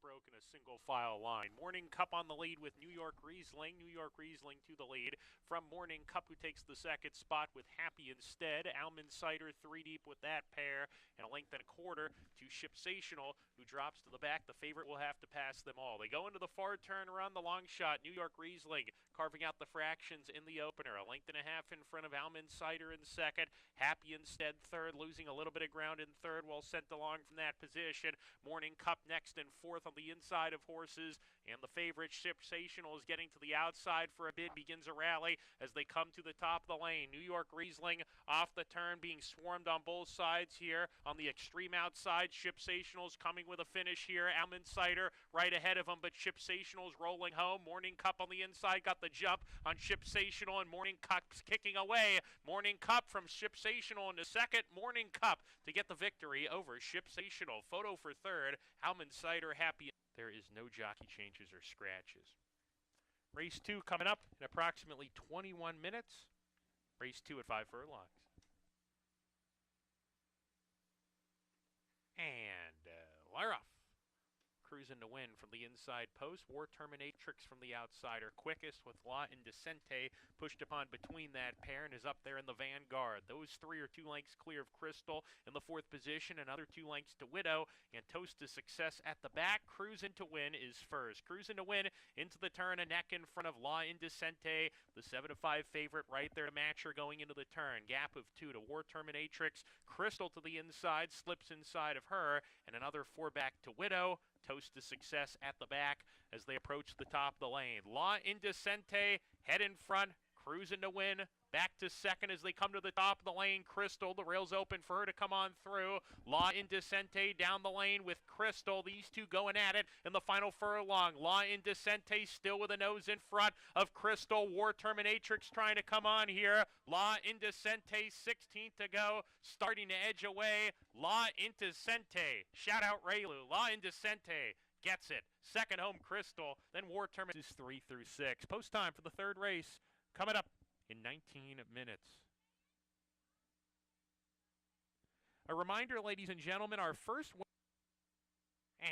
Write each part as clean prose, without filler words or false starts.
broken a single file line. Morning Cup on the lead with New York Riesling. New York Riesling to the lead. From Morning Cup, who takes the second spot with Happy Instead. Almond Cider 3 deep with that pair, and a length and a quarter to Shipsational, who drops to the back. The favorite will have to pass them all. They go into the far turn around the long shot. New York Riesling carving out the fractions in the opener. A length and a half in front of Almond Cider in second. Happy Instead third, losing a little bit of ground in third while sent along from that position. Morning Cup next and fourth on the inside of horses, and the favorite Shipsational is getting to the outside for a bid. Begins a rally as they come to the top of the lane. New York Riesling off the turn, being swarmed on both sides here. On the extreme outside, Shipsational's coming with a finish here. Almond Cider right ahead of him, but Shipsational's rolling home. Morning Cup on the inside got the jump on Shipsational, and Morning Cup's kicking away. Morning Cup from Shipsational into second. Morning Cup to get the victory over Shipsational. Photo for third. Almond Cider Happy. There is no jockey changes or scratches. Race 2 coming up in approximately 21 minutes. Race 2 at 5 furlongs. And Laroff cruising to win from the inside post. War Terminatrix from the outsider. Quickest with La Indecente pushed upon between that pair and is up there in the vanguard. Those three are 2 lengths clear of Crystal in the fourth position. Another 2 lengths to Widow. And Toast to Success at the back. Cruising to win is first. Cruising to win into the turn. A neck in front of La Indecente. The 7-5 favorite right there to match her going into the turn. Gap of 2 to War Terminatrix. Crystal to the inside. Slips inside of her. And another 4 back to Widow. Toast to Success at the back as they approach the top of the lane. La Indecente head in front, cruising to win. Back to second as they come to the top of the lane. Crystal, the rail's open for her to come on through. La Indecente down the lane with Crystal. These two going at it in the final furlong. La Indecente still with a nose in front of Crystal. War Terminatrix trying to come on here. La Indecente, 16th to go, starting to edge away. La Indecente, shout out Raylu. La Indecente gets it. Second home Crystal, then War Terminatrix is 3 through 6. Post time for the third race coming up in 19 minutes. A reminder, ladies and gentlemen, our first and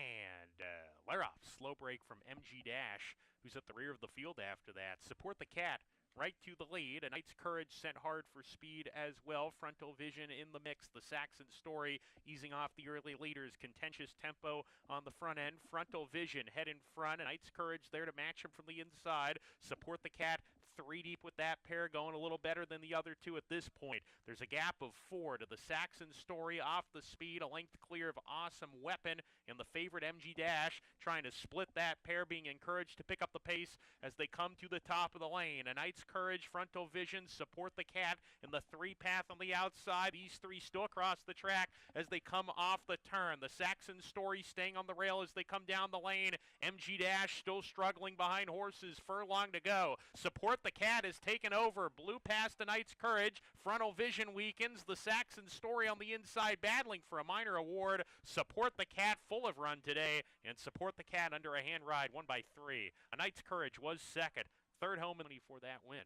Laroff, slow break from MG Dash, who's at the rear of the field after that. Support the Cat right to the lead. A Knight's Courage sent hard for speed as well. Frontal Vision in the mix. The Saxon Story easing off the early leaders. Contentious tempo on the front end. Frontal Vision head in front. A Knight's Courage there to match him from the inside. Support the Cat 3 deep with that pair, going a little better than the other two at this point. There's a gap of 4 to the Saxon Story off the speed. A length clear of Awesome Weapon and the favorite MG Dash trying to split that pair, being encouraged to pick up the pace as they come to the top of the lane. A Knight's Courage, Frontal Vision, Support the Cat in the 3 path on the outside. These 3 still across the track as they come off the turn. The Saxon Story staying on the rail as they come down the lane. MG Dash still struggling behind horses. Furlong to go. Support the Cat is taken over. Blue past the Knight's Courage. Frontal Vision weakens. The Saxon Story on the inside battling for a minor award. Support the Cat full of run today. And Support the Cat under a hand ride, won by 3. A Knight's Courage was second. Third home for that win.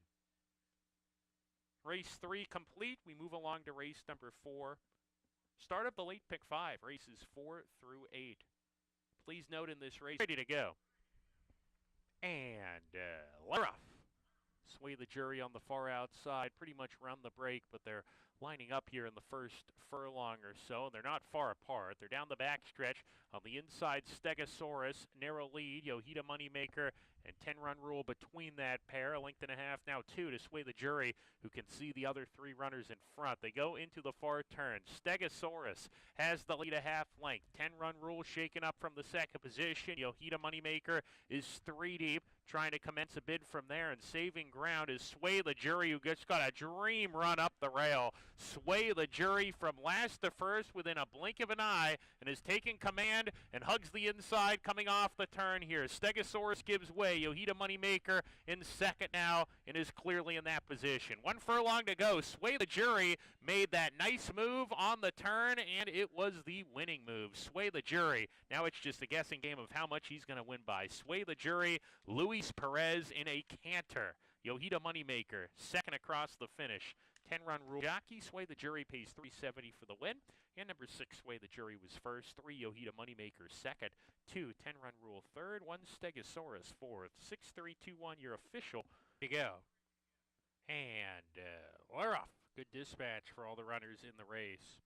Race 3 complete. We move along to race number 4. Start of the late pick 5, races 4 through 8. Please note in this race, ready to go. And Laroff. Sway the Jury on the far outside, pretty much run the break, but they're lining up here in the first furlong or so, and they're not far apart. They're down the back stretch. On the inside, Stegosaurus, narrow lead, Yohida Moneymaker, and 10-run rule between that pair. A length and a half, now 2 to Sway the Jury, who can see the other 3 runners in front. They go into the far turn. Stegosaurus has the lead a half length. 10-run rule shaken up from the second position. Yohida Moneymaker is 3 deep, trying to commence a bid from there, and saving ground is Sway the Jury, who just got a dream run up the rail. Sway the Jury from last to first within a blink of an eye, and is taking command and hugs the inside coming off the turn here. Stegosaurus gives way. Yohida Moneymaker in second now and is clearly in that position. 1 furlong to go. Sway the Jury made that nice move on the turn, and it was the winning move. Sway the Jury. Now it's just a guessing game of how much he's going to win by. Sway the Jury, Luis Perez in a canter. Yohida Moneymaker, second across the finish. 10-run rule jockey, Sway the Jury pays $370 for the win. And number 6, Sway the Jury was first. 3, Yohida Moneymaker second. 2, 10-run rule third. 1, Stegosaurus fourth. 6, 3, 2, 1, your official. Here you go. And we're off. Good dispatch for all the runners in the race.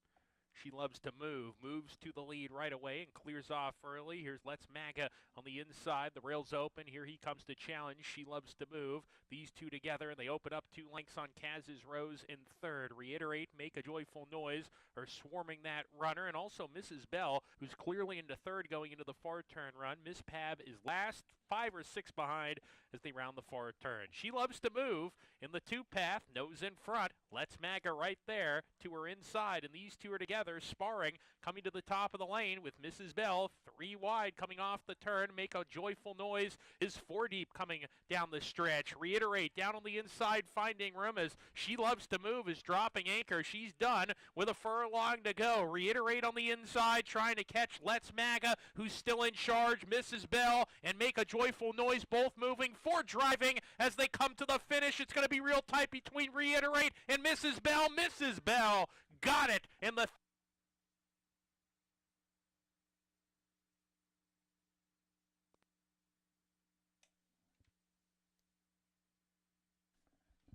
She loves to move, moves to the lead right away and clears off early. Here's Let's Maga on the inside. The rail's open. Here he comes to challenge. She loves to move. These two together, and they open up 2 lengths on Kaz's Rose in third. Reiterate, Make a Joyful Noise are swarming that runner. And also Mrs. Bell, who's clearly into third going into the far turn run. Miss Pab is last, 5 or 6 behind as they round the far turn. She loves to move in the 2-path, nose in front. Let's Maga right there to her inside, and these two are together, sparring, coming to the top of the lane with Mrs. Bell, 3 wide coming off the turn. Make a Joyful Noise is 4 deep coming down the stretch. Reiterate, down on the inside, finding room as She Loves to Move is dropping anchor. She's done with a furlong to go. Reiterate on the inside, trying to catch Let's Maga, who's still in charge. Mrs. Bell and Make a Joyful Noise both moving, 4 driving as they come to the finish. It's going to be real tight between Reiterate and Mrs. Bell. Mrs. Bell got it in the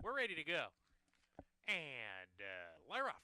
We're ready to go. And Laroff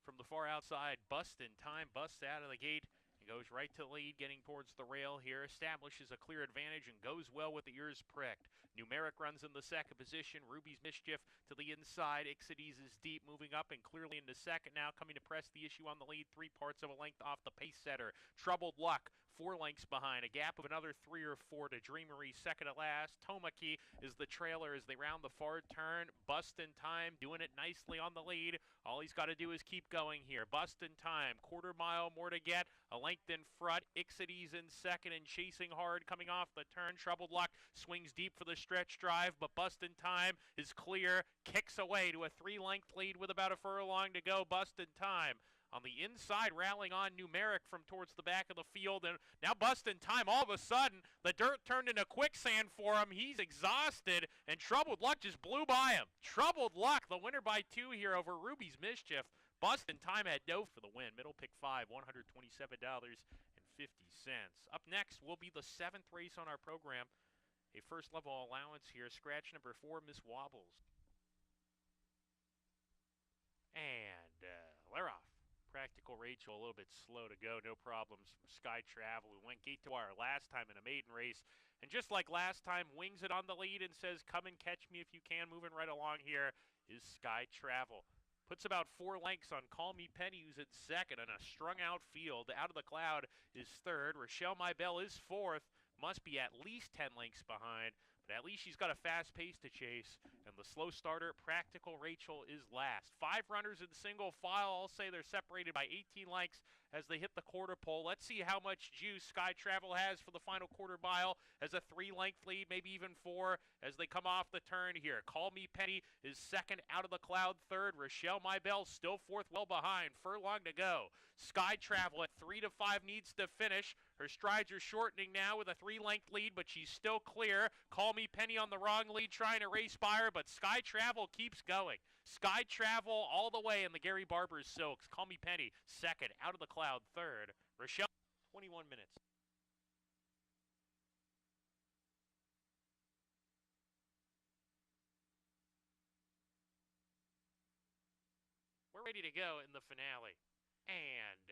from the far outside, busts in time, busts out of the gate, and goes right to the lead, getting towards the rail here, establishes a clear advantage and goes well with the ears pricked. Numeric runs in the second position. Ruby's Mischief to the inside. Ixides is deep, moving up and clearly into second now, coming to press the issue on the lead, 3 parts of a length off the pace setter. Troubled Luck, 4 lengths behind, a gap of another 3 or 4 to Dreamery, second to last. Tomaki is the trailer as they round the far turn. Bust in Time doing it nicely on the lead. All he's got to do is keep going here. Bust in Time, quarter mile more to get, a length in front. Ixides in second and chasing hard coming off the turn. Troubled Luck swings deep for the stretch drive, but Bust in Time is clear, kicks away to a 3-length lead with about a furlong to go. Bust in Time on the inside, rallying on Numeric from towards the back of the field, and now Bust in Time, all of a sudden, the dirt turned into quicksand for him. He's exhausted, and Troubled Luck just blew by him. Troubled Luck, the winner by 2 here over Ruby's Mischief. Bust in Time had no for the win. Middle pick 5, $127.50. Up next will be the 7th race on our program. A first level allowance here. Scratch number 4, Miss Wobbles. And Laroff. Practical Rachel, a little bit slow to go. No problems from Sky Travel, who went gate to wire last time in a maiden race. And just like last time, wings it on the lead and says, come and catch me if you can. Moving right along here is Sky Travel. Puts about 4 lengths on Call Me Penny, who's at second, and a strung-out field. Out of the Cloud is third. Rochelle My Belle is fourth. Must be at least 10 lengths behind, but at least she's got a fast pace to chase. And the slow starter, Practical Rachel, is last. 5 runners in single file. I'll say they're separated by 18 lengths as they hit the quarter pole. Let's see how much juice Sky Travel has for the final quarter mile as a 3-length lead, maybe even 4 as they come off the turn here. Call Me Penny is second, Out of the Cloud third. Rochelle My Belle still fourth, well behind. Furlong to go. Sky Travel at 3 to 5 needs to finish. Her strides are shortening now with a 3-length lead, but she's still clear. Call Me Penny on the wrong lead trying to race by her, but Sky Travel keeps going. Sky Travel all the way in the Gary Barber's Silks. Call Me Penny second, Out of the Cloud third. Rochelle, 21 minutes. We're ready to go in the finale. And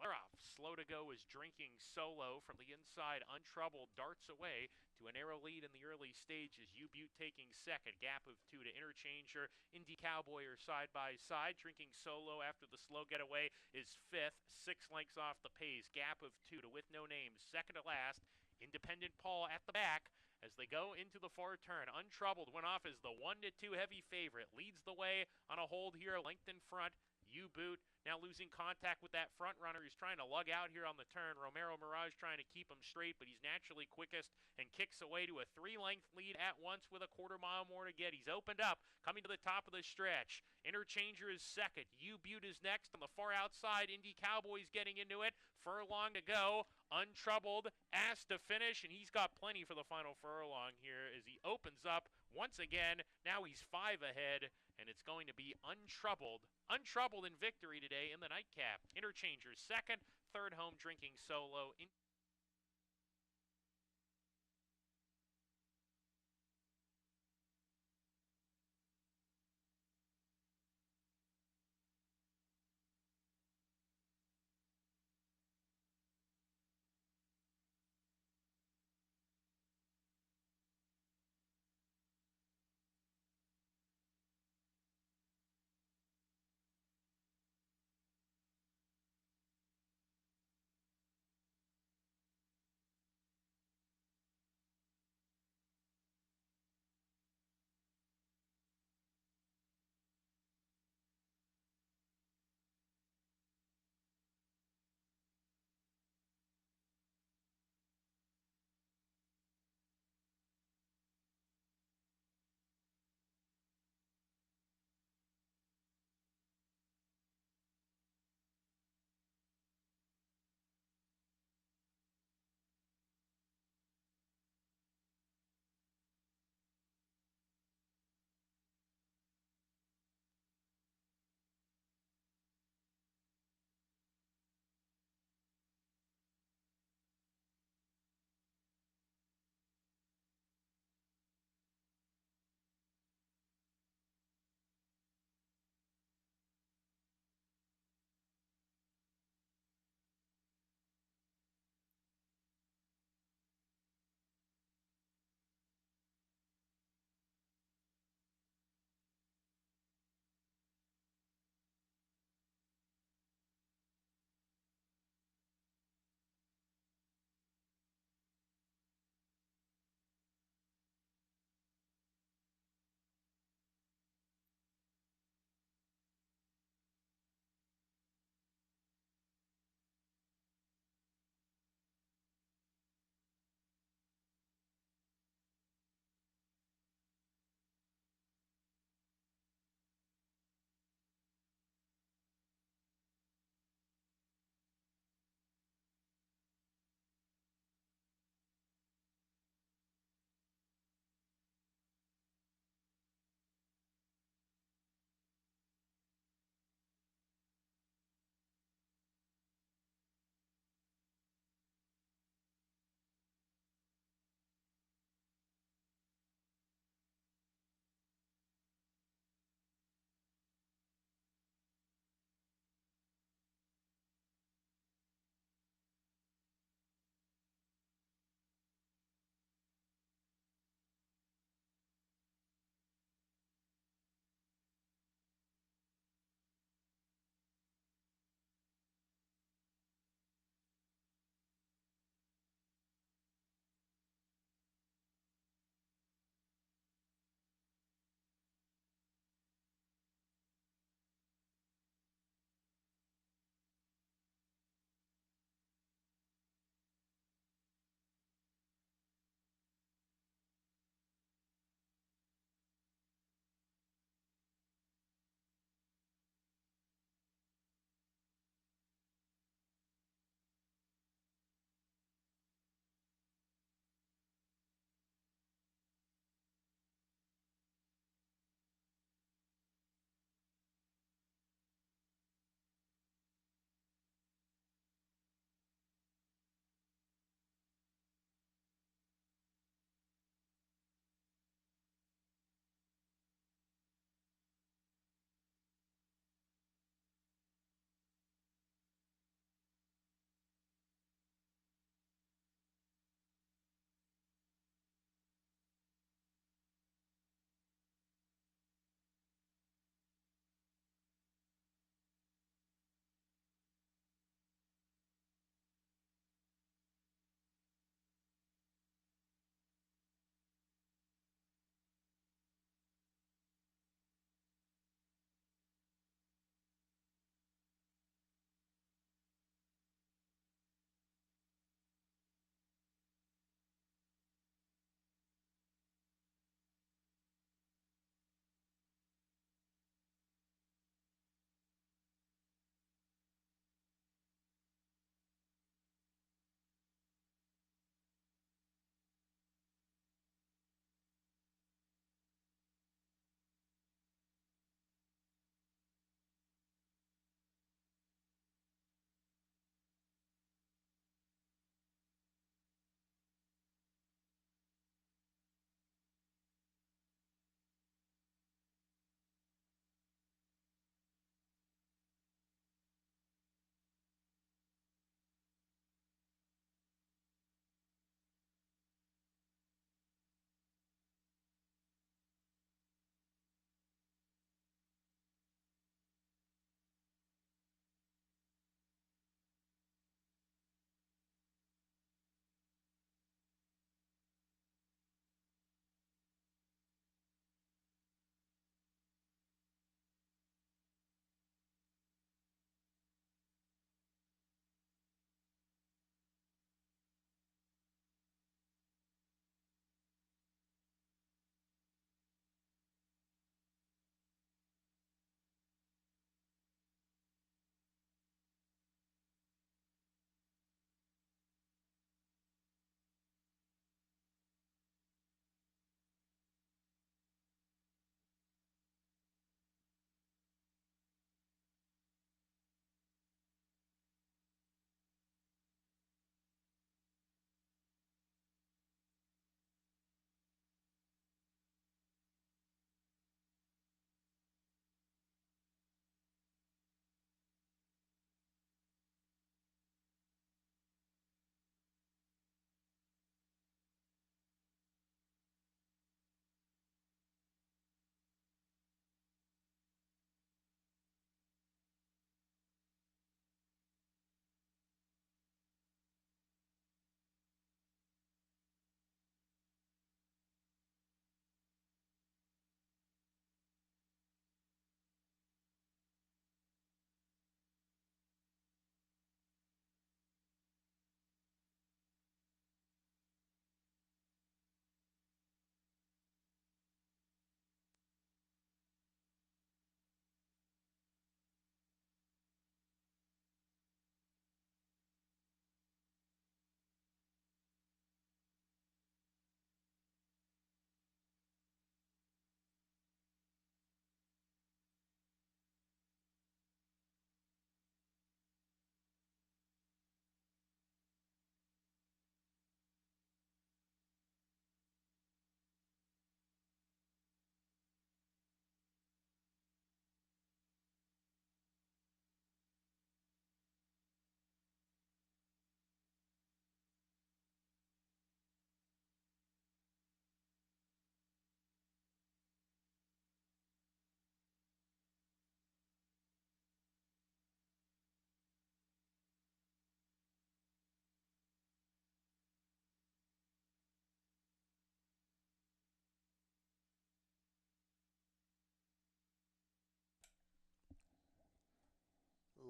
Laroff, slow to go, is drinking solo from the inside, untroubled, darts away to a narrow lead in the early stages. U-Butte taking second, gap of 2 to Interchanger. Indy Cowboy are side by side. Drinking solo after the slow getaway is fifth, 6 lengths off the pace. Gap of 2 to With No Names, second to last. Independent Paul at the back as they go into the far turn. Untroubled went off as the 1 to 2 heavy favorite. Leads the way on a hold here, length in front. U-Boot now losing contact with that front runner. He's trying to lug out here on the turn. Romero Mirage trying to keep him straight, but he's naturally quickest and kicks away to a 3-length lead at once with a quarter mile more to get. He's opened up, coming to the top of the stretch. Interchanger is second. U-Butte is next on the far outside. Indy Cowboys getting into it. Furlong to go, untroubled, asked to finish, and he's got plenty for the final furlong here as he opens up once again. Now he's 5 ahead, and it's going to be untroubled in victory today in the Nightcap. Interchangers second, third home drinking solo.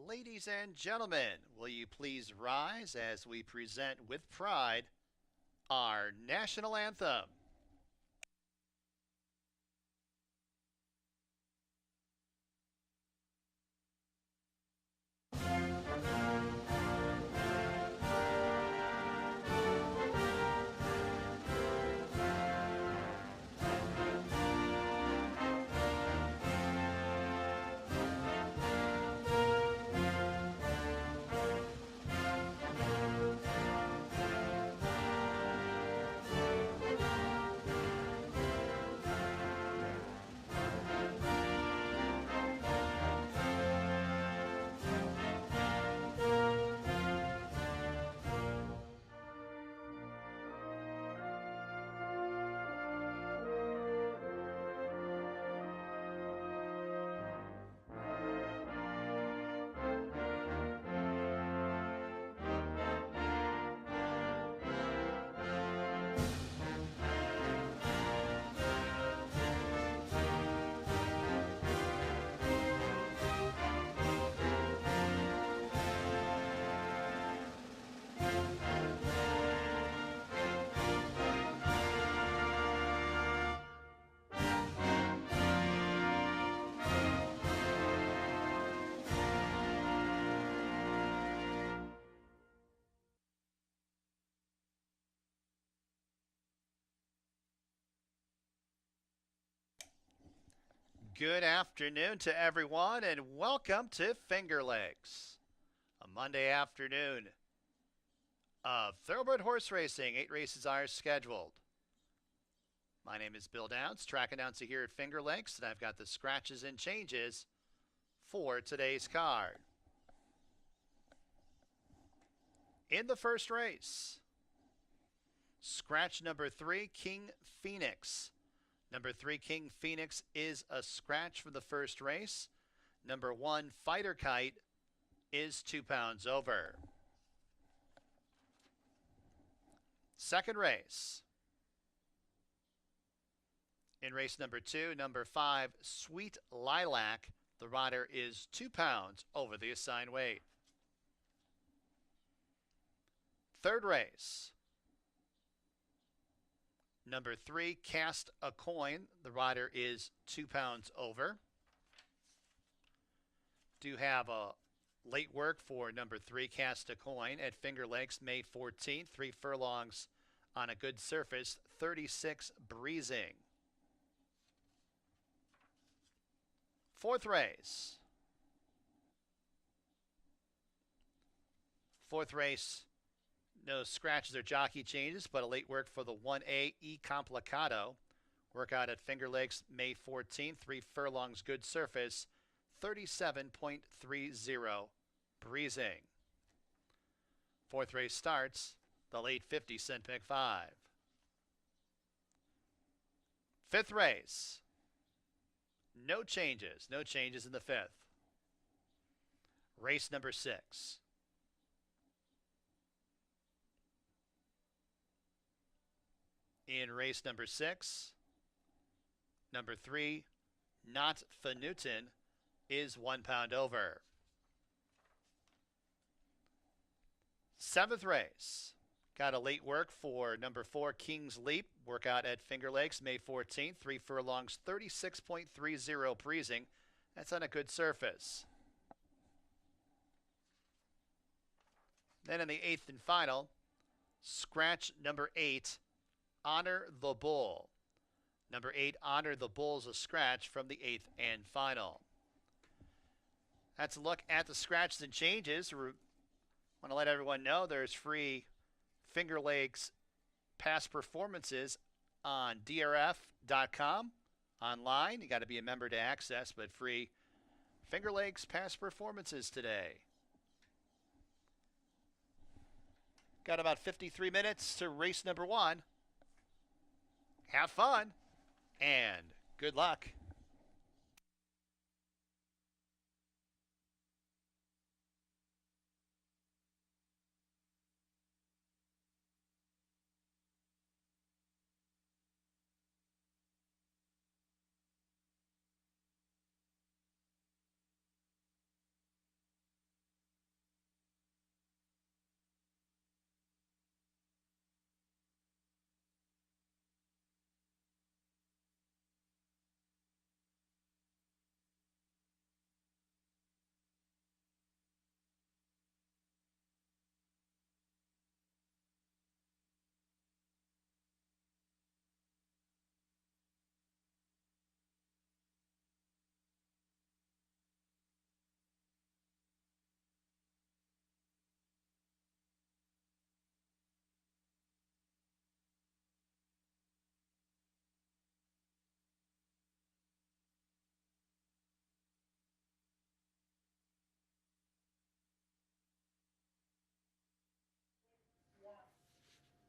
Ladies and gentlemen, will you please rise as we present with pride our national anthem? Good afternoon to everyone, and welcome to Finger Lakes, a Monday afternoon of thoroughbred horse racing. 8 races are scheduled. My name is Bill Downs, track announcer here at Finger Lakes, and I've got the scratches and changes for today's card. In the first race, scratch number 3, King Phoenix. Number 3, King Phoenix, is a scratch for the first race. Number 1, Fighter Kite, is 2 pounds over. Second race. In race number 2, number 5, Sweet Lilac, the rider is 2 pounds over the assigned weight. Third race. Number 3, Cast a Coin. The rider is 2 pounds over. Do have a late work for number 3, Cast a Coin, at Finger Lakes, May 14th. 3 furlongs on a good surface, 36 breezing. Fourth race. Fourth race. No scratches or jockey changes, but a late work for the 1A E Complicado. Workout at Finger Lakes, May 14th. 3 furlongs, good surface, 37.30 breezing. Fourth race starts the late 50 cent pick 5. Fifth race. No changes in the fifth. Race number 6. In race number 6, number 3, Not Fanutin, is 1 pound over. Seventh race. Got a late work for number 4, King's Leap. Workout at Finger Lakes, May 14th. 3 furlongs, 36.30 breezing. That's on a good surface. Then in the 8th and final, scratch number 8, Honor the Bull. Number 8, Honor the Bull's a scratch from the 8th and final. That's a look at the scratches and changes. We want to let everyone know there's free Finger Lakes past performances on drf.com online. You got to be a member to access, but free Finger Lakes past performances today. Got about 53 minutes to race number 1. Have fun and good luck.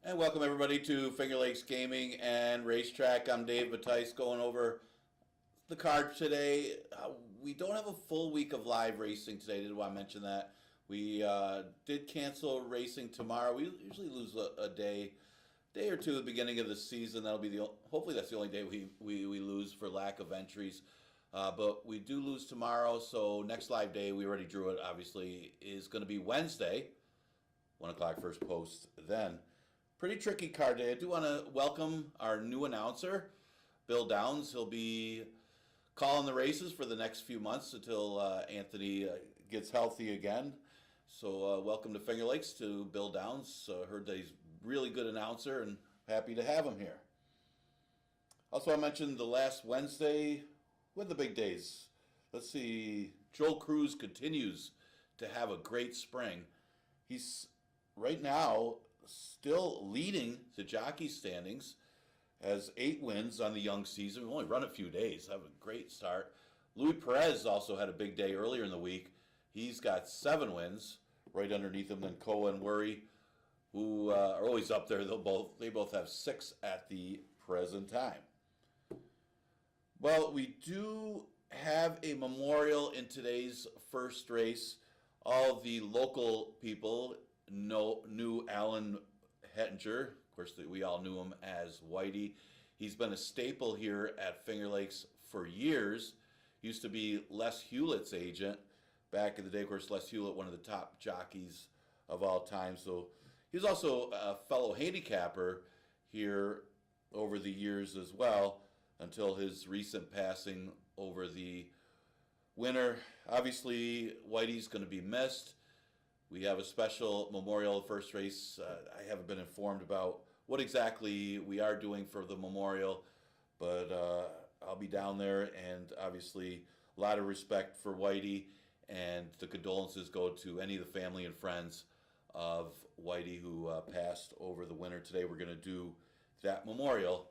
And welcome everybody to Finger Lakes Gaming and Racetrack. I'm Dave Batice going over the card today. We don't have a full week of live racing today. Did want to mention that. We did cancel racing tomorrow. We usually lose a day or two at the beginning of the season. That'll be hopefully that's the only day we lose for lack of entries. But we do lose tomorrow, so next live day, we already drew it, obviously, is going to be Wednesday, 1 o'clock first post then. Pretty tricky card day. I do want to welcome our new announcer, Bill Downs. He'll be calling the races for the next few months until Anthony gets healthy again. So welcome to Finger Lakes to Bill Downs. Heard that he's a really good announcer and happy to have him here. Also, I mentioned the last Wednesday with the big days. Let's see, Joel Cruz continues to have a great spring. He's right now still leading the jockey standings, has 8 wins on the young season. We've only run a few days, have a great start. Louis Perez also had a big day earlier in the week. He's got 7 wins right underneath him. Then Koa and Worry, who are always up there. They both have 6 at the present time. Well, we do have a memorial in today's first race. All the local people knew Alan Hettinger. Of course, we all knew him as Whitey. He's been a staple here at Finger Lakes for years. Used to be Les Hewlett's agent back in the day. Of course, Les Hewlett, one of the top jockeys of all time. So he's also a fellow handicapper here over the years as well, until his recent passing over the winter. Obviously, Whitey's going to be missed. We have a special memorial first race. I haven't been informed about what exactly we are doing for the memorial, but I'll be down there, and obviously a lot of respect for Whitey, and the condolences go to any of the family and friends of Whitey who passed over the winter. Today we're going to do that memorial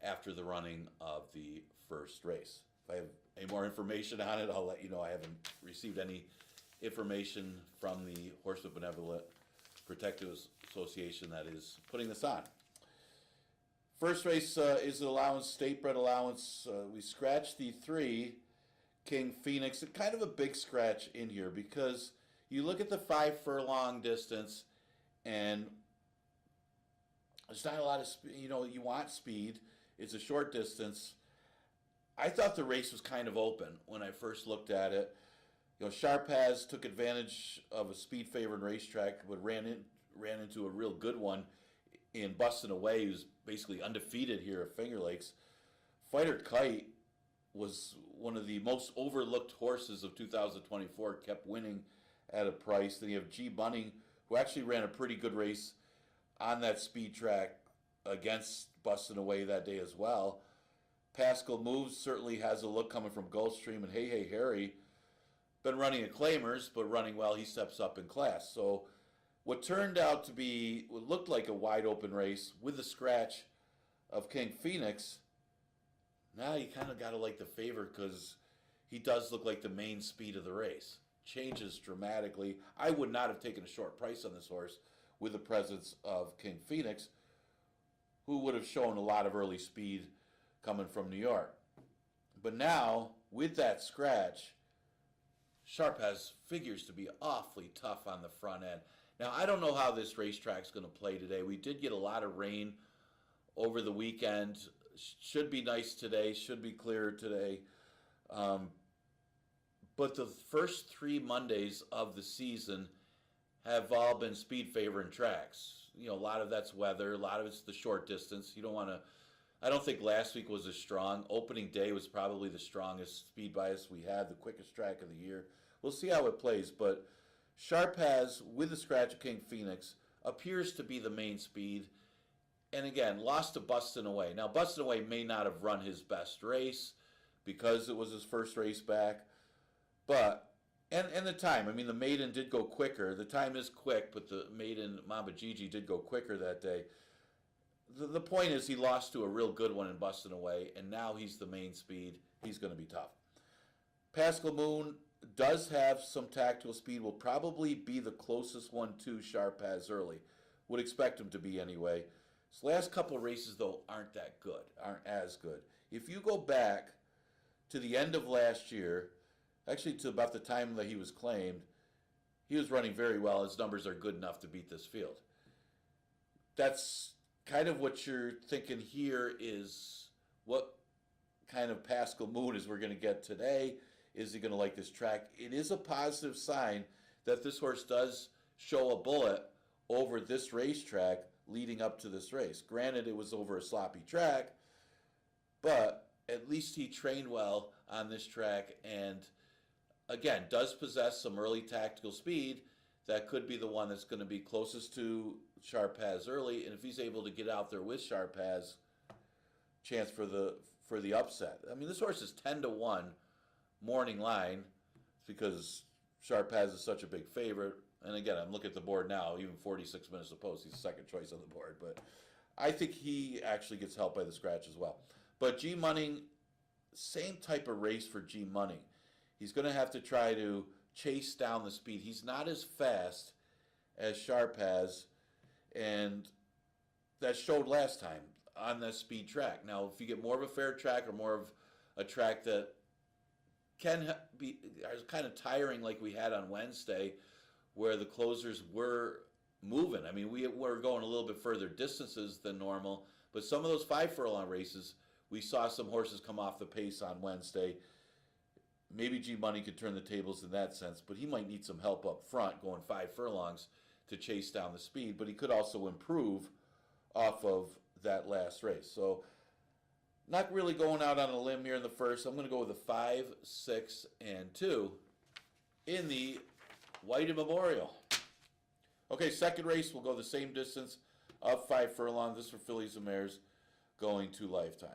after the running of the first race. If I have any more information on it, I'll let you know. I haven't received any information from the Horseman Benevolent Protective Association that is putting this on. First race is an Allowance, State Bred Allowance. We scratched the 3, King Phoenix. It's kind of a big scratch in here because you look at the 5 furlong distance and there's not a lot of speed. You know, you want speed. It's a short distance. I thought the race was kind of open when I first looked at it. You know, Sharpaz took advantage of a speed favored racetrack, but ran into a real good one in Bustin' Away, who's basically undefeated here at Finger Lakes. Fighter Kite was one of the most overlooked horses of 2024, kept winning at a price. Then you have G Bunning, who actually ran a pretty good race on that speed track against Bustin' Away that day as well. Pascal Moves certainly has a look coming from Gulfstream, and Hey Hey Harry, been running at Claimers, but running well, he steps up in class. So what turned out to be, what looked like a wide open race with the scratch of King Phoenix, now you kind of got to like the favorite because he does look like the main speed of the race. Changes dramatically. I would not have taken a short price on this horse with the presence of King Phoenix, who would have shown a lot of early speed coming from New York. But now, with that scratch, Sharpaz figures to be awfully tough on the front end. Now, I don't know how this racetrack's going to play today. We did get a lot of rain over the weekend. Should be nice today, should be clear today. But the first 3 Mondays of the season have all been speed favoring tracks. You know, a lot of that's weather, a lot of it's the short distance. You don't want to, I don't think last week was as strong. Opening day was probably the strongest speed bias we had, the quickest track of the year. We'll see how it plays, but Sharpaz, with the scratch of King Phoenix, appears to be the main speed. And again, lost to Bustin' Away. Now, Bustin' Away may not have run his best race because it was his first race back, but and the time, I mean, the Maiden did go quicker. The time is quick, but the Maiden, Mamba Gigi, did go quicker that day. The point is he lost to a real good one in Bustin' Away, and now he's the main speed. He's going to be tough. Pascal Moon does have some tactical speed, will probably be the closest one to Sharpaz early. would expect him to be anyway. His last couple of races, though, aren't as good. If you go back to the end of last year, actually to about the time that he was claimed, he was running very well. His numbers are good enough to beat this field. That's kind of what you're thinking here is what kind of Pascal Moon is we're going to get today. Is he going to like this track? It is a positive sign that this horse does show a bullet over this racetrack leading up to this race. Granted, it was over a sloppy track, but at least he trained well on this track and, again, does possess some early tactical speed. That could be the one that's going to be closest to Sharpaz early, and if he's able to get out there with Sharpaz, chance for the upset. I mean, this horse is 10-1 morning line because Sharpaz is such a big favorite. And again, I'm looking at the board now, even 46 minutes to post, he's second choice on the board. But I think he actually gets helped by the scratch as well. But G Munning, same type of race for G Munning. He's going to have to try to chase down the speed. He's not as fast as Sharpaz, and that showed last time on that speed track. Now, if you get more of a fair track or more of a track that can be kind of tiring like we had on Wednesday, where the closers were moving. I mean, we were going a little bit further distances than normal, but some of those 5 furlong races, we saw some horses come off the pace on Wednesday. Maybe G Money could turn the tables in that sense, but he might need some help up front going 5 furlongs to chase down the speed, but he could also improve off of that last race. So not really going out on a limb here in the first. I'm going to go with a 5, 6, and 2 in the White Memorial. Okay, second race, we'll go the same distance of 5 furlongs. This for fillies and mares going to Lifetime.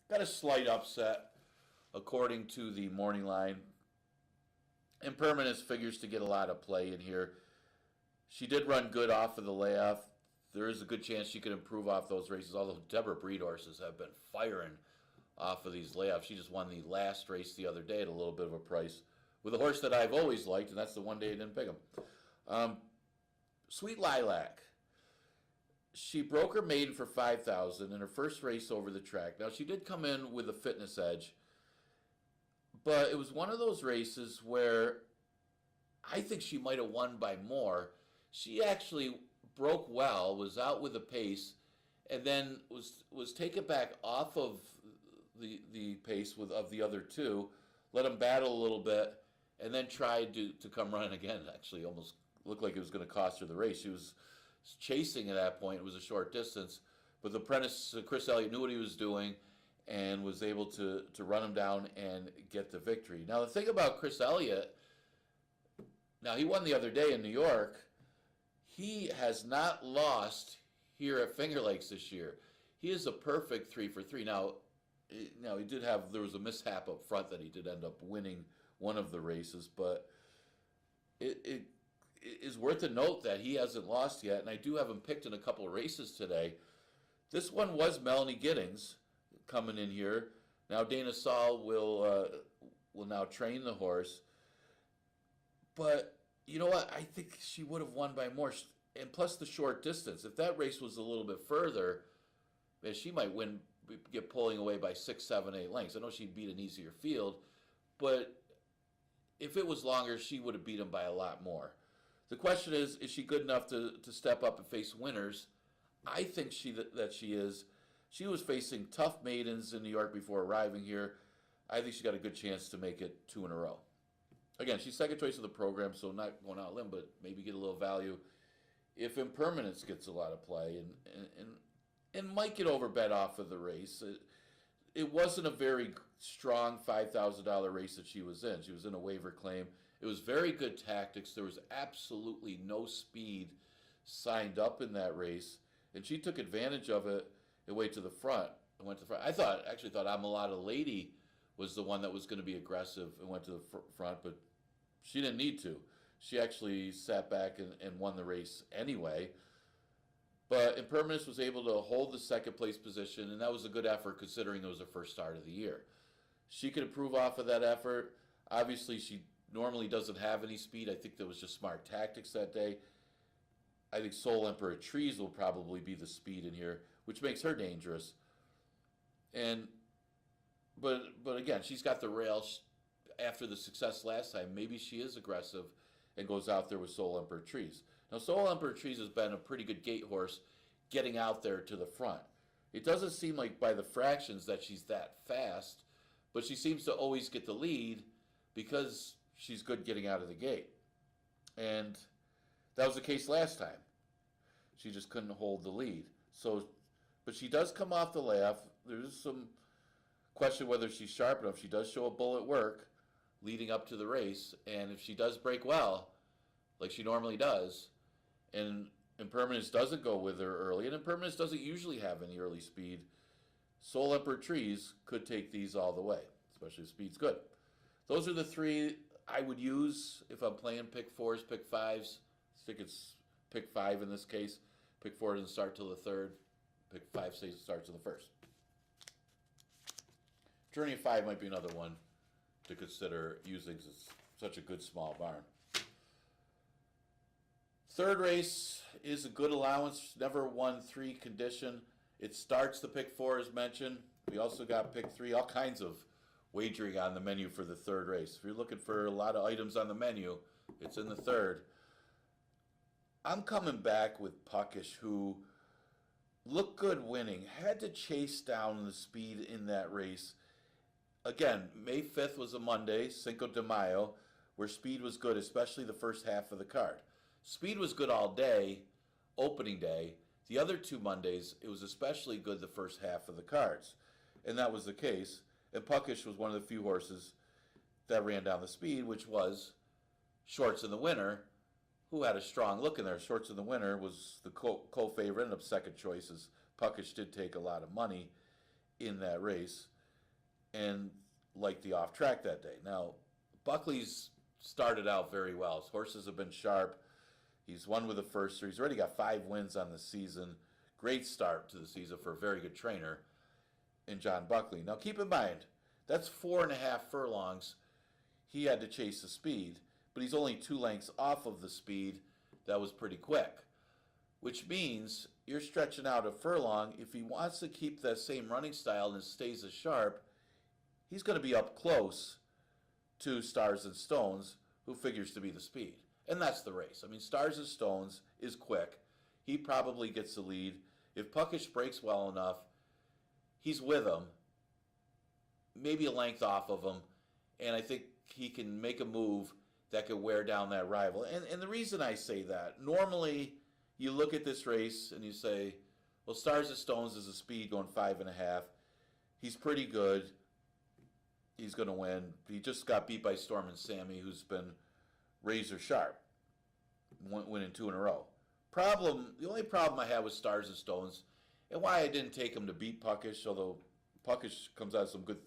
Got a slight upset according to the morning line. Impermanence figures to get a lot of play in here. She did run good off of the layoff. There is a good chance she could improve off those races, although Deborah Breed horses have been firing off of these layoffs. She just won the last race the other day at a little bit of a price with a horse that I've always liked, and that's the one day I didn't pick him. Sweet Lilac. She broke her maiden for 5,000 in her first race over the track. Now, she did come in with a fitness edge, but it was one of those races where I think she might have won by more. She actually broke well, was out with a pace, and then was taken back off of the pace of the other two, let them battle a little bit, and then tried to come running again. Actually, almost looked like it was going to cost her the race. She was chasing at that point. It was a short distance, but the apprentice, Chris Elliott, knew what he was doing and was able to run him down and get the victory. Now, the thing about Chris Elliott, now he won the other day in New York. He has not lost here at Finger Lakes this year. He is a perfect 3 for 3. Now he did have, there was a mishap up front that he did end up winning one of the races, but it is worth a note that he hasn't lost yet, and I do have him picked in a couple of races today. This one was Melanie Giddings coming in here. Now Dana Saul will now train the horse, but you know what? I think she would have won by more, and plus the short distance. If that race was a little bit further, man, she might get pulling away by 6, 7, 8 lengths. I know she'd beat an easier field, but if it was longer, she would have beat him by a lot more. The question is she good enough to step up and face winners? I think that she is. She was facing tough maidens in New York before arriving here. I think she got a good chance to make it 2 in a row. Again, she's second choice of the program, so not going out limb, but maybe get a little value if Impermanence gets a lot of play and might get overbet off of the race. It wasn't a very strong $5,000 race that she was in. She was in a waiver claim. It was very good tactics. There was absolutely no speed signed up in that race, and she took advantage of it and went to the front. I actually thought Amalata Lady was the one that was going to be aggressive and went to the front, but she didn't need to. She actually sat back and won the race anyway. But Impermanence was able to hold the second place position, and that was a good effort considering it was her first start of the year. She could improve off of that effort. Obviously, she normally doesn't have any speed. I think that was just smart tactics that day. I think Soul Emperor Trees will probably be the speed in here, which makes her dangerous. And but again, she's got the rails after the success last time. Maybe she is aggressive and goes out there with Soul Emperor Trees. Now, Soul Emperor Trees has been a pretty good gate horse getting out there to the front. It doesn't seem like by the fractions that she's that fast, but she seems to always get the lead because she's good getting out of the gate. And that was the case last time. She just couldn't hold the lead. So, but she does come off the layoff. There's some question whether she's sharp enough. She does show a bull at work leading up to the race, and if she does break well, like she normally does, and Impermanence doesn't go with her early, and Impermanence doesn't usually have any early speed, Soul Emperor Trees could take these all the way, especially if speed's good. Those are the three I would use if I'm playing pick fours, pick fives. I think it's pick five in this case. Pick four doesn't start till the third. Pick five starts till the first. Journey of Five might be another one to consider using. It's such a good small barn. Third race is a good allowance, never won 3 condition. It starts the pick four as mentioned. We also got pick three, all kinds of wagering on the menu for the third race. If you're looking for a lot of items on the menu, it's in the third. I'm coming back with Puckish, who looked good winning, had to chase down the speed in that race. Again, May 5th was a Monday, Cinco de Mayo, where speed was good, especially the first half of the card. Speed was good all day, opening day. The other 2 Mondays, it was especially good the first half of the cards. And that was the case. And Puckish was one of the few horses that ran down the speed, which was Shorts in the Winner, who had a strong look in there. Shorts in the Winner was the co-favorite, ended up second choices. Puckish did take a lot of money in that race and liked the off track that day. Now, Buckley's started out very well. His horses have been sharp. He's won with the first 3. He's already got 5 wins on the season. Great start to the season for a very good trainer in John Buckley. Now keep in mind, that's 4.5 furlongs he had to chase the speed, but he's only 2 lengths off of the speed. That was pretty quick, which means you're stretching out a furlong. If he wants to keep that same running style and stays as sharp, he's going to be up close to Stars and Stones, who figures to be the speed. And that's the race. I mean, Stars and Stones is quick. He probably gets the lead. If Puckish breaks well enough, he's with him, maybe a length off of him, and I think he can make a move that could wear down that rival. And the reason I say that, normally you look at this race and you say, well, Stars and Stones is a speed going 5.5. He's pretty good. He's going to win. He just got beat by Storm and Sammy, who's been razor sharp, winning 2 in a row. The only problem I had with Stars and Stones, and why I didn't take him to beat Puckish, although Puckish comes out of some good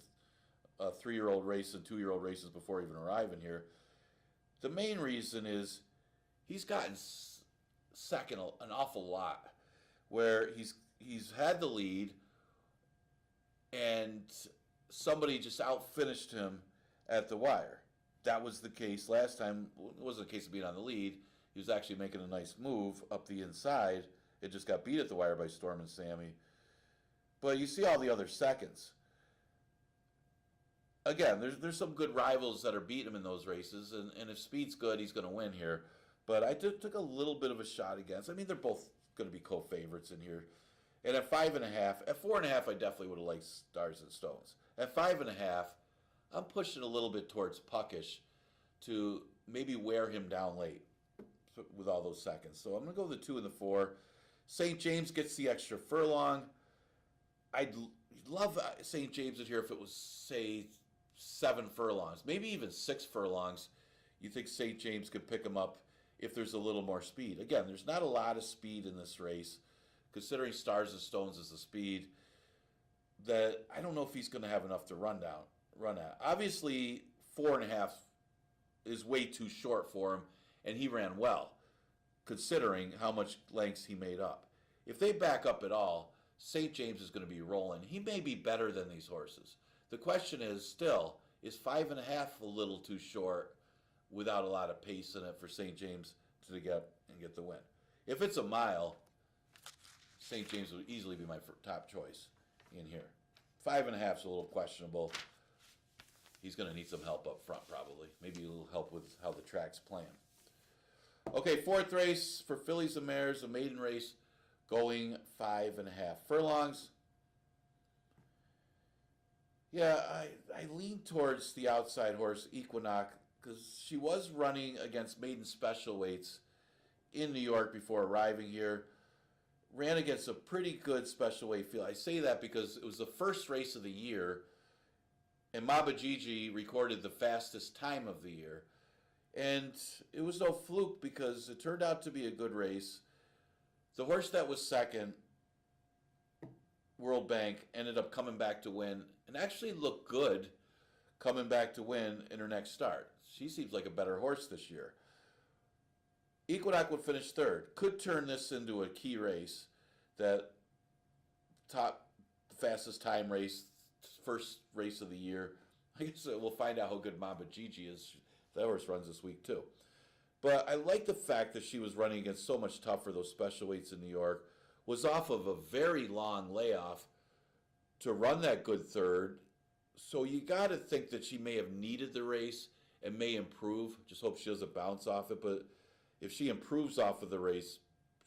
3-year-old races and 2-year-old races before even arriving here. The main reason is he's gotten second an awful lot, where he's had the lead and somebody just outfinished him at the wire. That was the case last time. It wasn't a case of being on the lead. He was actually making a nice move up the inside. It just got beat at the wire by Storm and Sammy. But you see all the other seconds. Again, there's some good rivals that are beating him in those races, and if speed's good, he's going to win here. But I took a little bit of a shot against. I mean, they're both going to be co-favorites in here. And at 5.5, at 4.5, I definitely would have liked Stars and Stones. At 5.5, I'm pushing a little bit towards Puckish to maybe wear him down late with all those seconds. So I'm going to go with the 2 and the 4. St. James gets the extra furlong. I'd love St. James in here if it was, say, 7 furlongs, maybe even 6 furlongs. You think St. James could pick him up if there's a little more speed. Again, there's not a lot of speed in this race, considering Stars and Stones is the speed that I don't know if he's going to have enough to run at. Obviously, 4.5 is way too short for him, and he ran well, considering how much lengths he made up. If they back up at all, St. James is going to be rolling. He may be better than these horses. The question is still, is 5.5 a little too short without a lot of pace in it for St. James to get the win? If it's a mile, St. James would easily be my top choice in here. 5.5 is a little questionable. He's going to need some help up front, probably. Maybe a little help with how the track's playing. Okay, fourth race for fillies and mares, a maiden race, going 5.5 furlongs. Yeah, I lean towards the outside horse, Equinox, because she was running against maiden special weights in New York before arriving here. Ran against a pretty good special weight field. I say that because it was the first race of the year, and Maba Gigi recorded the fastest time of the year. And it was no fluke because it turned out to be a good race. The horse that was second, World Bank, ended up coming back to win and actually looked good coming back to win in her next start. She seems like a better horse this year. Equinox would finish third. Could turn this into a key race, that top fastest time race, first race of the year. I guess we'll find out how good Maba Gigi is. That horse runs this week too. But I like the fact that she was running against so much tougher, those special weights in New York, was off of a very long layoff to run that good third. So you got to think that she may have needed the race and may improve. Just hope she doesn't bounce off it. But if she improves off of the race,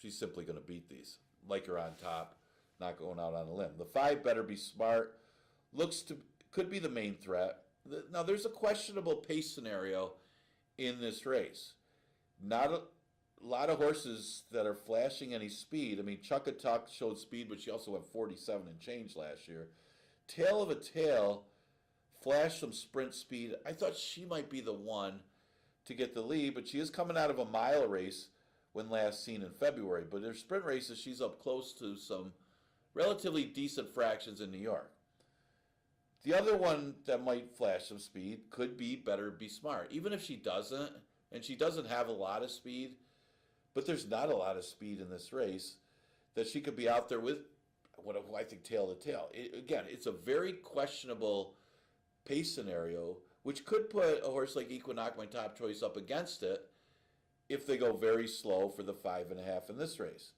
she's simply going to beat these. Like her on top, not going out on a limb. The 5 Better Be Smart could be the main threat. Now, there's a questionable pace scenario in this race. Not a lot of horses that are flashing any speed. I mean, Chuckatuck showed speed, but she also went 47 and change last year. Tail of a Tail flashed some sprint speed. I thought she might be the one to get the lead, but she is coming out of a mile race when last seen in February. But in her sprint races, she's up close to some relatively decent fractions in New York. The other one that might flash some speed could be Better Be Smart. Even if she doesn't, and she doesn't have a lot of speed, but there's not a lot of speed in this race, that she could be out there with what I think tail to tail. Again, it's a very questionable pace scenario, which could put a horse like Equinox, my top choice, up against it if they go very slow for the 5.5 in this race.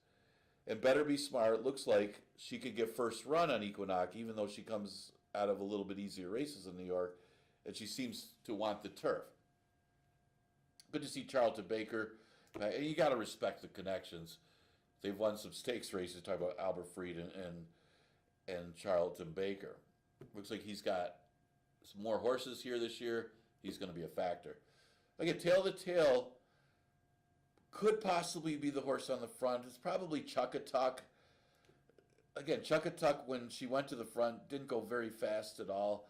And Better Be Smart looks like she could get first run on Equinox, even though she comes out of a little bit easier races in New York, and she seems to want the turf. Good to see Charlton Baker. And you got to respect the connections. They've won some stakes races. Talk about Albert Freed and Charlton Baker. Looks like he's got some more horses here this year. He's going to be a factor. Again, tail to tail could possibly be the horse on the front. It's probably Chuckatuck. Again, Chuckatuck, when she went to the front, didn't go very fast at all.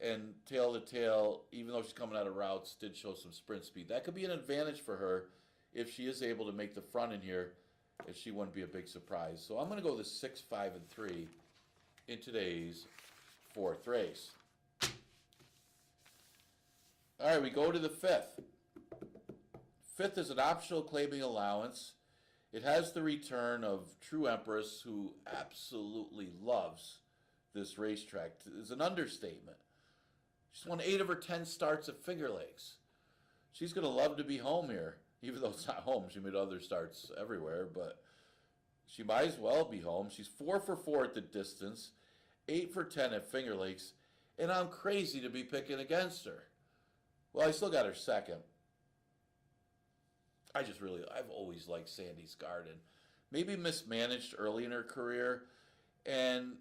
And tail to tail, even though she's coming out of routes, did show some sprint speed. That could be an advantage for her if she is able to make the front in here, if she wouldn't be a big surprise. So I'm going to go the 6, 5, and 3 in today's fourth race. All right, we go to the 5th. 5th is an optional claiming allowance. It has the return of True Empress, who absolutely loves this racetrack. It's an understatement. She's won 8 of her 10 starts at Finger Lakes. She's going to love to be home here, even though it's not home. She made other starts everywhere, but she might as well be home. She's 4 for 4 at the distance, 8 for 10 at Finger Lakes, and I'm crazy to be picking against her. Well, I still got her second. I've always liked Sandy's Garden. Maybe mismanaged early in her career, and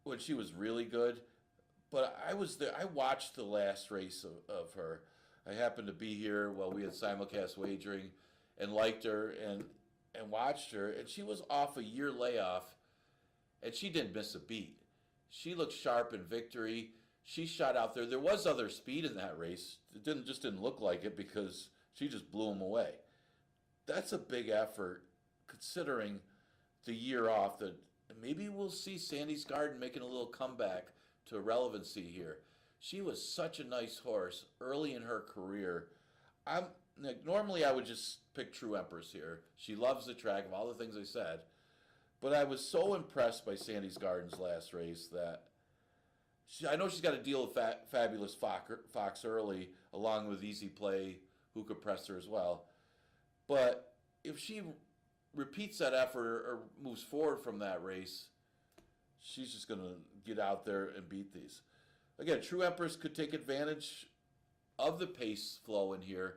when she was really good. But I was there. I watched the last race of her. I happened to be here while we had simulcast wagering, and liked her and watched her. And she was off a year layoff, and she didn't miss a beat. She looked sharp in victory. She shot out there. There was other speed in that race. It didn't look like it because she just blew them away. That's a big effort, considering the year off. That maybe we'll see Sandy's Garden making a little comeback to relevancy here. She was such a nice horse early in her career. Normally I would just pick True Empress here. She loves the track, of all the things I said. But I was so impressed by Sandy's Garden's last race that I know she's got to deal with Fabulous Fox early, along with Easy Play, who could press her as well. But if she repeats that effort or moves forward from that race, she's just going to get out there and beat these. Again, True Empress could take advantage of the pace flow in here.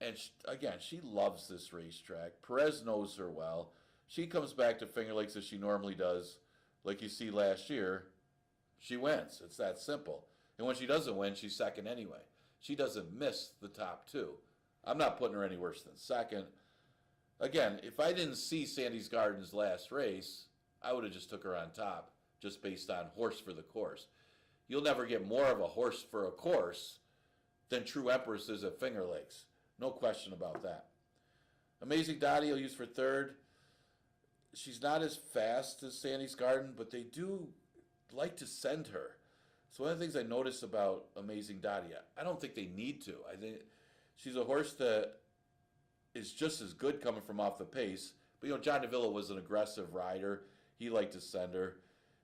And again, she loves this racetrack. Perez knows her well. She comes back to Finger Lakes as she normally does. Like you see last year, she wins. It's that simple. And when she doesn't win, she's second anyway. She doesn't miss the top two. I'm not putting her any worse than second. Again, if I didn't see Sandy's Gardens last race, I would have just took her on top just based on horse for the course. You'll never get more of a horse for a course than True Empress is at Finger Lakes. No question about that. Amazing Dottie I'll use for third. She's not as fast as Sandy's Garden, but they do like to send her. So one of the things I notice about Amazing Dottie, I don't think they need to. I think she's a horse that is just as good coming from off the pace. But, John Davila was an aggressive rider. He liked to send her.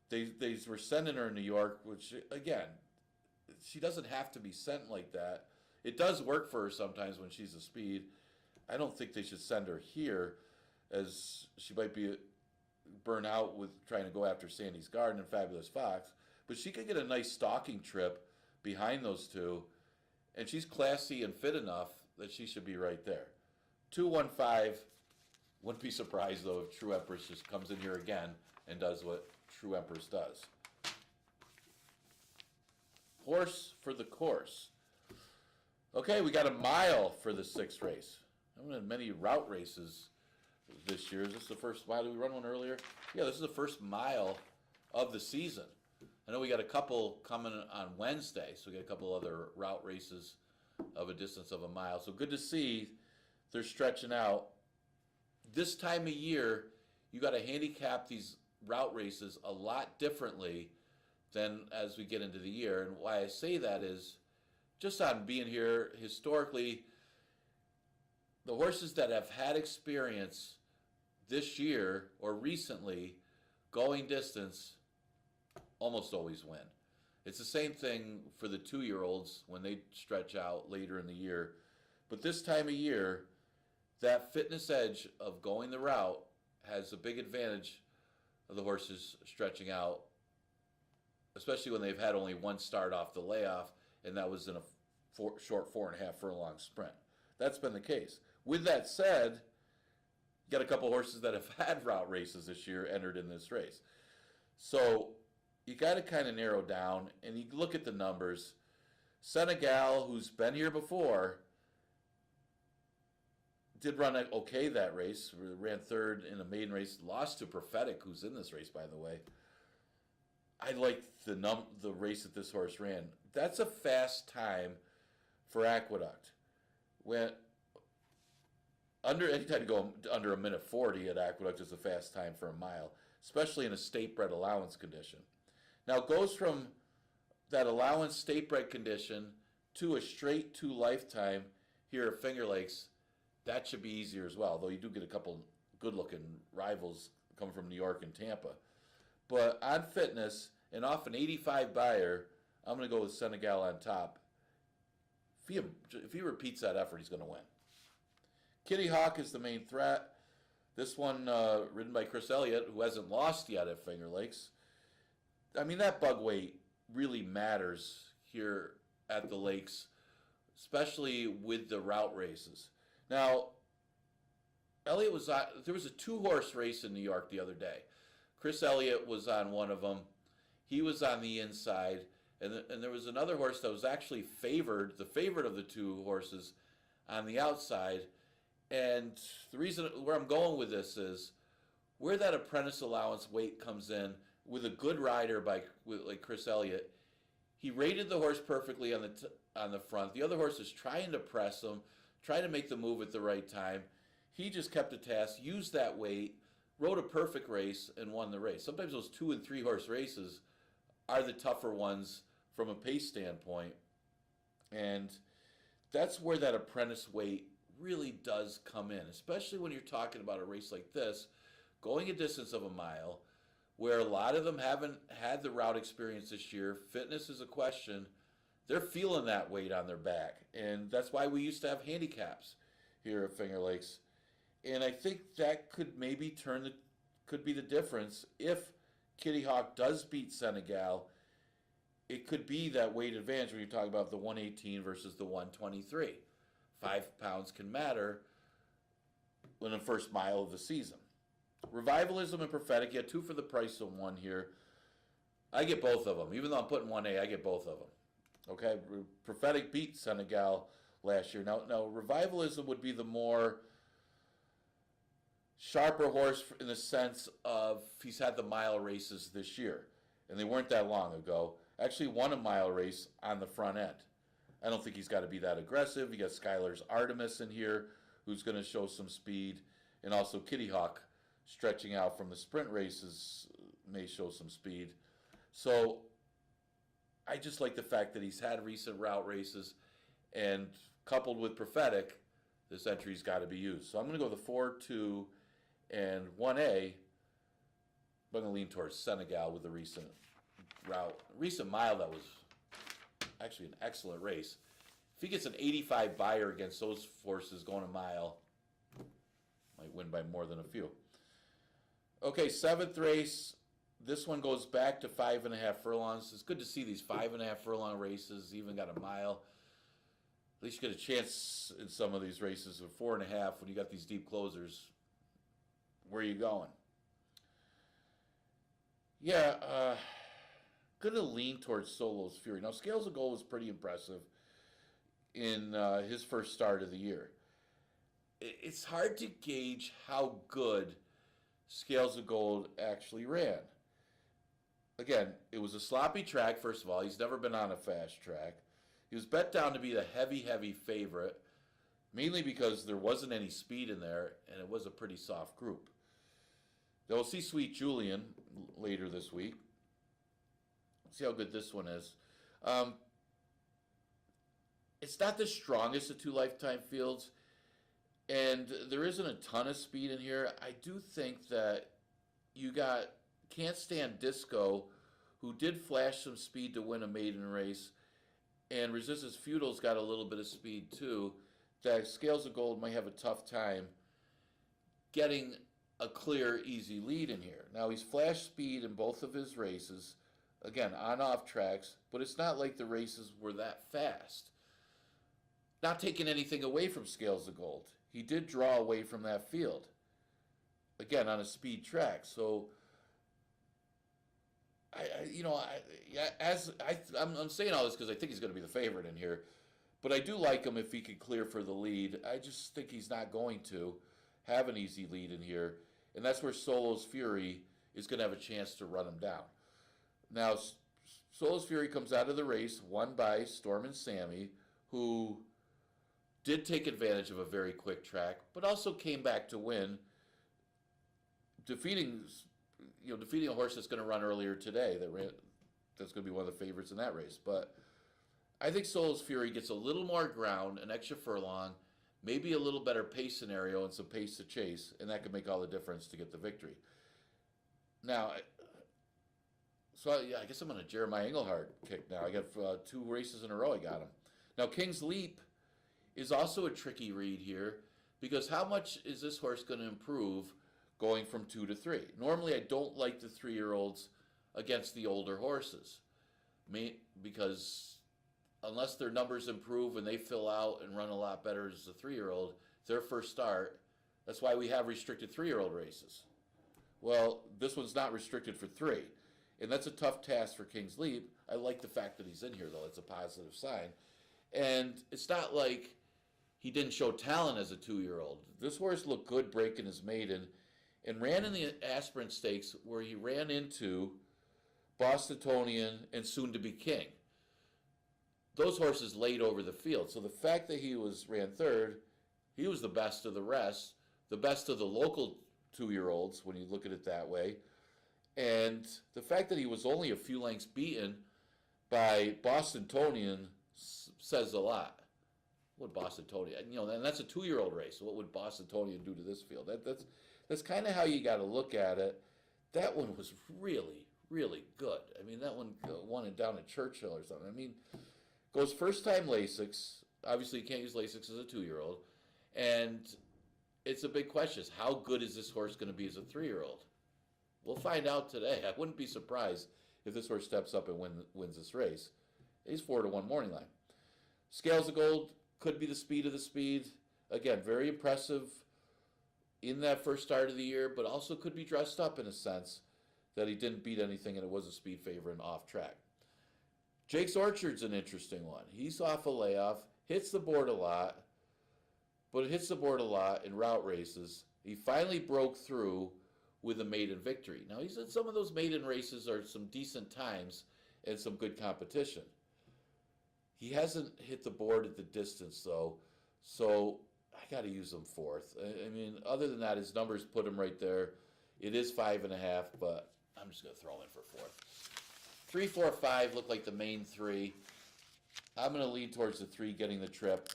They were sending her in New York, which, again, she doesn't have to be sent like that. It does work for her sometimes when she's a speed. I don't think they should send her here, as she might be burnt out with trying to go after Sandy's Garden and Fabulous Fox. But she could get a nice stalking trip behind those two, and she's classy and fit enough that she should be right there. 2-1-5. Wouldn't be surprised, though, if True Empress just comes in here again and does what True Empress does. Horse for the course. Okay, we got a mile for the sixth race. I haven't had many route races this year. Is this the first mile? Did we run one earlier? Yeah, this is the first mile of the season. I know we got a couple coming on Wednesday, so we got a couple other route races of a distance of a mile. So good to see they're stretching out. This time of year, you got to handicap these route races a lot differently than as we get into the year. And why I say that is just on being here historically, the horses that have had experience this year or recently going distance almost always win. It's the same thing for the 2-year-olds when they stretch out later in the year. But this time of year, that fitness edge of going the route has a big advantage of the horses stretching out, especially when they've had only one start off the layoff, and that was in a short 4.5 furlong sprint. That's been the case. With that said, you got a couple horses that have had route races this year entered in this race. So you got to kind of narrow down, and you look at the numbers. Senegal, who's been here before, did run okay that race. Ran third in a maiden race. Lost to Prophetic, who's in this race, by the way. I like the race that this horse ran. That's a fast time for Aqueduct. Anytime you go under a minute 40 at Aqueduct is a fast time for a mile, especially in a state-bred allowance condition. Now it goes from that allowance state-bred condition to a straight 2 lifetime here at Finger Lakes. That should be easier as well, though you do get a couple good-looking rivals coming from New York and Tampa. But on fitness and off an 85 buyer, I'm going to go with Senegal on top. If he repeats that effort, he's going to win. Kitty Hawk is the main threat. This one ridden by Chris Elliott, who hasn't lost yet at Finger Lakes. I mean, that bug weight really matters here at the Lakes, especially with the route races. Now, Elliott was on, there was a 2-horse race in New York the other day. Chris Elliott was on one of them. He was on the inside. And there was another horse that was actually favored, the favorite of the 2 horses, on the outside. And the reason where I'm going with this is where that apprentice allowance weight comes in with a good rider like Chris Elliott. He rated the horse perfectly on the front. The other horse is trying to press him, trying to make the move at the right time. He just kept a task, used that weight, rode a perfect race, and won the race. Sometimes those 2 and 3 horse races are the tougher ones from a pace standpoint. And that's where that apprentice weight really does come in, especially when you're talking about a race like this, going a distance of a mile, where a lot of them haven't had the route experience this year. Fitness is a question. They're feeling that weight on their back. And that's why we used to have handicaps here at Finger Lakes. And I think that could maybe could be the difference. If Kitty Hawk does beat Senegal, it could be that weight advantage when you talk about the 118 versus the 123. 5 pounds can matter in the first mile of the season. Revivalism and Prophetic, yeah, 2 for the price of 1 here. I get both of them. Even though I'm putting 1A, I get both of them. Okay, Prophetic beat Senegal last year. Now Revivalism would be the more sharper horse in the sense of he's had the mile races this year, and they weren't that long ago. Actually won a mile race on the front end. I don't think he's got to be that aggressive. You got Skylar's Artemis in here, who's going to show some speed, and also Kitty Hawk stretching out from the sprint races may show some speed. So I just like the fact that he's had recent route races, and coupled with Prophetic, this entry's got to be used. So I'm going to go the 4, 2, and 1A. I'm going to lean towards Senegal with the recent mile that was actually an excellent race. If he gets an 85 buyer against those forces going a mile, might win by more than a few. Okay, 7th race. This one goes back to 5.5 furlongs. It's good to see these 5.5 furlong races, even got a mile. At least you get a chance in some of these races with 4.5 when you got these deep closers. Where are you going? Yeah, going to lean towards Solo's Fury. Now, Scales of Gold was pretty impressive in his first start of the year. It's hard to gauge how good Scales of Gold actually ran. Again, it was a sloppy track, first of all. He's never been on a fast track. He was bet down to be the heavy favorite, mainly because there wasn't any speed in there, and it was a pretty soft group. They'll see Sweet Julian later this week. See how good this one is. It's not the strongest of 2 lifetime fields, and there isn't a ton of speed in here. I do think that you got Can't Stand Disco, who did flash some speed to win a maiden race, and Resistance Feudal's got a little bit of speed too, that Scales of Gold might have a tough time getting a clear, easy lead in here. Now, he's flashed speed in both of his races, again, on-off tracks, but it's not like the races were that fast. Not taking anything away from Scales of Gold. He did draw away from that field, again, on a speed track. So, I'm saying all this because I think he's going to be the favorite in here, but I do like him if he could clear for the lead. I just think he's not going to have an easy lead in here, and that's where Solo's Fury is going to have a chance to run him down. Now, Solo's Fury comes out of the race won by Storm and Sammy, who did take advantage of a very quick track, but also came back to win, defeating a horse that's going to run earlier today. That's going to be one of the favorites in that race. But I think Solo's Fury gets a little more ground, an extra furlong, maybe a little better pace scenario and some pace to chase, and that could make all the difference to get the victory. Now, I guess I'm on a Jeremiah Engelhardt kick now. I got 2 races in a row I got him. Now, King's Leap is also a tricky read here, because how much is this horse going to improve going from 2 to 3? Normally, I don't like the 3-year-olds against the older horses, because unless their numbers improve and they fill out and run a lot better as a 3-year-old, their first start, that's why we have restricted 3-year-old races. Well, this one's not restricted for 3, and that's a tough task for King's Leap. I like the fact that he's in here, though. It's a positive sign. And it's not like he didn't show talent as a 2-year-old. This horse looked good breaking his maiden and ran in the Aspirin Stakes, where he ran into Bostonian and Soon to Be King. Those horses laid over the field. So the fact that he ran 3rd, he was the best of the rest, the best of the local 2-year-olds when you look at it that way. And the fact that he was only a few lengths beaten by Bostonian says a lot. What Bostonian, and that's a 2-year-old race. What would Bostonian do to this field? That's kind of how you got to look at it. That one was really, really good. I mean, that one won it down at Churchill or something. I mean, goes first time Lasix. Obviously, you can't use Lasix as a 2-year-old. And it's a big question. Is how good is this horse going to be as a 3-year-old? We'll find out today. I wouldn't be surprised if this horse steps up and wins this race. He's 4-1 morning line. Scales of Gold could be the speed of the speed. Again, very impressive in that first start of the year, but also could be dressed up in a sense that he didn't beat anything and it was a speed favorite and off track. Jake's Orchard's an interesting one. He's off a layoff, hits the board a lot, but hits the board a lot in route races. He finally broke through with a maiden victory. Now, he's in some of those maiden races are some decent times and some good competition. He hasn't hit the board at the distance, though, so I got to use him fourth. I mean, other than that, his numbers put him right there. It is 5.5, but I'm just going to throw him in for fourth. 3, 4, 5 look like the main three. I'm going to lean towards the 3 getting the trip,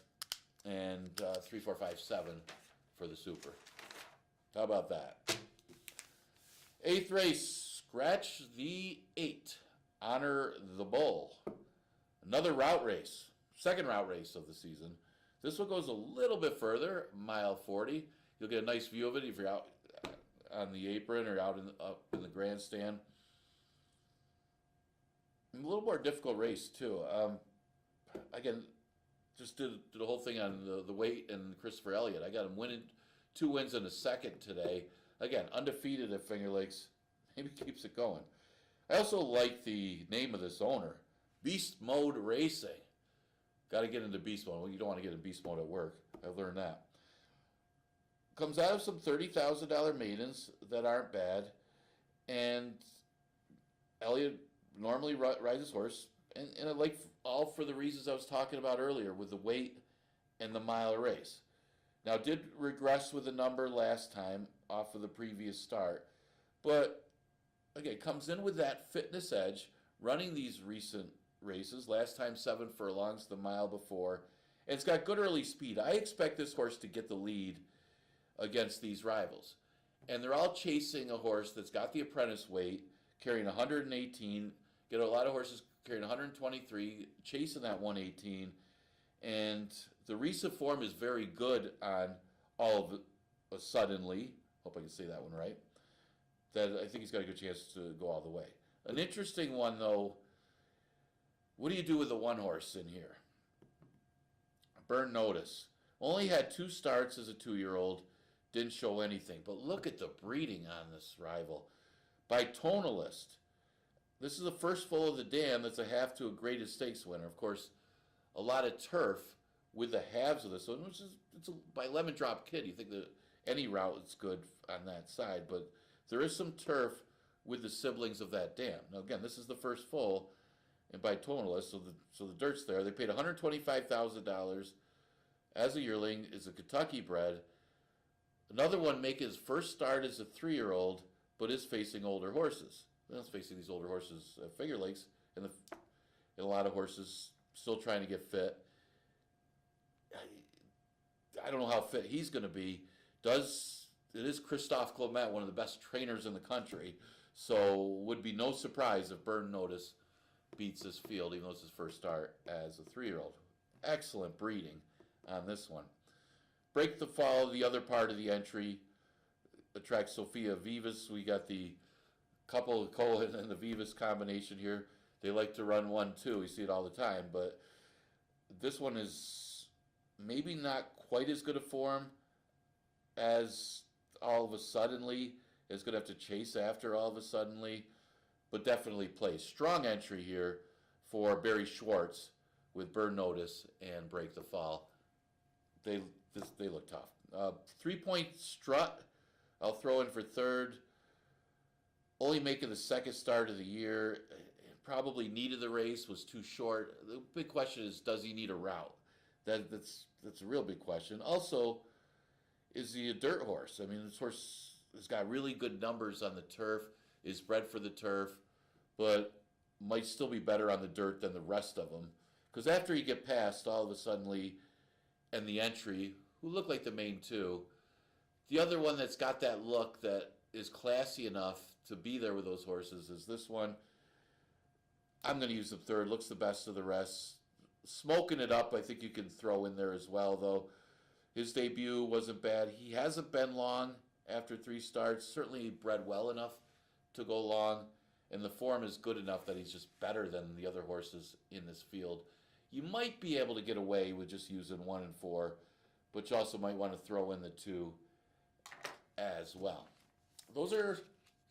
and 3, 4, 5, 7 for the super. How about that? 8th race, scratch the 8. Honor the Bull. Another route race, second route race of the season. This one goes a little bit further, mile 40. You'll get a nice view of it if you're out on the apron or out up in the grandstand. A little more difficult race, too. Again, just did the whole thing on the weight and Christopher Elliott. I got him winning 2 wins in a second today. Again, undefeated at Finger Lakes. Maybe keeps it going. I also like the name of this owner, Beast Mode Racing. Got to get into beast mode. Well, you don't want to get in beast mode at work. I've learned that. Comes out of some $30,000 maidens that aren't bad. And Elliott normally rides his horse. And I like all for the reasons I was talking about earlier with the weight and the mile race. Now, did regress with the number last time off of the previous start. But, again, comes in with that fitness edge, running these recent races. Last time 7 furlongs, the mile before. And it's got good early speed. I expect this horse to get the lead against these rivals. And they're all chasing a horse that's got the apprentice weight, carrying 118. Get a lot of horses carrying 123, chasing that 118. And the recent form is very good on all of it suddenly. Hope I can say that one right. That I think he's got a good chance to go all the way. An interesting one, though. What do you do with the one horse in here? Burn Notice. Only had 2 starts as a 2-year-old. Didn't show anything. But look at the breeding on this rival. By Tonalist. This is the first foal of the dam that's a half to a Greatest Stakes winner. Of course, a lot of turf with the halves of this one, which is by Lemon Drop Kid. You think that any route is good on that side. But there is some turf with the siblings of that dam. Now, again, this is the first foal. And by Tonalist, so the dirt's there. They paid $125,000 as a yearling, is a Kentucky bred. Another one making his first start as a 3-year-old, but is facing older horses. Well, it's facing these older horses at Finger Lakes, and a lot of horses still trying to get fit. I don't know how fit he's going to be. It is Christophe Clement, one of the best trainers in the country, so would be no surprise if Burn Notice beats this field, even though it's his first start as a 3-year-old. Excellent breeding on this one. Break the Fall, the other part of the entry, attracts Sophia Vivas. We got the couple of Cohen and the Vivas combination here. They like to run 1-2. We see it all the time, but this one is maybe not quite as good a form as All of a Suddenly. It's going to have to chase after All of a Suddenly, but definitely plays. Strong entry here for Barry Schwartz with Burn Notice and Break the Fall. They look tough. 3-point Strut, I'll throw in for third. Only making the second start of the year. Probably needed the race, was too short. The big question is, does he need a route? That's a real big question. Also, is he a dirt horse? I mean, this horse has got really good numbers on the turf, is bred for the turf, but might still be better on the dirt than the rest of them. Because after you get past All of a Suddenly and the entry, who look like the main two, the other one that's got that look that is classy enough to be there with those horses is this one. I'm going to use the third. Looks the best of the rest. Smoking It Up, I think you can throw in there as well, though. His debut wasn't bad. He hasn't been long after 3 starts. Certainly bred well enough to go long, and the form is good enough that he's just better than the other horses in this field. You might be able to get away with just using 1 and 4, but you also might want to throw in the 2 as well. Those are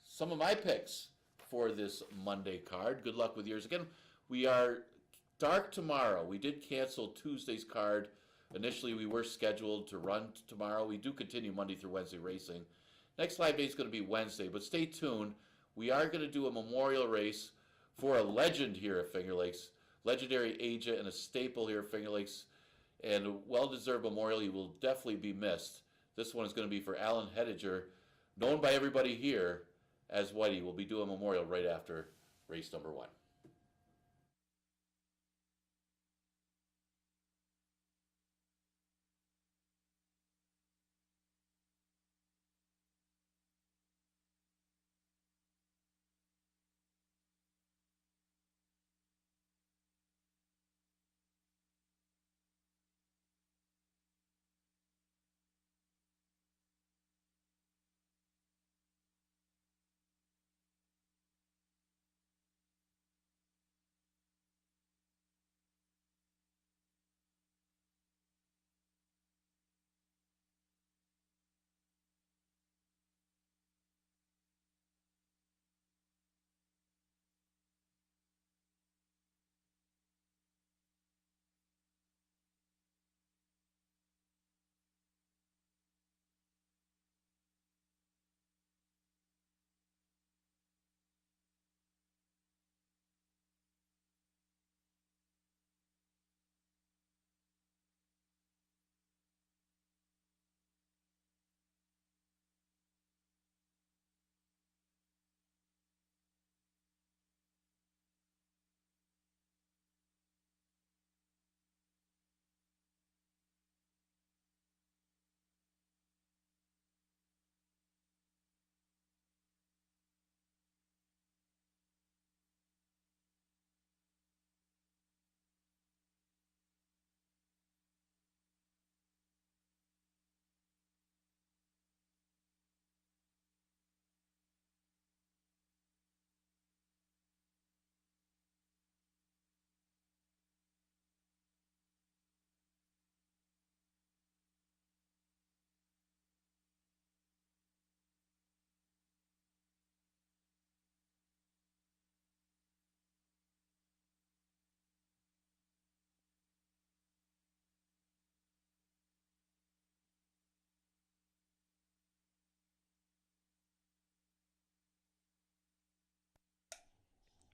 some of my picks for this Monday card. Good luck with yours. Again, we are dark tomorrow. We did cancel Tuesday's card. Initially, we were scheduled to run tomorrow. We do continue Monday through Wednesday racing. Next live day is going to be Wednesday, but stay tuned. We are going to do a memorial race for a legend here at Finger Lakes. Legendary agent and a staple here at Finger Lakes, and a well-deserved memorial. He will definitely be missed. This one is going to be for Alan Hediger, known by everybody here as Whitey. We'll be doing a memorial right after race number 1.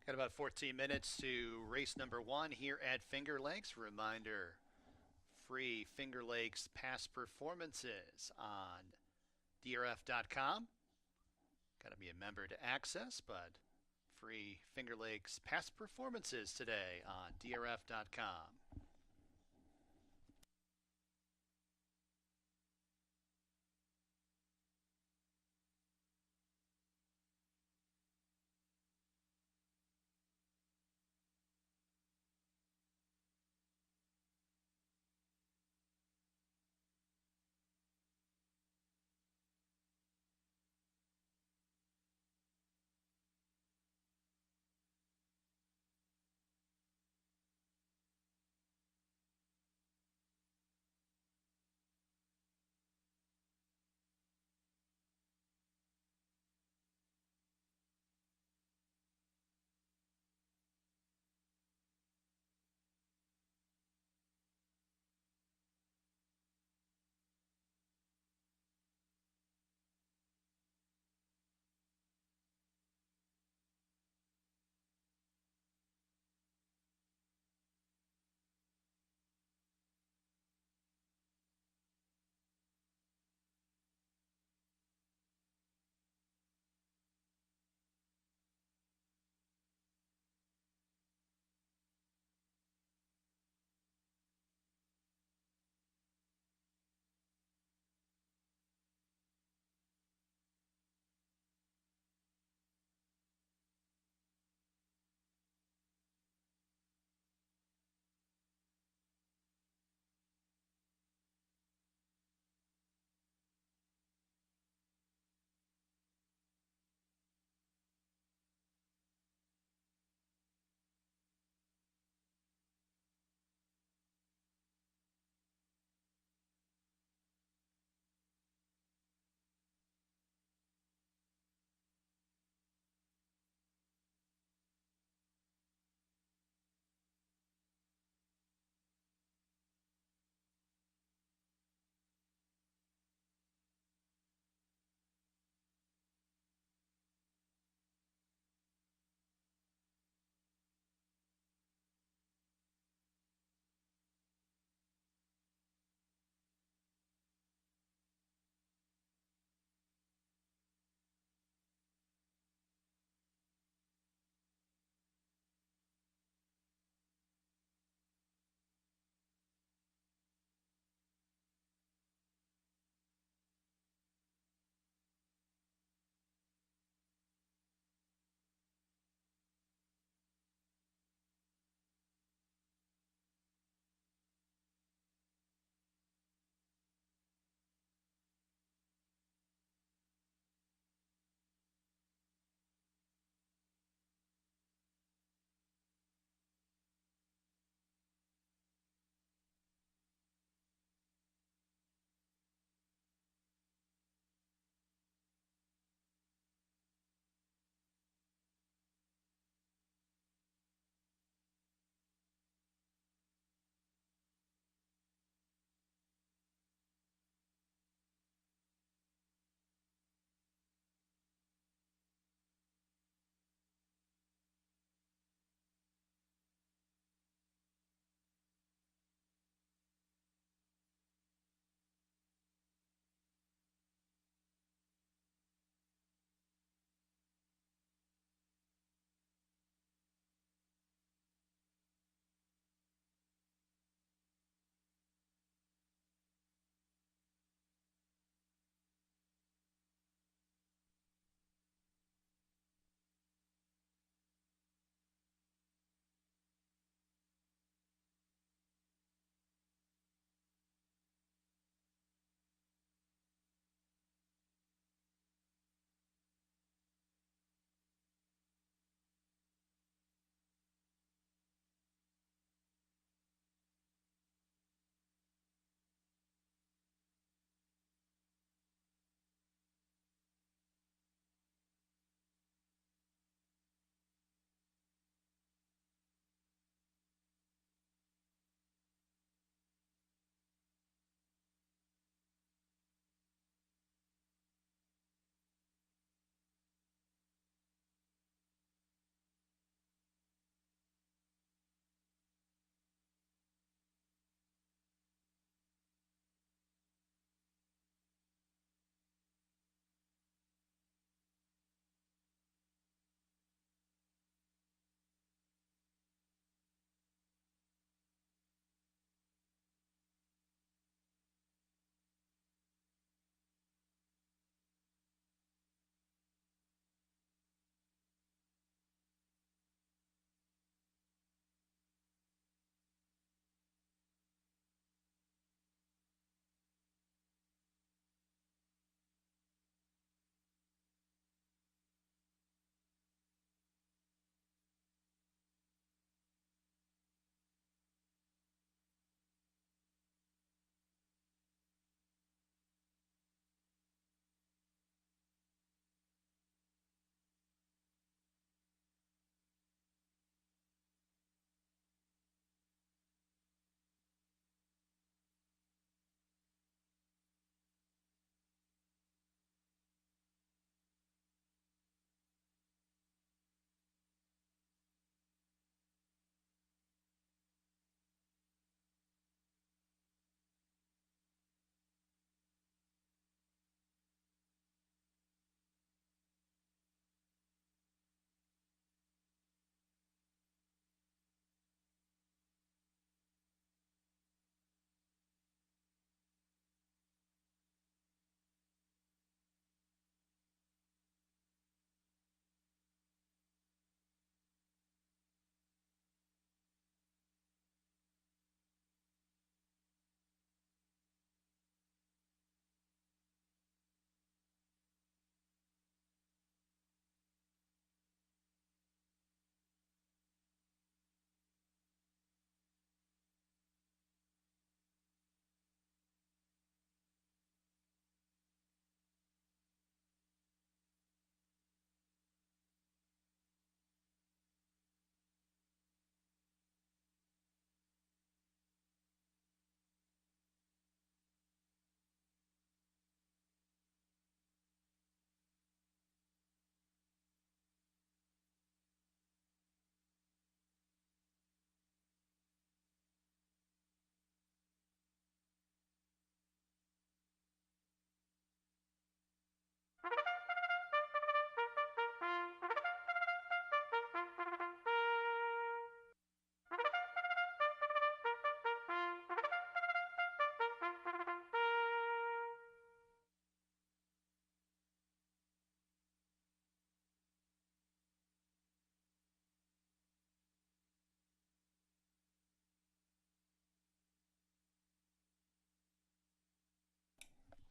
Got about 14 minutes to race number 1 here at Finger Lakes. Reminder, free Finger Lakes past performances on drf.com. Got to be a member to access, but free Finger Lakes past performances today on drf.com.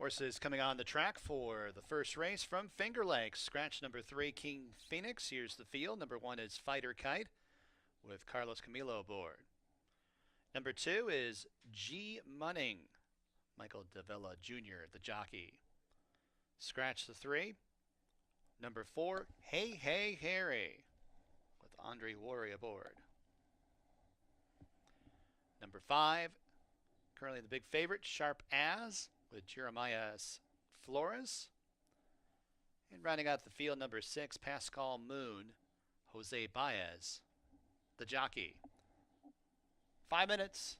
Horses coming on the track for the first race from Finger Lakes. Scratch number 3, King Phoenix. Here's the field. Number 1 is Fighter Kite with Carlos Camilo aboard. Number 2 is G Munning, Michael Davila Jr., the jockey. Scratch the 3. Number 4, Hey Hey Harry with Andre Worry aboard. Number 5, currently the big favorite, Sharp As with Jeremiah Flores. And rounding out the field, number 6, Pascal Moon, Jose Baez, the jockey. 5 minutes.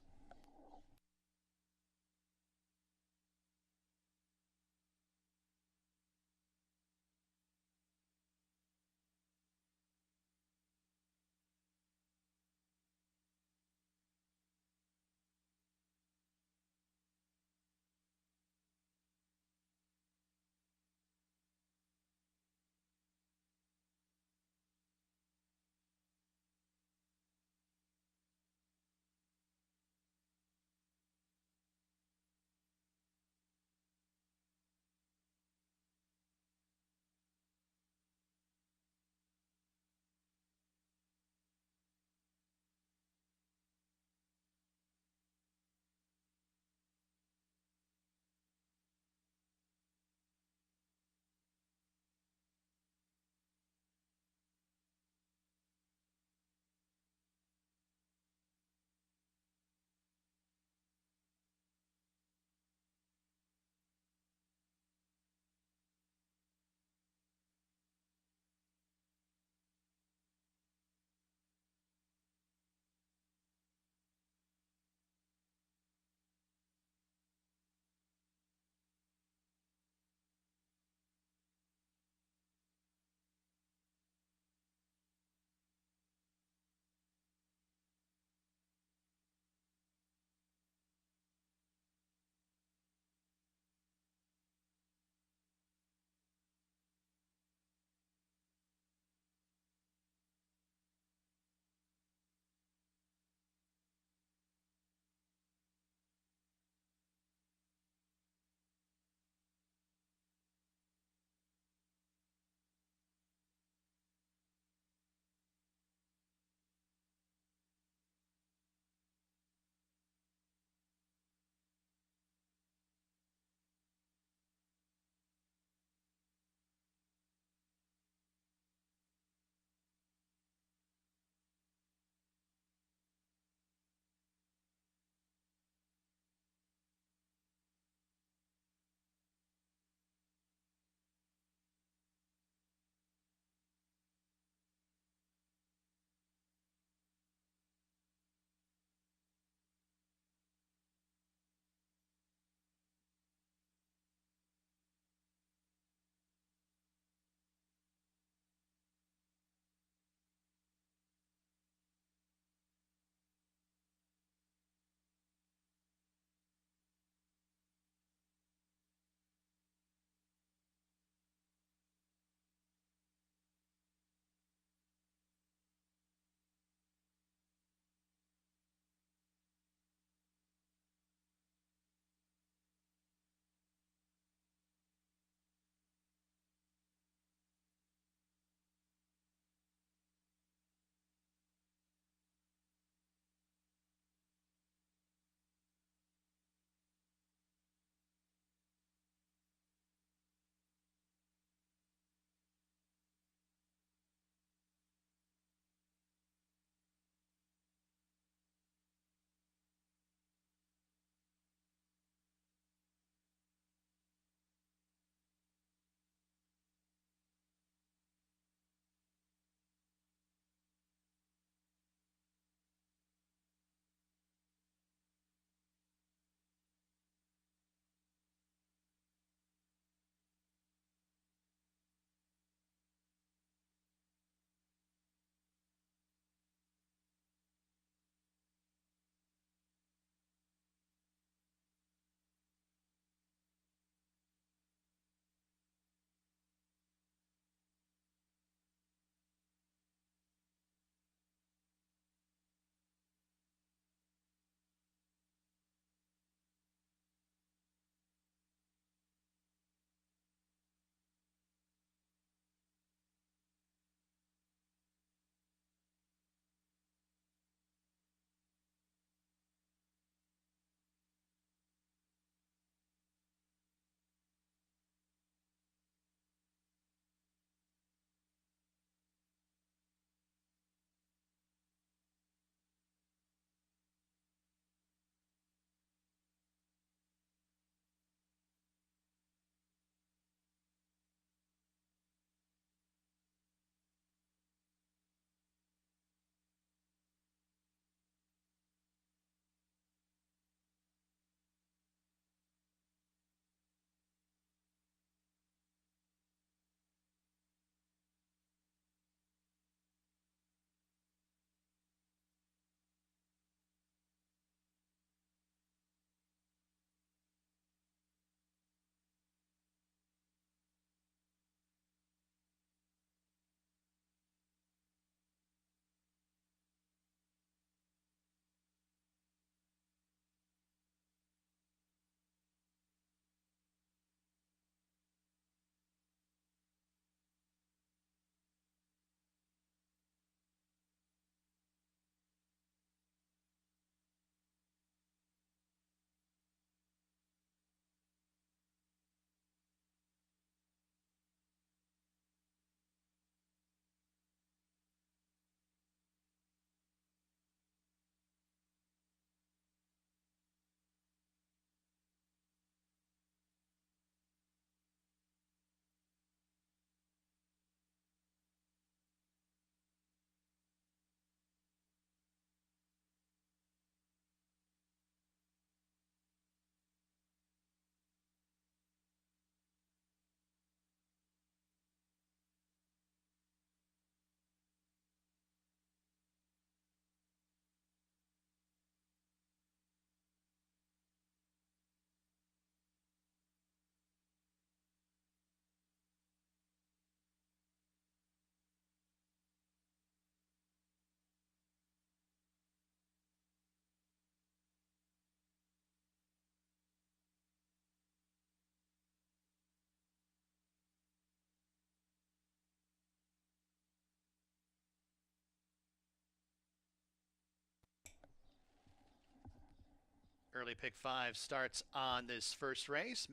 Early pick 5 starts on this first race.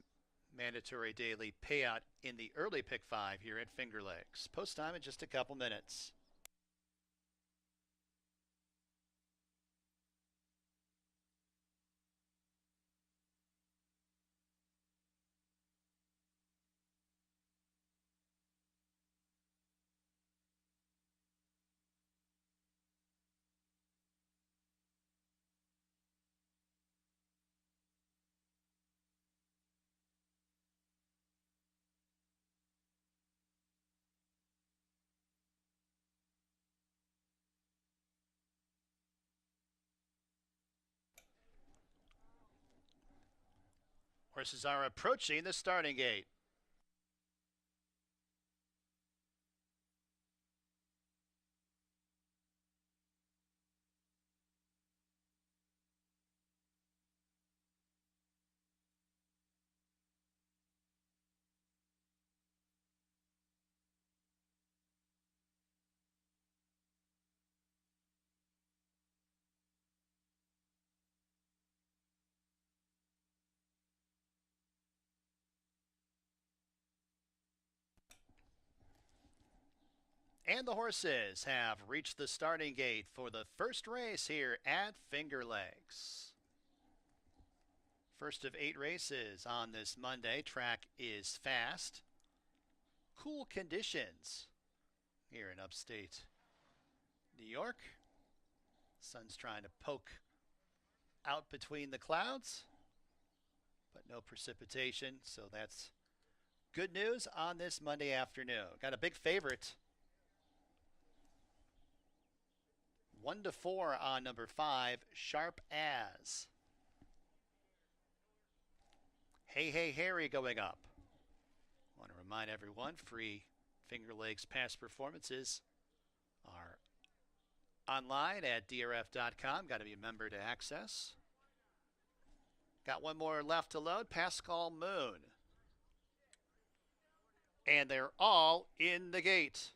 Mandatory daily payout in the early pick 5 here at Finger Lakes. Post time in just a couple minutes. Horses are approaching the starting gate. And the horses have reached the starting gate for the first race here at Finger Lakes. First of 8 races on this Monday. Track is fast. Cool conditions here in upstate New York. Sun's trying to poke out between the clouds, but no precipitation, so that's good news on this Monday afternoon. Got a big favorite. 1-4 on number 5, Sharp As. Hey, Hey, Harry going up. Want to remind everyone, free Finger Lakes past performances are online at drf.com. Got to be a member to access. Got one more left to load, Pascal Moon. And they're all in the gate.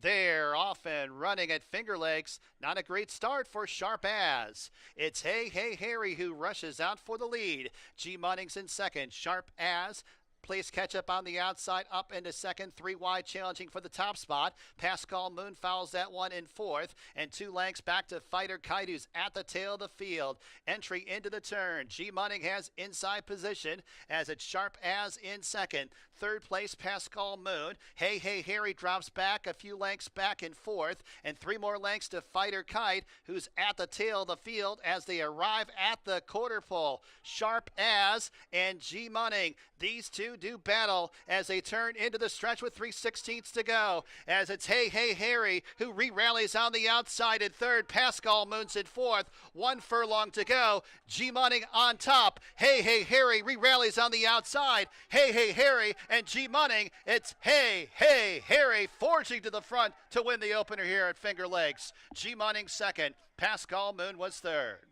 They're off and running at Finger Lakes. Not a great start for Sharp As. It's Hey Hey Harry who rushes out for the lead. G Munnings in second. Sharp As plays catch up on the outside, up into second, 3 wide, challenging for the top spot. Pascal Moon fouls that one in fourth, and 2 lengths back to Fighter Kite, who's at the tail of the field. Entry into the turn. G Munning has inside position as it's Sharp As in second. Third place, Pascal Moon. Hey Hey Harry drops back a few lengths back in fourth, and 3 more lengths to Fighter Kite, who's at the tail of the field as they arrive at the quarter pole. Sharp As and G Munning, these two do battle as they turn into the stretch with 3/16 to go, as it's Hey Hey Harry who re-rallies on the outside in third. Pascal Moon's in fourth, 1 furlong to go. G Munning on top. Hey Hey Harry re-rallies on the outside. Hey Hey Harry and G Munning, it's Hey Hey Harry forging to the front to win the opener here at Finger Lakes. G Munning second, Pascal Moon was third.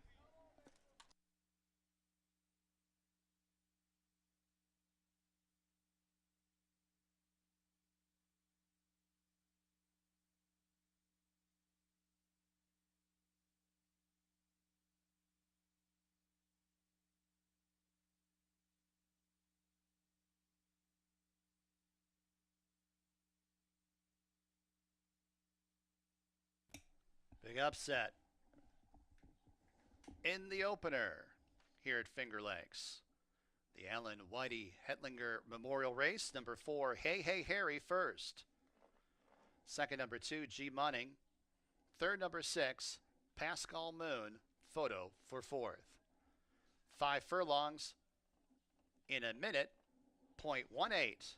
Big upset in the opener here at Finger Lakes. The Alan Whitey Hetlinger Memorial Race. Number 4, Hey Hey Harry first. Second, number 2, G Munning. Third, number 6, Pascal Moon. Photo for fourth. 5 furlongs in a minute, 0.18.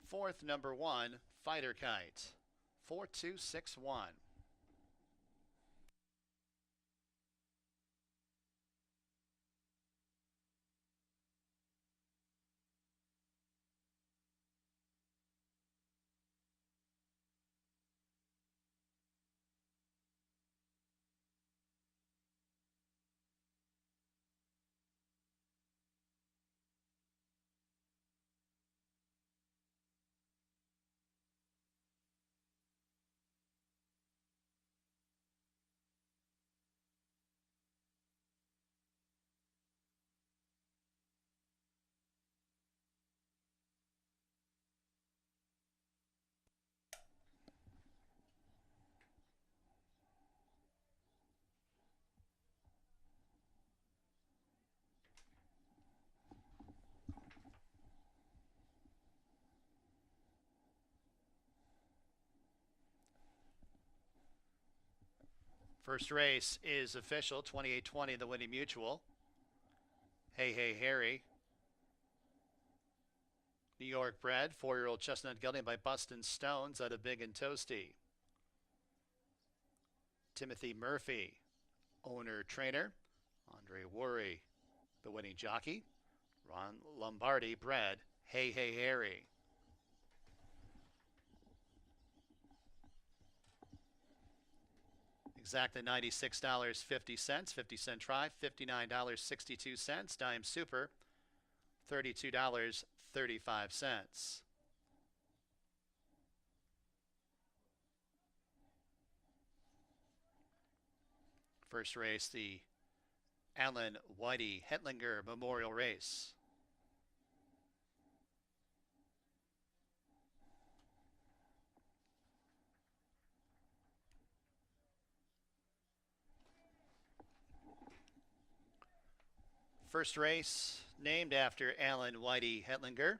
Fourth, number 1, Fighter Kite. 4261. First race is official, 2820, the Winning Mutual. Hey, hey, Harry. New York bred, 4-year-old chestnut gelding by Bustin' Stones out of Big and Toasty. Timothy Murphy, owner trainer. Andre Worry, the winning jockey. Ron Lombardi bred, Hey, hey, Harry. Exactly $96.50, 50-cent try, $59.62. Dime Super, $32.35. First race, the Alan Whitey Hetlinger Memorial Race. First race named after Alan Whitey Hetlinger.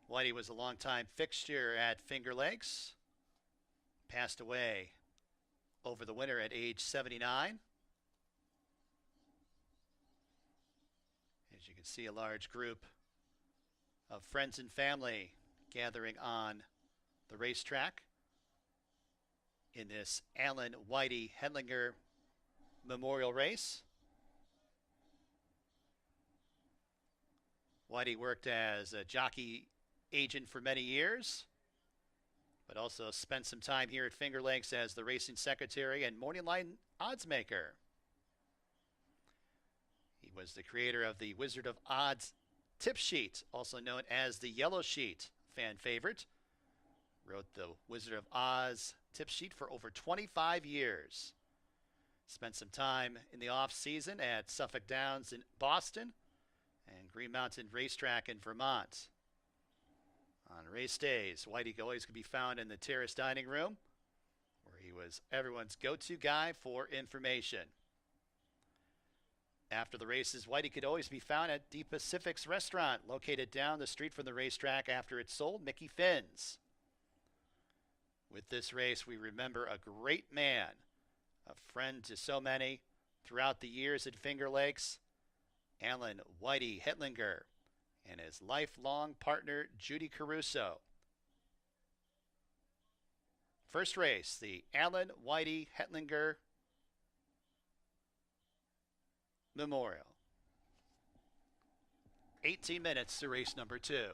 Whitey was a longtime fixture at Finger Lakes. Passed away over the winter at age 79. As you can see, a large group of friends and family gathering on the racetrack in this Alan Whitey Hetlinger Memorial Race. Whitey worked as a jockey agent for many years, but also spent some time here at Finger Lakes as the racing secretary and morning line odds maker. He was the creator of the Wizard of Odds tip sheet, also known as the Yellow Sheet, fan favorite. Wrote the Wizard of Oz tip sheet for over 25 years. Spent some time in the off season at Suffolk Downs in Boston and Green Mountain Racetrack in Vermont. On race days, Whitey always could be found in the terrace dining room, where he was everyone's go-to guy for information. After the races, Whitey could always be found at the Pacific's restaurant, located down the street from the racetrack after it sold Mickey Finn's. With this race, we remember a great man, a friend to so many throughout the years at Finger Lakes, Alan Whitey Hetlinger, and his lifelong partner, Judy Caruso. First race, the Alan Whitey Hetlinger Memorial. 18 minutes to race number 2.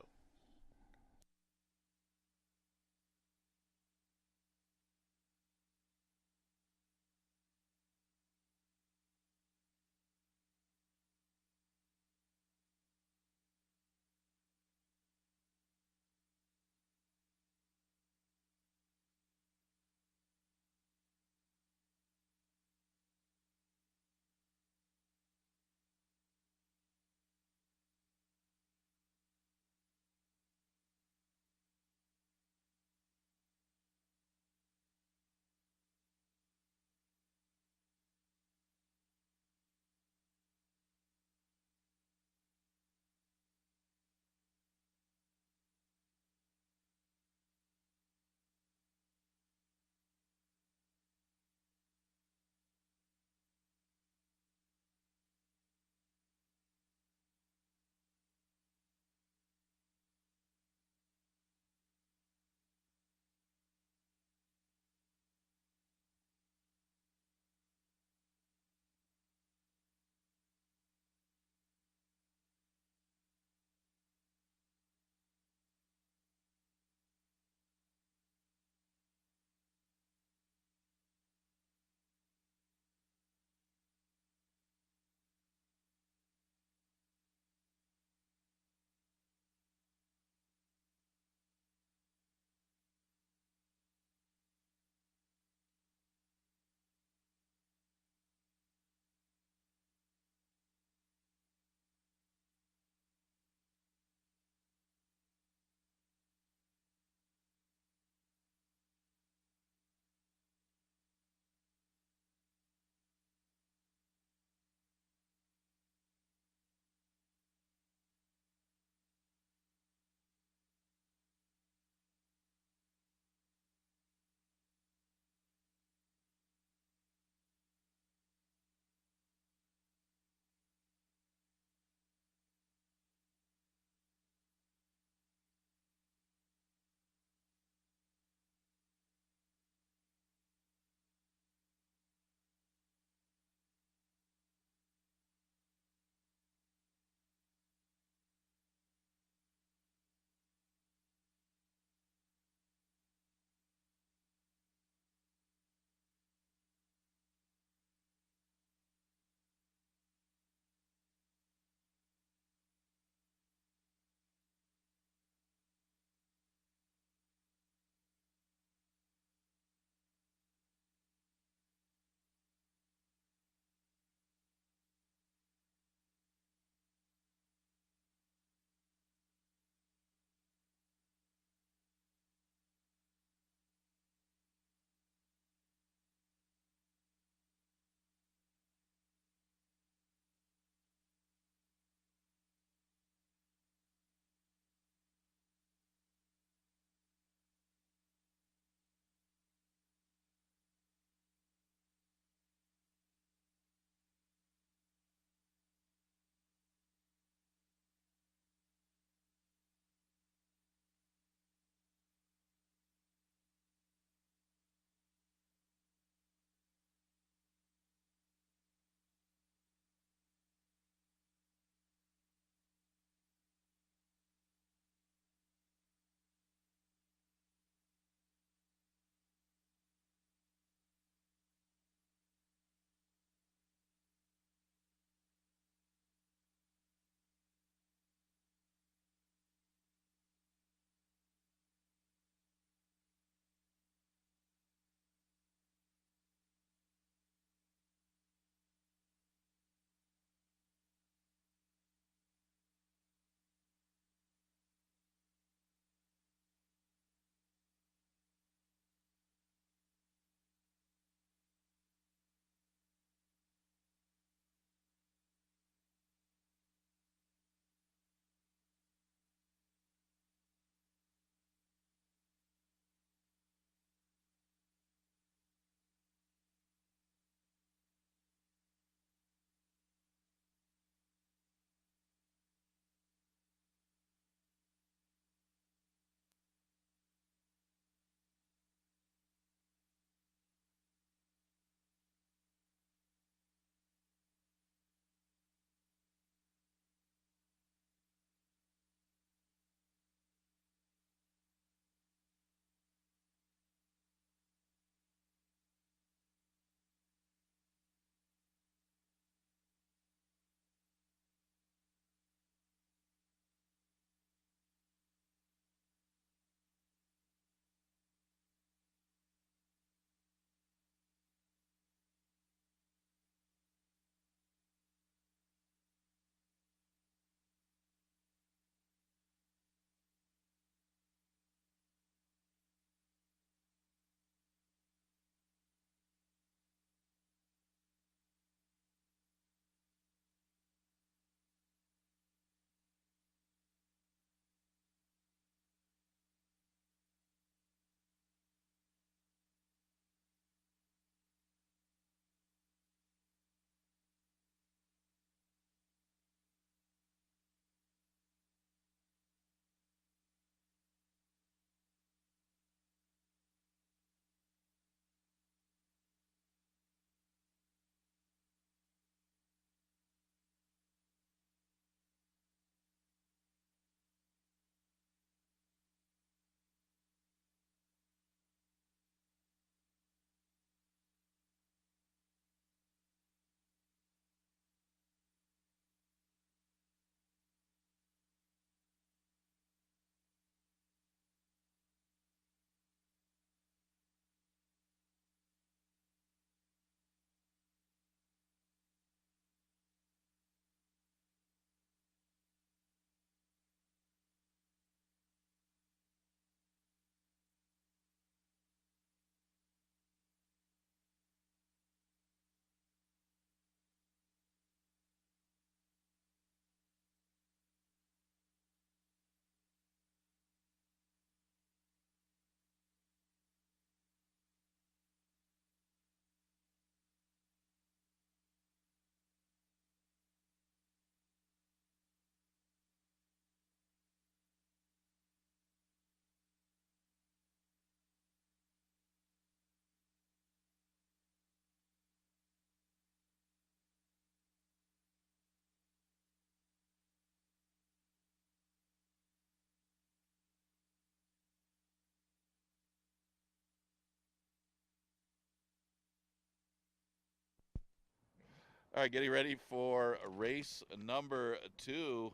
All right, getting ready for race number 2.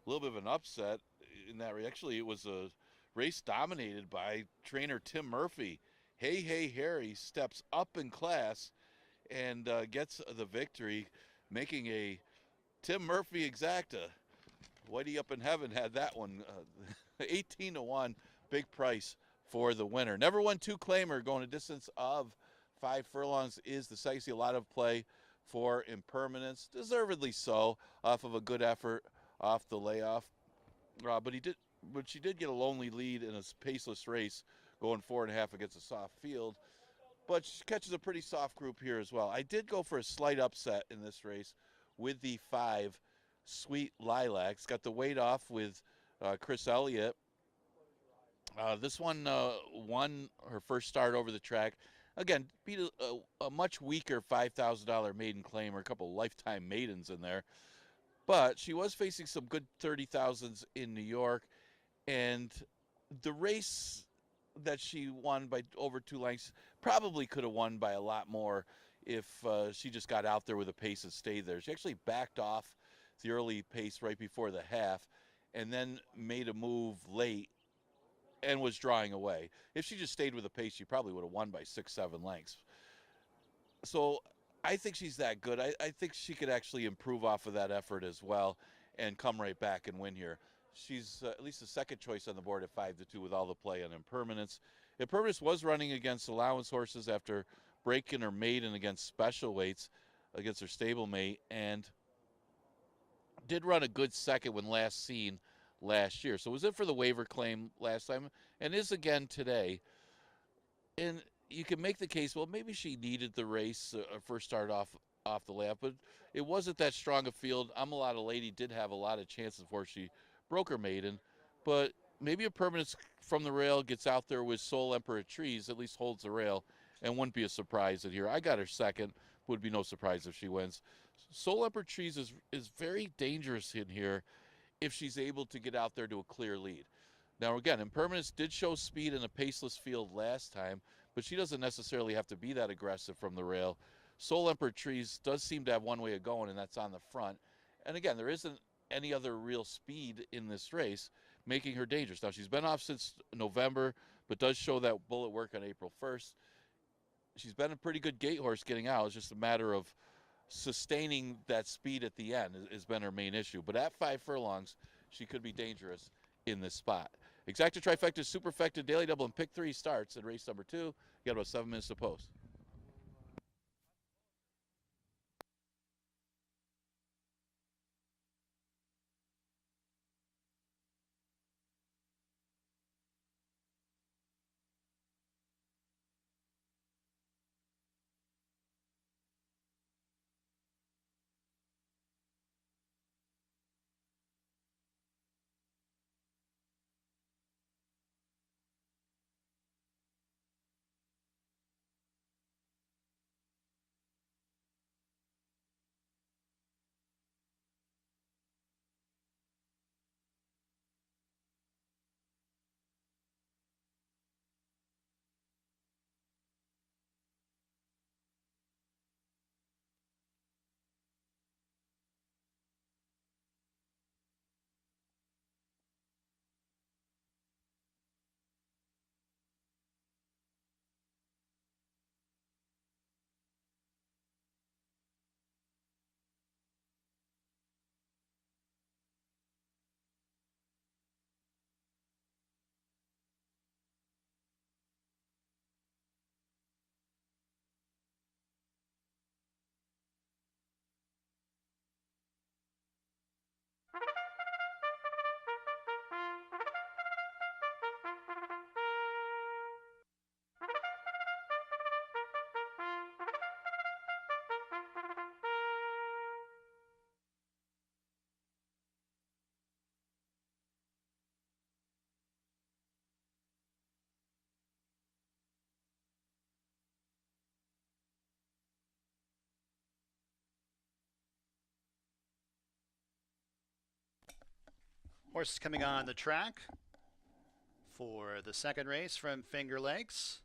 A little bit of an upset in that actually it was a race dominated by trainer Tim Murphy. Hey Hey Harry steps up in class and gets the victory, making a Tim Murphy exacta. Whitey up in heaven had that one. 18-1, big price for the winner. Never won 2 claimer, going a distance of 5 furlongs is the second. See a lot of play for Impermanence, deservedly so, off of a good effort off the layoff. But she did get a lonely lead in a paceless race, going 4.5 against a soft field. But she catches a pretty soft group here as well. I did go for a slight upset in this race with the 5 Sweet Lilacs. Got the weight off with Chris Elliott. This one won her first start over the track. Again, beat a much weaker $5,000 maiden claim, or a couple of lifetime maidens in there. But she was facing some good 30,000s in New York. And the race that she won by over 2 lengths probably could have won by a lot more if she just got out there with a pace and stayed there. She actually backed off the early pace right before the half and then made a move late and was drawing away. If she just stayed with the pace, she probably would have won by 6-7 lengths. So I think she's that good. I think she could actually improve off of that effort as well and come right back and win here. She's at least the second choice on the board at 5-2 with all the play on Impermanence. Impermanence was running against Allowance horses after breaking her maiden against special weights against her stablemate, and did run a good second when last seen last year. So was in for the waiver claim last time and is again today. And you can make the case, well, maybe she needed the race first start off the layoff, but it wasn't that strong a field. Amalada Lady did have a lot of chances before she broke her maiden, but maybe Impermanence from the rail gets out there with Soul Emperor Trees, at least holds the rail, and wouldn't be a surprise that here. I got her second. Would be no surprise if she wins. Soul Emperor Trees is very dangerous in here if she's able to get out there to a clear lead. Now, again, Impermanence did show speed in a paceless field last time, but she doesn't necessarily have to be that aggressive from the rail. Soul Emperor Trees does seem to have one way of going, and that's on the front. And again, there isn't any other real speed in this race, making her dangerous. Now, she's been off since November, but does show that bullet work on April 1st. She's been a pretty good gate horse getting out. It's just a matter of sustaining that speed at the end has been her main issue. But at 5 furlongs, she could be dangerous in this spot. Exacta Trifecta Superfecta Daily Double and Pick 3 starts in race number 2. You got about 7 minutes to post. Horses coming on the track for the second race from Finger Lakes.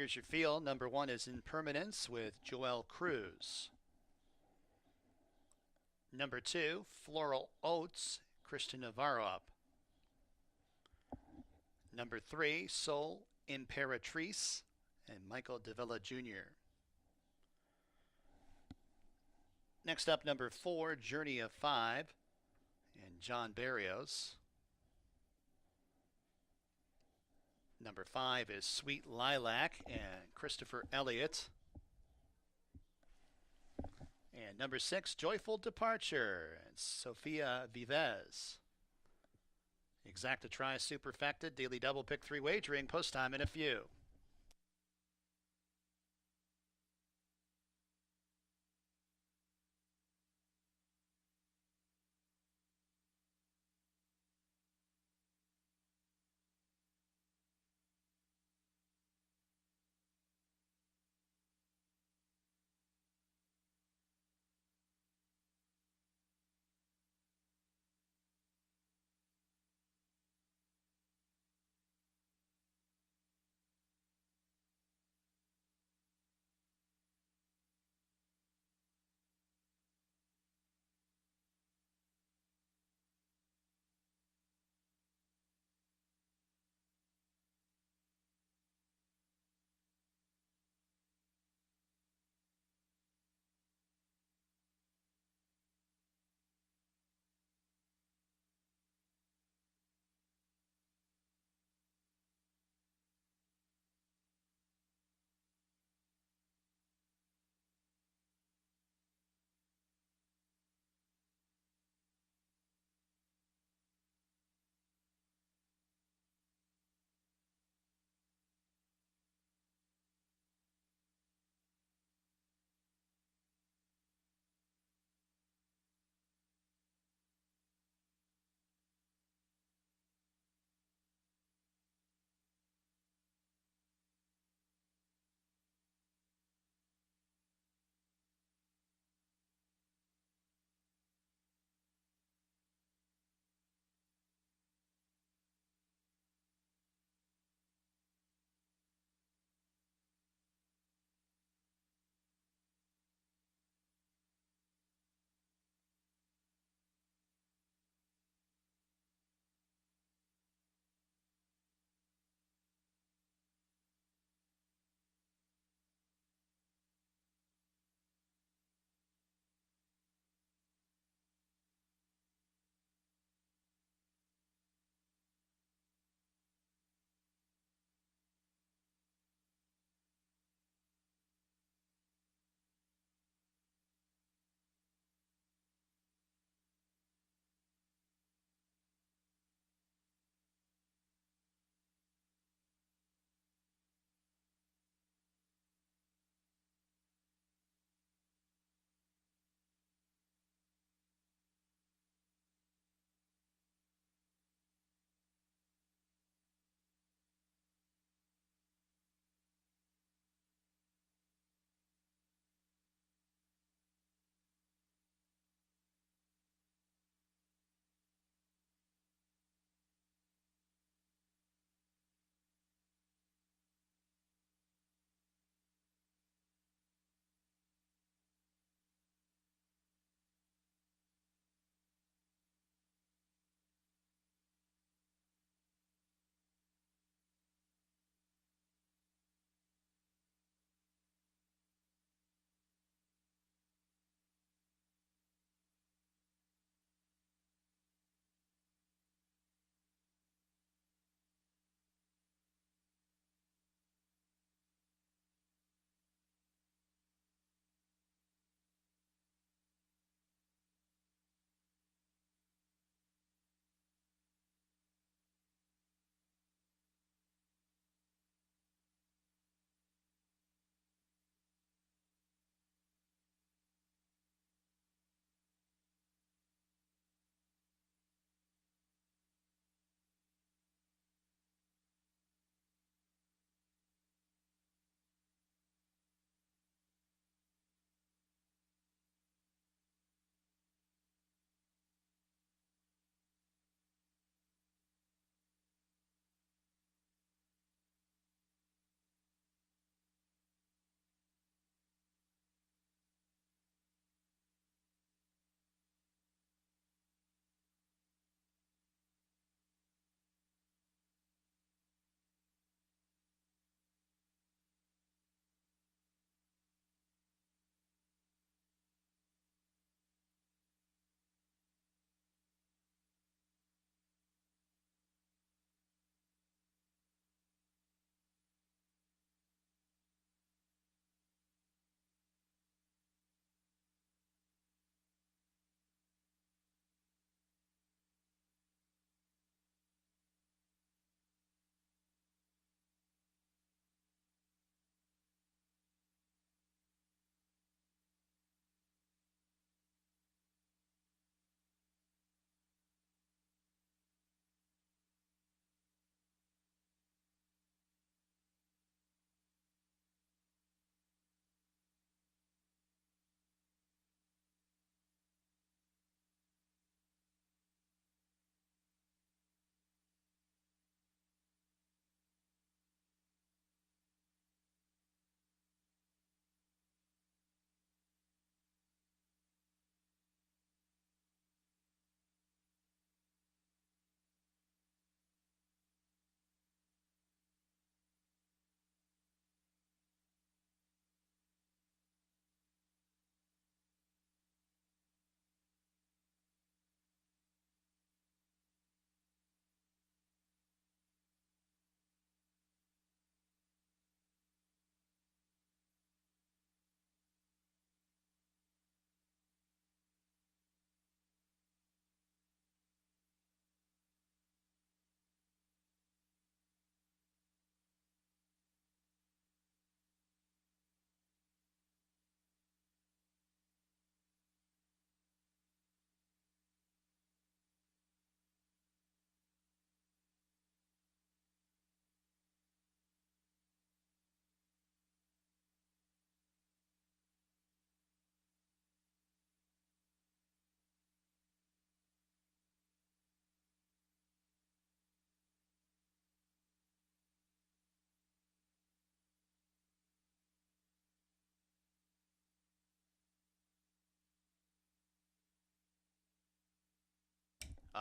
Here's your field. Number 1 is Impermanence with Joel Cruz. Number 2, Floral Oats, Christian Navarro up. Number 3, Soul Imperatrice and Michael Davila Jr. Next up, number 4, Journey of 5 and John Barrios. Number 5 is Sweet Lilac and Christopher Elliott. And number 6, Joyful Departure and Sofia Vives. Exacta Tri Superfecta, Daily Double Pick 3 wagering, post time in a few.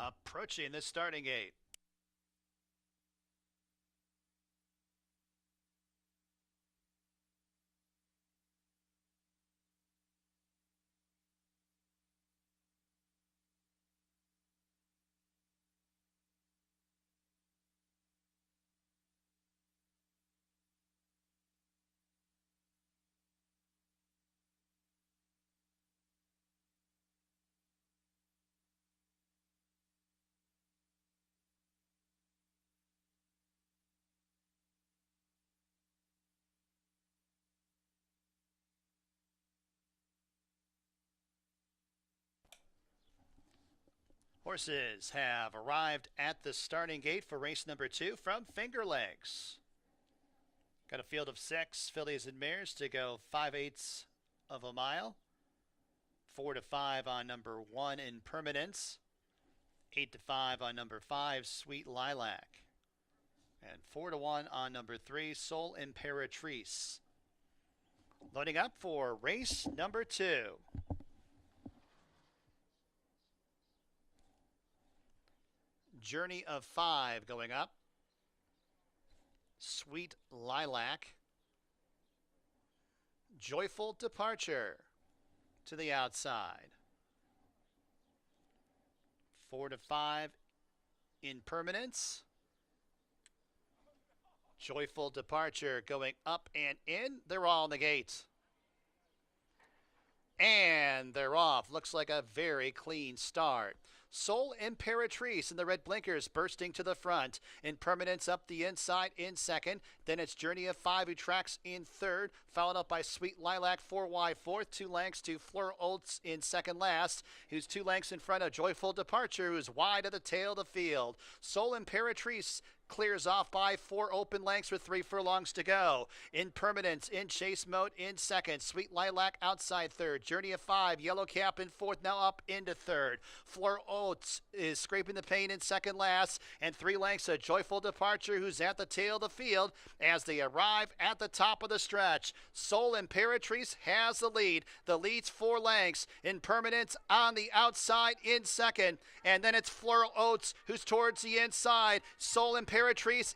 Approaching the starting gate. Horses have arrived at the starting gate for race number 2 from Finger Lakes. Got a field of 6 fillies and mares to go 5/8 of a mile. 4 to 5 on number 1 in Permanence. 8 to 5 on number 5, Sweet Lilac. And 4 to 1 on number 3, Soul Imperatrice. Loading up for race number 2. Journey of 5 going up. Sweet Lilac. Joyful Departure to the outside. 4 to 5 in Permanence. Joyful Departure going up and in. They're all in the gate. And they're off. Looks like a very clean start. Soul Imperatrice in the red blinkers bursting to the front. In Permanence up the inside in second. Then it's Journey of 5 who tracks in third. Followed up by Sweet Lilac 4 wide fourth. 2 lengths to Fleur Oates in second last. Who's 2 lengths in front of Joyful Departure, who's wide at the tail of the field. Soul Imperatrice clears off by 4 open lengths with 3 furlongs to go. In Permanence, in chase mode, in second. Sweet Lilac outside third. Journey of 5, Yellow Cap in fourth, now up into third. Fleur Oates is scraping the paint in second last. And 3 lengths of Joyful Departure, who's at the tail of the field as they arrive at the top of the stretch. Soul Imperatrice has the lead. The lead's 4 lengths. In Permanence on the outside in second. And then it's Fleur Oates who's towards the inside. Soul Imperatrice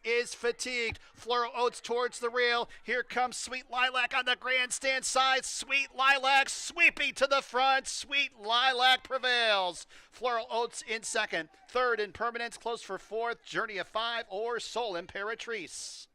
is fatigued. Fleur Oates towards the rail. Here comes Sweet Lilac on the grandstand side. Sweet Lilac sweeping to the front. Sweet Lilac prevails. Fleur Oates in second. Third in Permanence, close for fourth. Journey of 5 or Soul Imperatrice.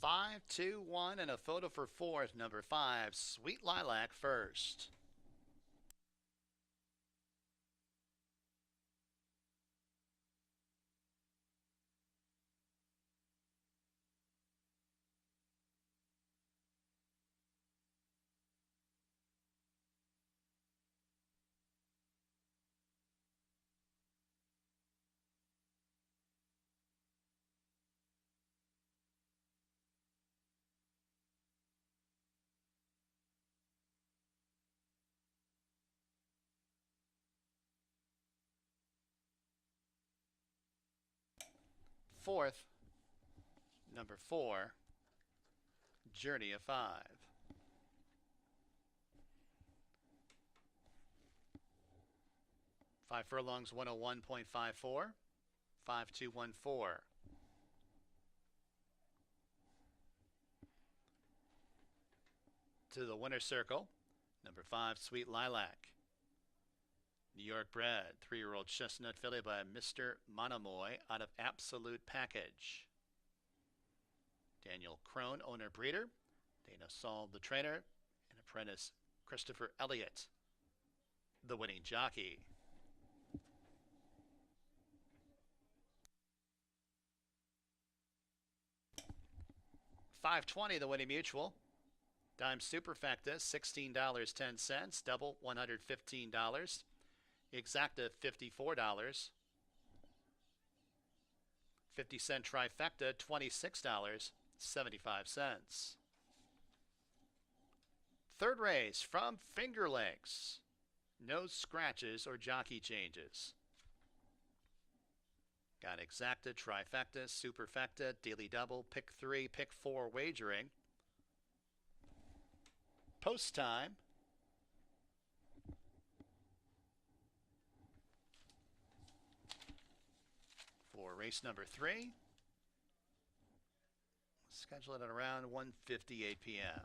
Five, 2, 1, and a photo for fourth. Number 5, Sweet Lilac first. Fourth, number 4, Journey of 5. 5 furlongs, 101.54, 5214. To the winner's circle, number 5, Sweet Lilac. New York bred, 3-year-old chestnut filly by Mr. Monomoy out of Absolute Package. Daniel Crone, owner breeder. Dana Saul, the trainer. And apprentice Christopher Elliott, the winning jockey. $5.20 the winning mutual. Dime superfecta, $16.10. Double, $115. Exacta, $54. 50-cent trifecta, $26.75. Third race from Finger Lakes. No scratches or jockey changes. Got exacta, trifecta, superfecta, daily double, pick 3, pick 4 wagering. Post time. For race number 3. Schedule it at around 1:58 p.m.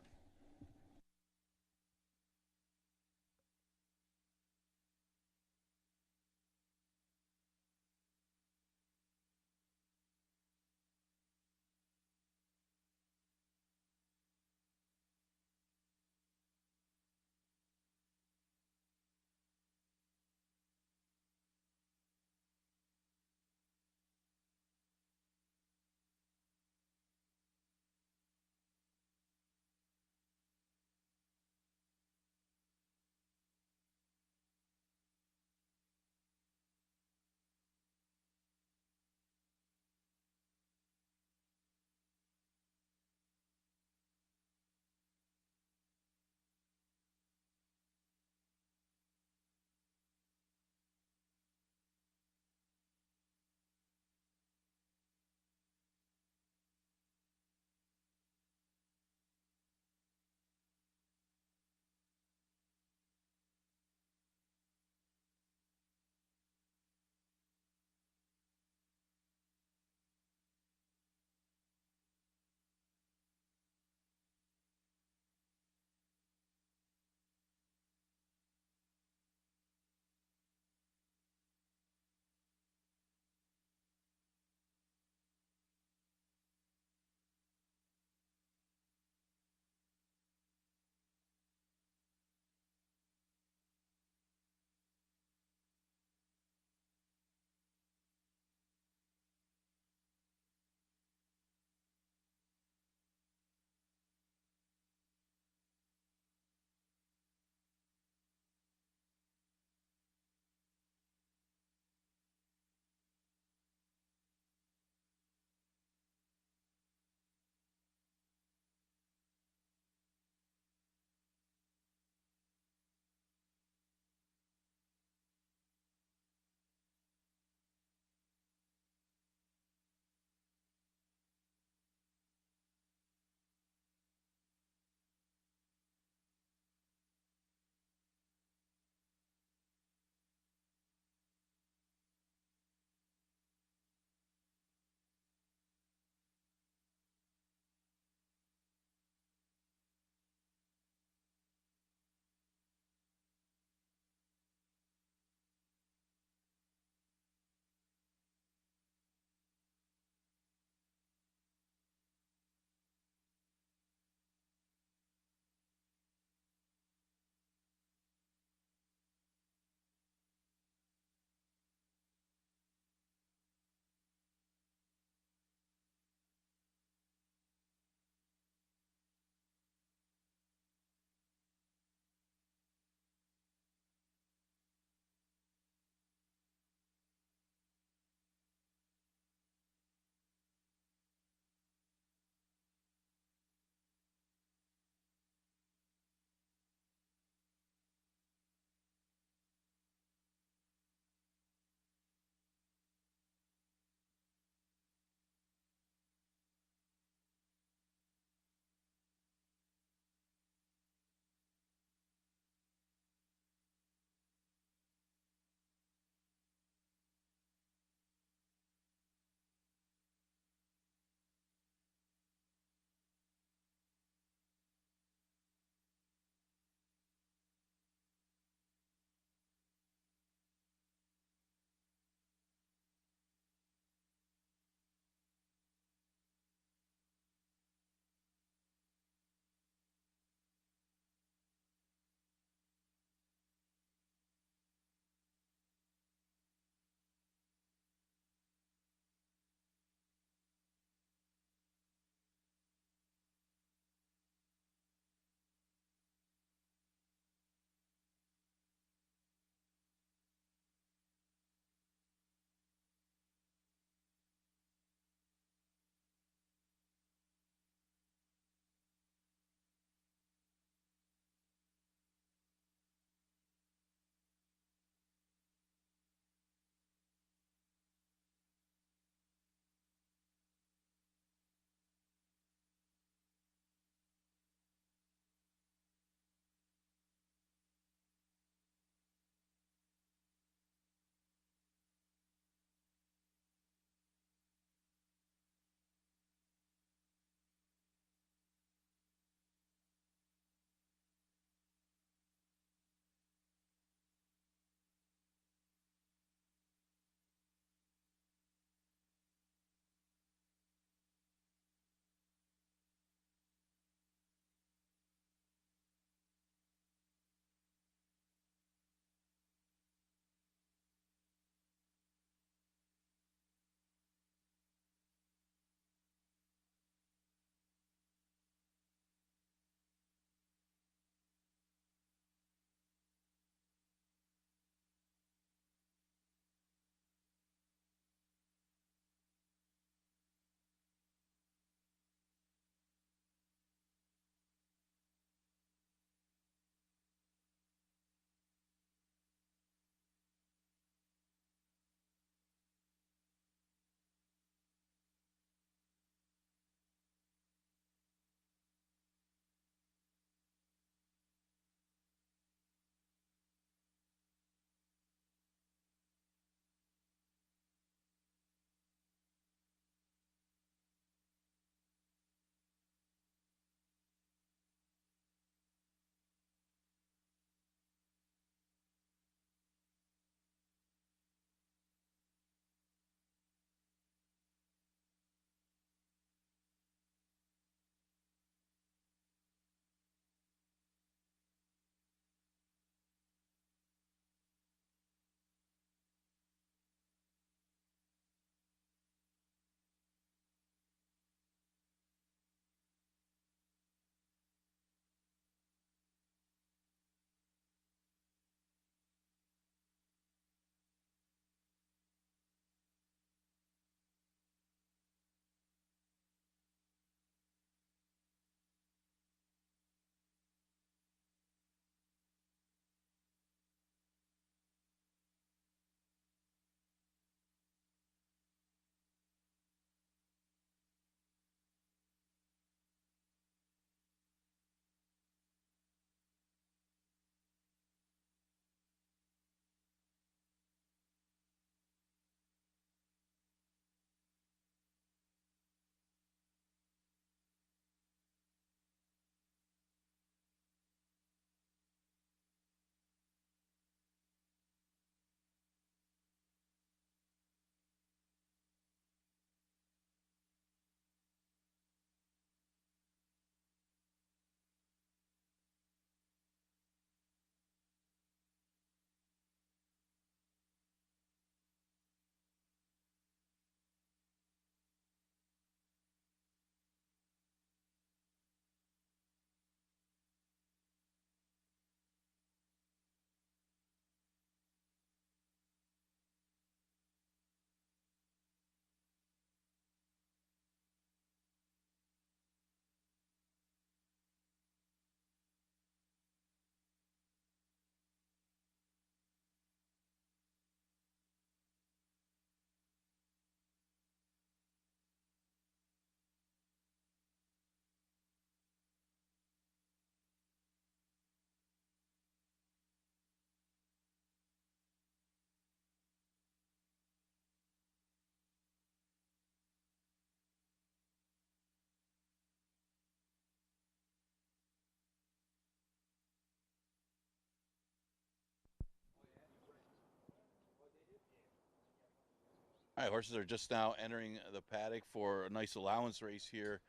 All right, horses are just now entering the paddock for a nice allowance race here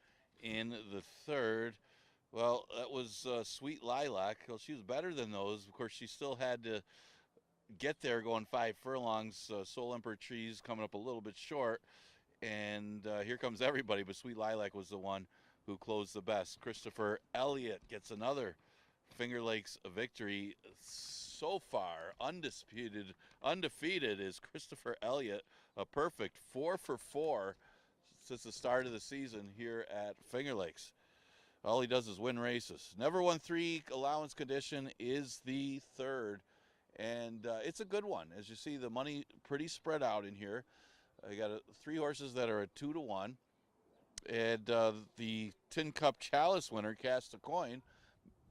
in the third. Well, that was Sweet Lilac. Well, she was better than those. Of course, she still had to get there going 5 furlongs. Soul Emperor Trees coming up a little bit short. And here comes everybody, but Sweet Lilac was the one who closed the best. Christopher Elliott gets another Finger Lakes victory. So far, undefeated is Christopher Elliott, a perfect 4 for 4 since the start of the season here at Finger Lakes. All he does is win races. Never won 3 allowance condition is the third, and it's a good one. As you see, the money pretty spread out in here. I got 3 horses that are at 2-1, and the Tin Cup Chalice winner cast a coin,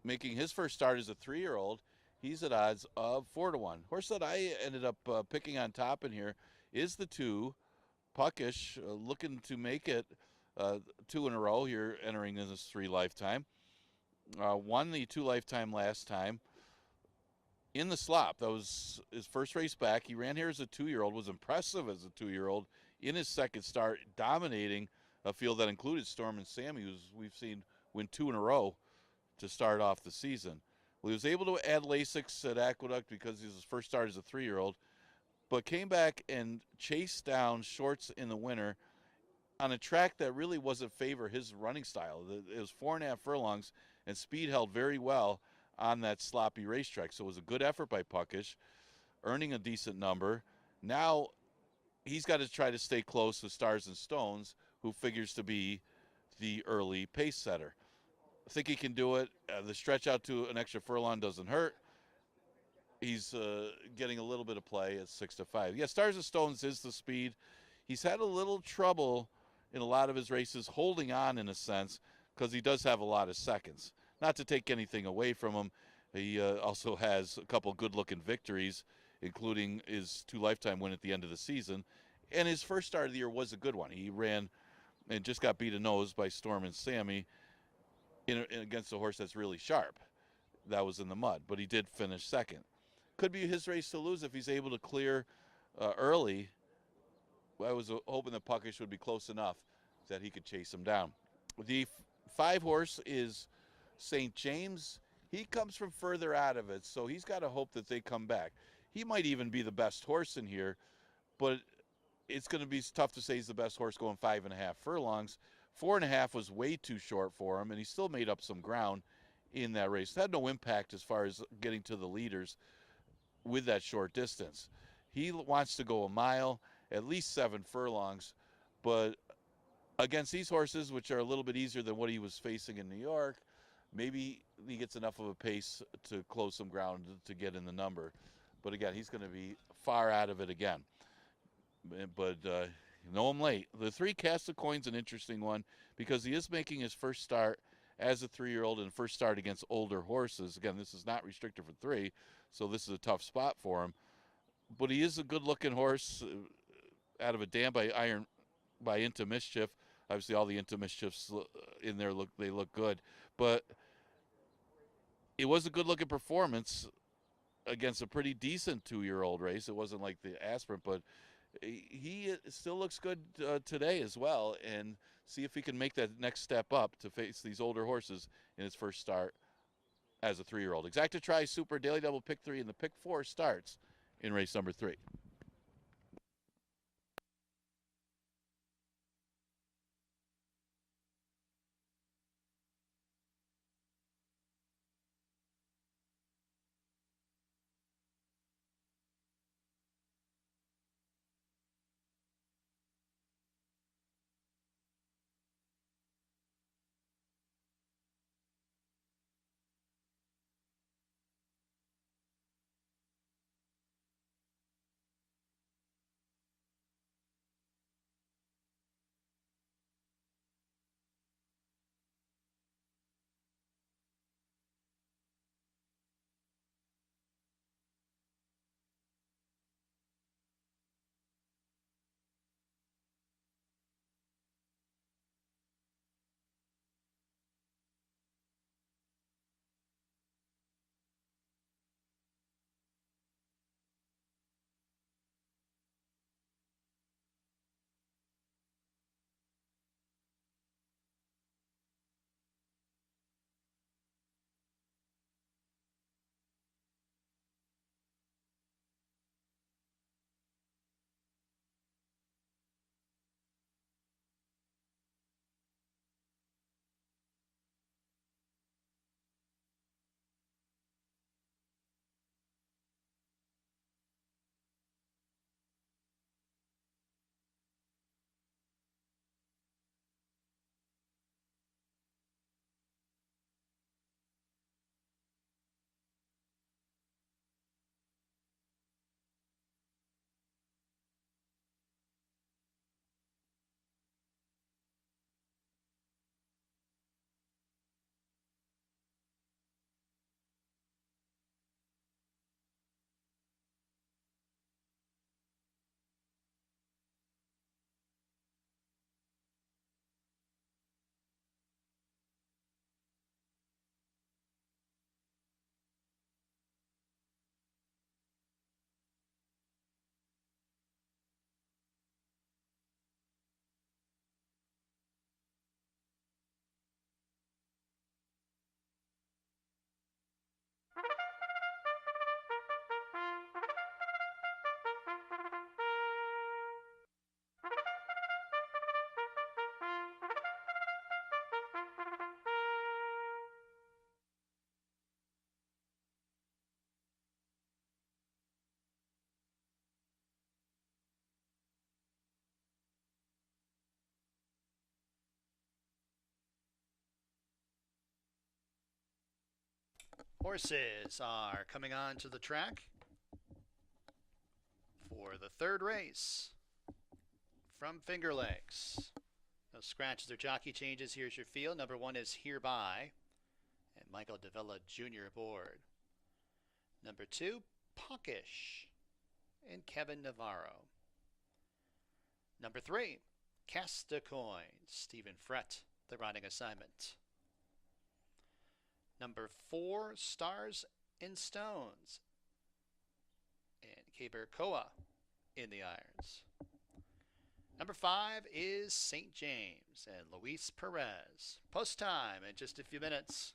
making his first start as a 3-year-old. He's at odds of 4-1. Horse that I ended up picking on top in here is the 2, Puckish, looking to make it 2 in a row here, entering in this 3 lifetime. Won the 2 lifetime last time in the slop. That was his first race back. He ran here as a 2-year-old, was impressive as a 2-year-old in his second start, dominating a field that included Storm and Sammy, who we've seen win 2 in a row to start off the season. Well, he was able to add Lasix at Aqueduct because he was his first start as a 3-year-old, but came back and chased down Shorts in the winter on a track that really wasn't favor his running style. It was 4.5 furlongs, and speed held very well on that sloppy racetrack. So it was a good effort by Puckish, earning a decent number. Now he's got to try to stay close to Stars and Stones, who figures to be the early pace setter. I think he can do it. The stretch out to an extra furlong doesn't hurt. He's getting a little bit of play at 6-5. Yeah, Stars and Stones is the speed. He's had a little trouble in a lot of his races holding on, in a sense, because he does have a lot of seconds. Not to take anything away from him, he also has a couple good-looking victories, including his 2 lifetime win at the end of the season. And his first start of the year was a good one. He ran and just got beat a nose by Storm and Sammy against a horse that's really sharp. That was in the mud, but he did finish second. Could be his race to lose if he's able to clear early. I was hoping that Puckish would be close enough that he could chase him down. The 5 horse is St. James. He comes from further out of it, so he's got to hope that they come back. He might even be the best horse in here, but it's going to be tough to say he's the best horse going 5.5 furlongs. 4.5 was way too short for him, and he still made up some ground in that race. It had no impact as far as getting to the leaders with that short distance. He wants to go a mile, at least 7 furlongs, but against these horses, which are a little bit easier than what he was facing in New York, maybe he gets enough of a pace to close some ground to get in the number. But again, he's going to be far out of it again. But you know him late. The 3 cast of coin's an interesting one because he is making his first start as a 3-year-old and first start against older horses. Again, this is not restricted for 3, so this is a tough spot for him. But he is a good-looking horse out of a dam by Into Mischief. Obviously, all the Into Mischiefs in there look good, but it was a good-looking performance against a pretty decent 2-year-old race. It wasn't like the aspirant, but he still looks good today as well, and see if he can make that next step up to face these older horses in his first start as a 3-year-old. Exacta Tri Super Daily Double Pick 3, and the Pick 4 starts in race number 3. Horses are coming on to the track for the third race from Finger Lakes. No scratches or jockey changes. Here's your field. Number 1 is Hereby, and Michael Davila Jr. aboard. Number 2, Punkish, and Kevin Navarro. Number 3, Cast a Coin, Stephen Frett, the riding assignment. Number 4, Stars and Stones, and Kaber Koa in the irons. Number 5 is St. James and Luis Perez. Post time in just a few minutes.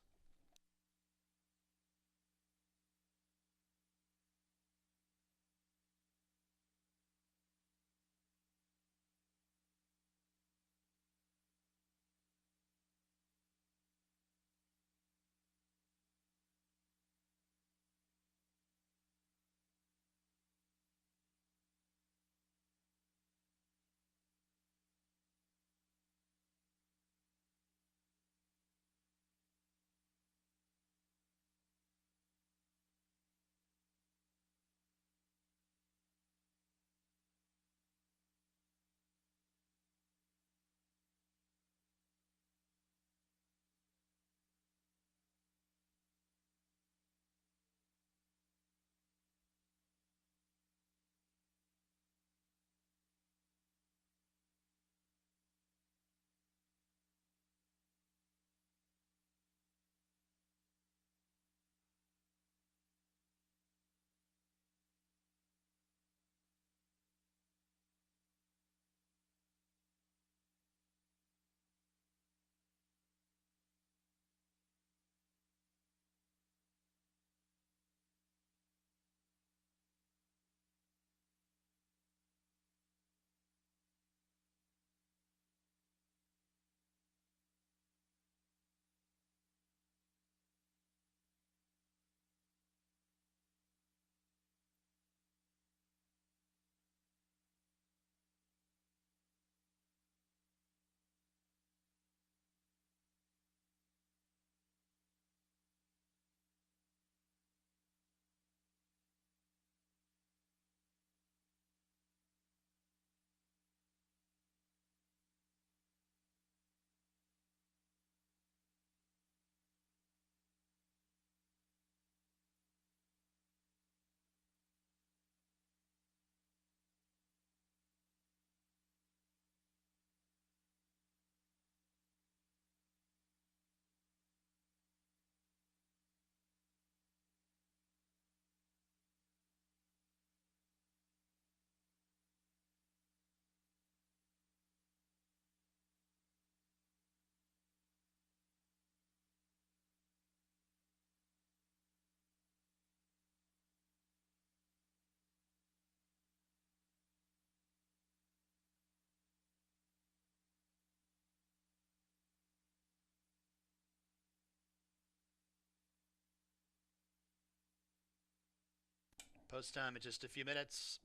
Post time in just a few minutes.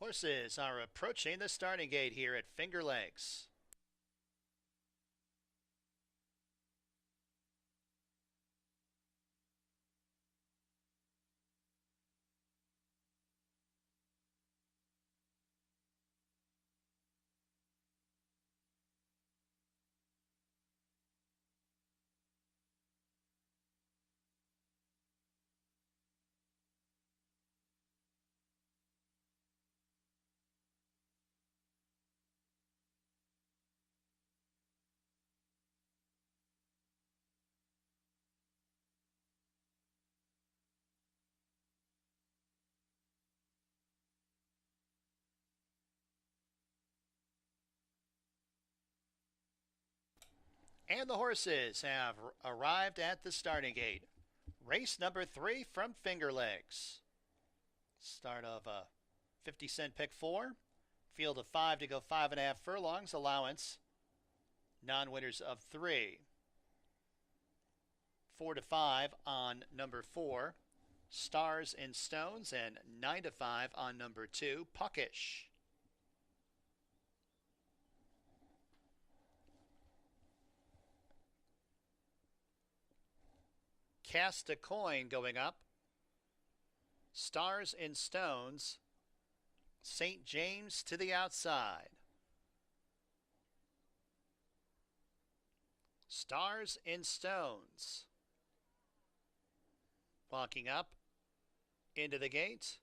Horses are approaching the starting gate here at Finger Lakes. And the horses have arrived at the starting gate. Race number 3 from Finger Lakes. Start of a 50-cent pick 4. Field of 5 to go 5.5 furlongs. Allowance. Non-winners of 3. 4 to 5 on number 4. Stars and Stones, and 9 to 5 on number 2. Puckish. Cast a Coin going up. Stars and Stones. St. James to the outside. Stars and Stones. Walking up into the gate.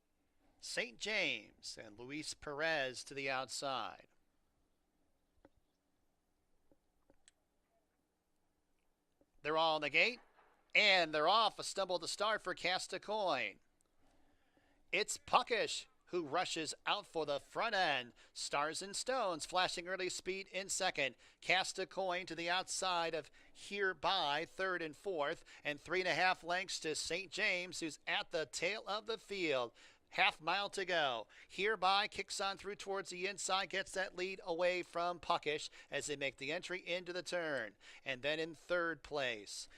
St. James and Luis Perez to the outside. They're all in the gate. And they're off. A stumble to start for Cast a Coin. It's Puckish who rushes out for the front end. Stars and Stones flashing early speed in second. Cast a Coin to the outside of Hereby, third and fourth. And 3.5 lengths to St. James, who's at the tail of the field. Half mile to go. Hereby kicks on through towards the inside, gets that lead away from Puckish as they make the entry into the turn. And then in third place,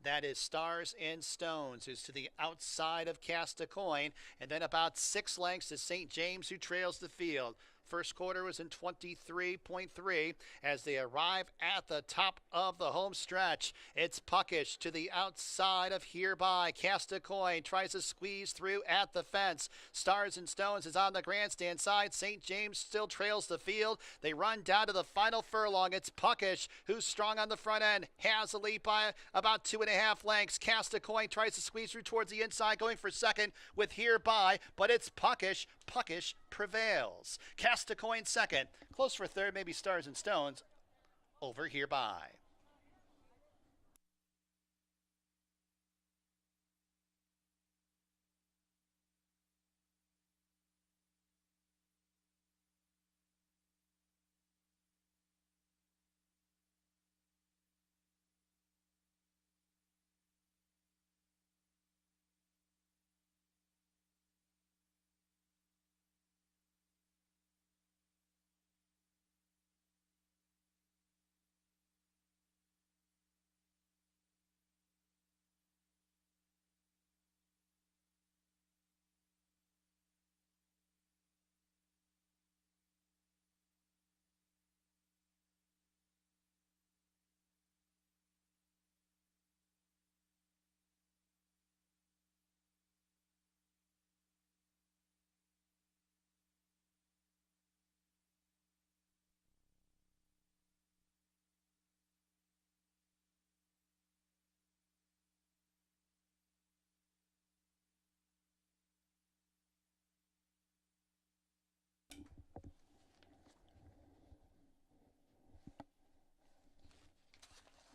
that is Stars and Stones, who's to the outside of Cast a Coin. And then about 6 lengths to St. James, who trails the field. First quarter was in 23.3 as they arrive at the top of the home stretch. It's Puckish to the outside of Hereby. Cast a Coin tries to squeeze through at the fence. Stars and Stones is on the grandstand side. St. James still trails the field. They run down to the final furlong. It's Puckish who's strong on the front end. Has a lead by about 2.5 lengths. Cast a Coin tries to squeeze through towards the inside, going for second with Hereby, but it's Puckish. Puckish prevails. Cast a Coin second. Close for third, maybe Stars and Stones over Hereby.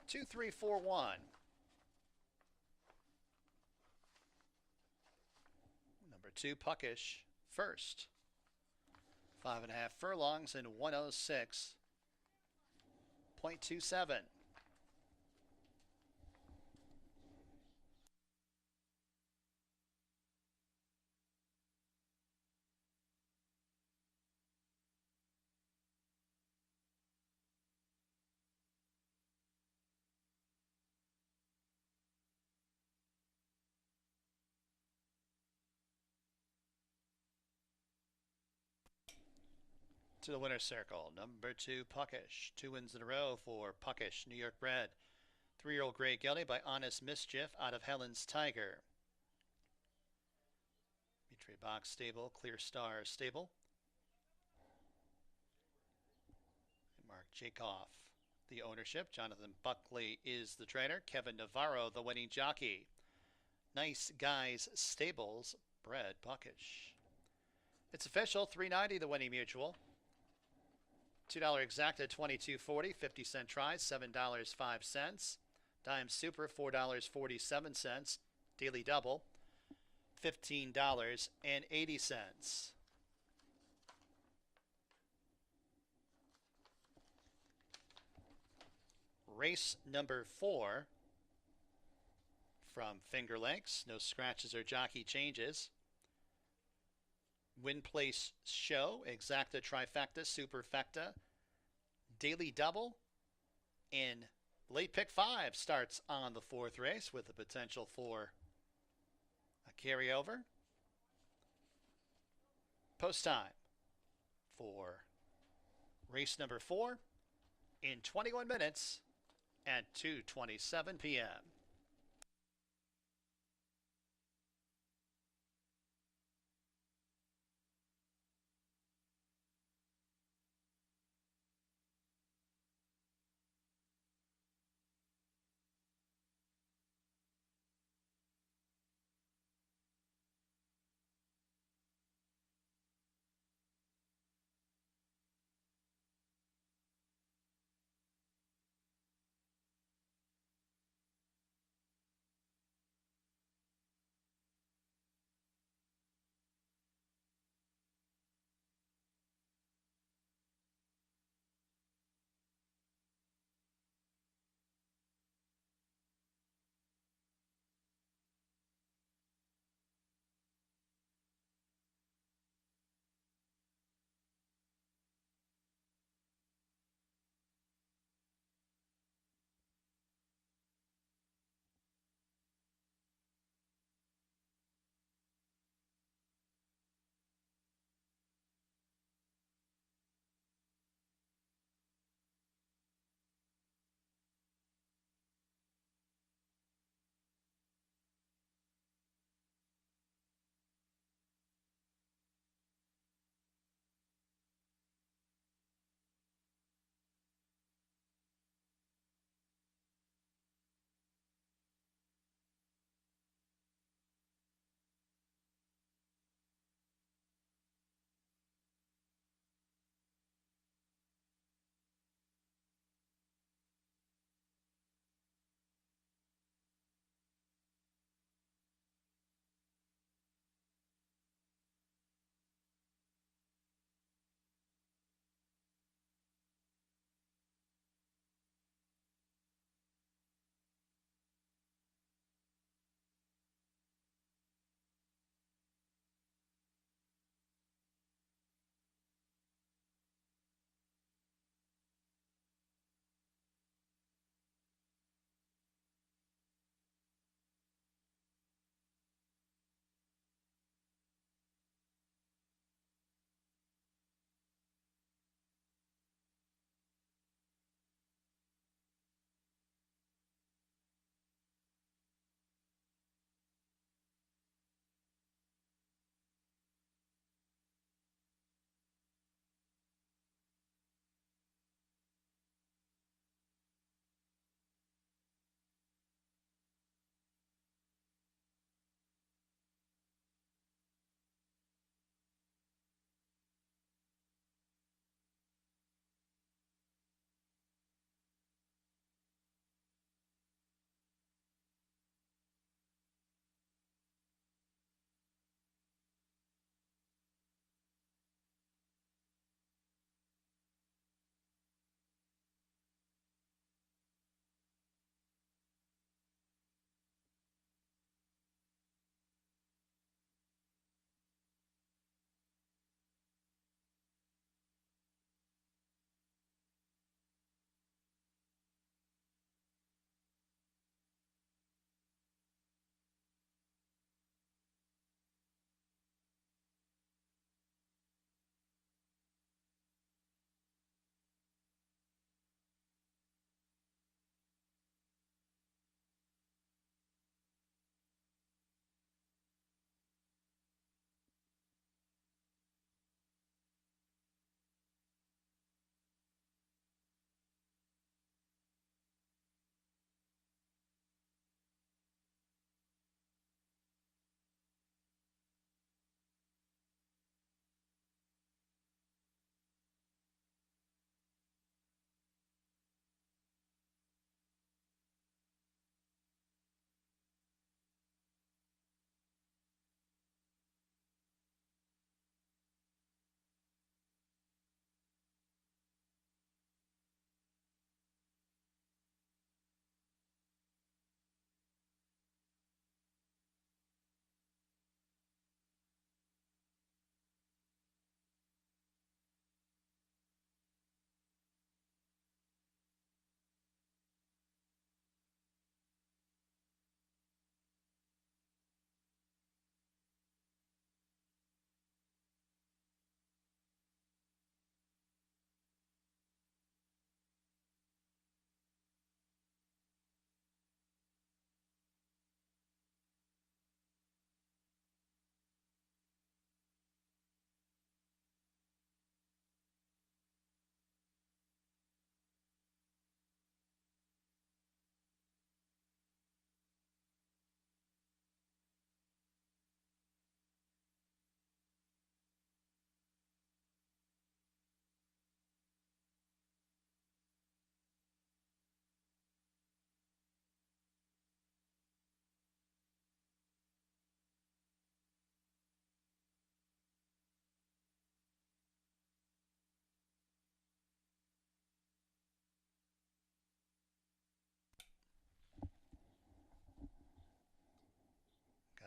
Two, three, four, one. Number 2, Puckish, first. 5.5 furlongs in 106.27. To the winner's circle, number 2, Puckish. 2 wins in a row for Puckish, New York bred. 3-year-old Grey Gelding by Honest Mischief out of Helen's Tiger. Mitre Box Stable, Clear Star Stable. Mark Jacoff, the ownership. Jonathan Buckley is the trainer. Kevin Navarro, the winning jockey. Nice Guys Stables, bred Puckish. It's official, $3.90 the winning mutual. $2 exacta, $22.40, 50-cent tries, $7.05. Dime Super, $4.47. Daily Double, $15.80. Race number 4 from Finger Lakes. No scratches or jockey changes. Win Place Show, Exacta Trifecta, Superfecta, Daily Double, and Late Pick 5 starts on the 4th race with the potential for a carryover. Post time for race number 4 in 21 minutes at 2:27 p.m.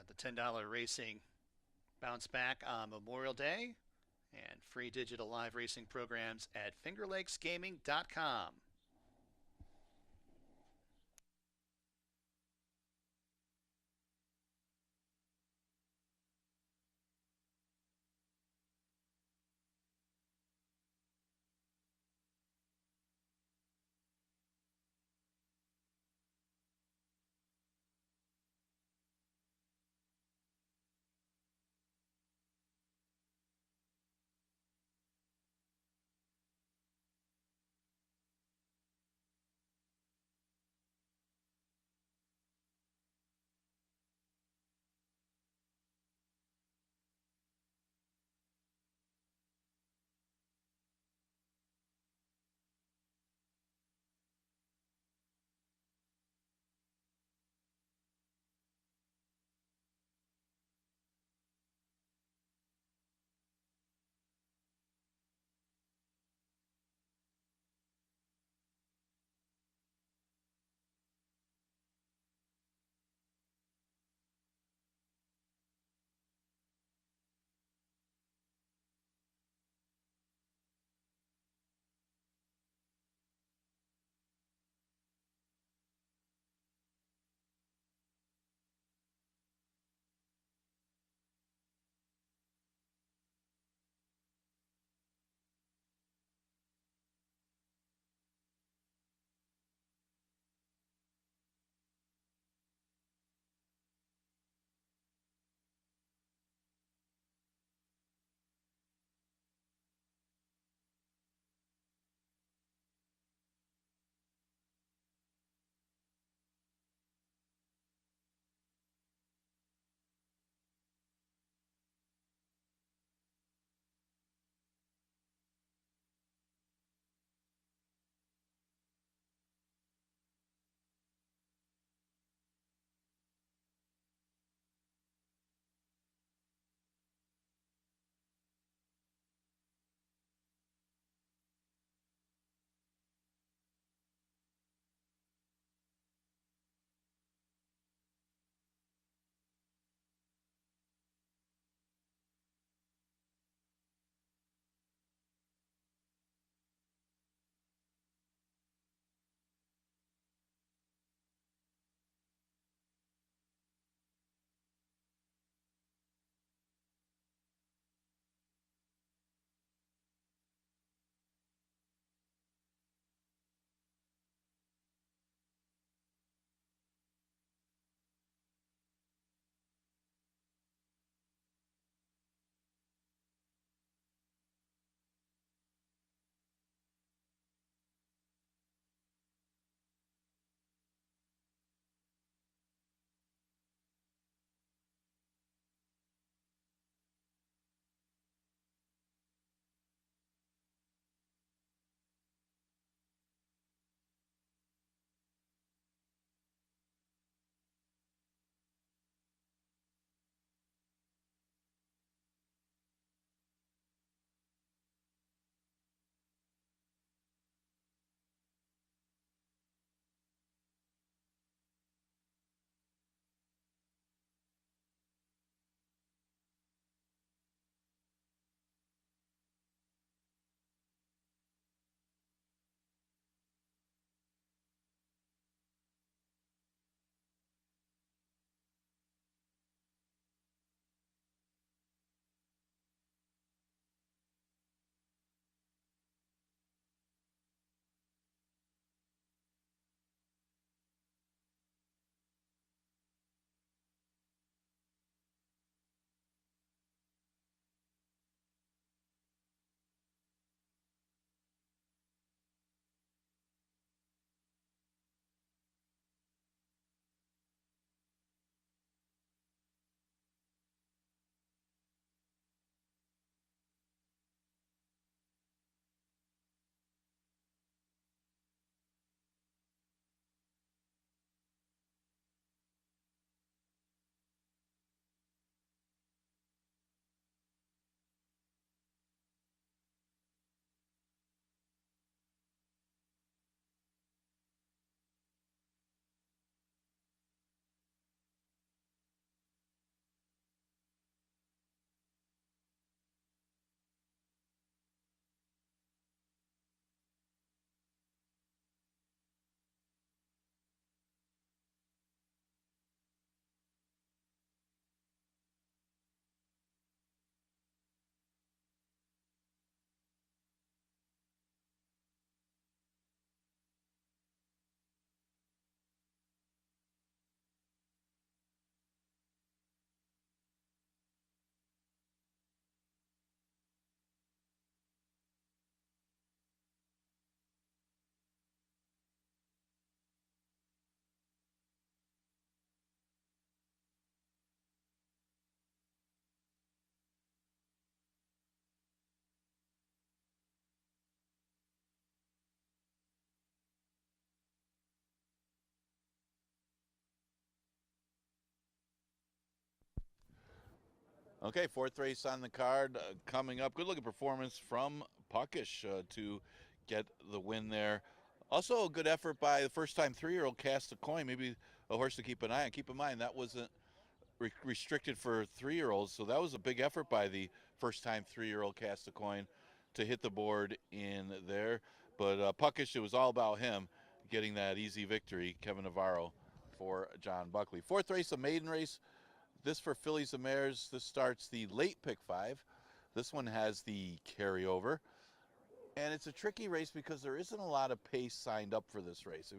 The $10 racing bounce back on Memorial Day and free digital live racing programs at fingerlakesgaming.com. Okay, fourth race on the card coming up. Good looking performance from Puckish to get the win there. Also a good effort by the first time 3-year-old Cast a Coin. Maybe a horse to keep an eye on. Keep in mind that wasn't restricted for 3-year-olds, so that was a big effort by the first time 3-year-old Cast a Coin to hit the board in there. But Puckish, it was all about him getting that easy victory. Kevin Navarro for John Buckley. Fourth race, a maiden race. This for fillies and mares. This starts the late pick 5. This one has the carryover. And it's a tricky race because there isn't a lot of pace signed up for this race.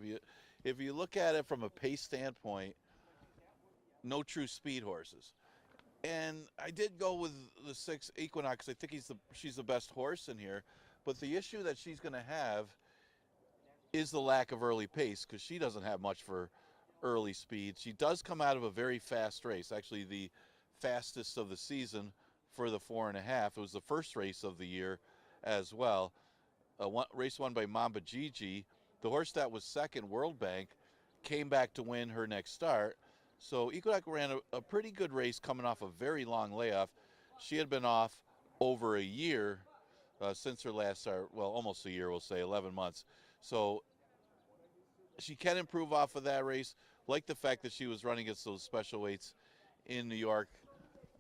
If you look at it from a pace standpoint, no true speed horses. And I did go with the 6 Equinox. I think she's the best horse in here. But the issue that she's going to have is the lack of early pace because she doesn't have much for early speed. She does come out of a very fast race, actually the fastest of the season for the 4.5. It was the first race of the year as well. Race won by Mamba Gigi. The horse that was second, World Bank, came back to win her next start. So Equinox ran a pretty good race coming off a very long layoff. She had been off over a year since her last start. Well, almost a year, we'll say, 11 months. So she can improve off of that race. Like the fact that she was running against those special weights in New York.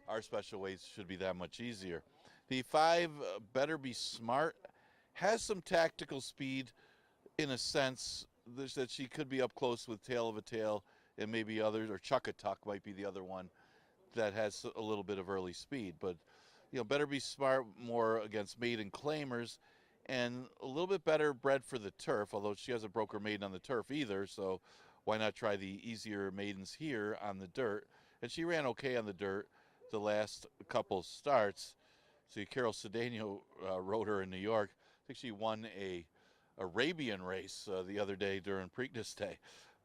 Our special weights should be that much easier. The 5, Better Be Smart, has some tactical speed in a sense that she could be up close with Tail of a Tail and maybe others, or Chuck a Tuck might be the other one that has a little bit of early speed. But, you know, Better Be Smart more against Maiden claimers and a little bit better bred for the turf, although she hasn't broke her maiden on the turf either, so why not try the easier maidens here on the dirt? And she ran okay on the dirt the last couple starts. See, Carol Cedeno rode her in New York. I think she won a Arabian race the other day during Preakness Day.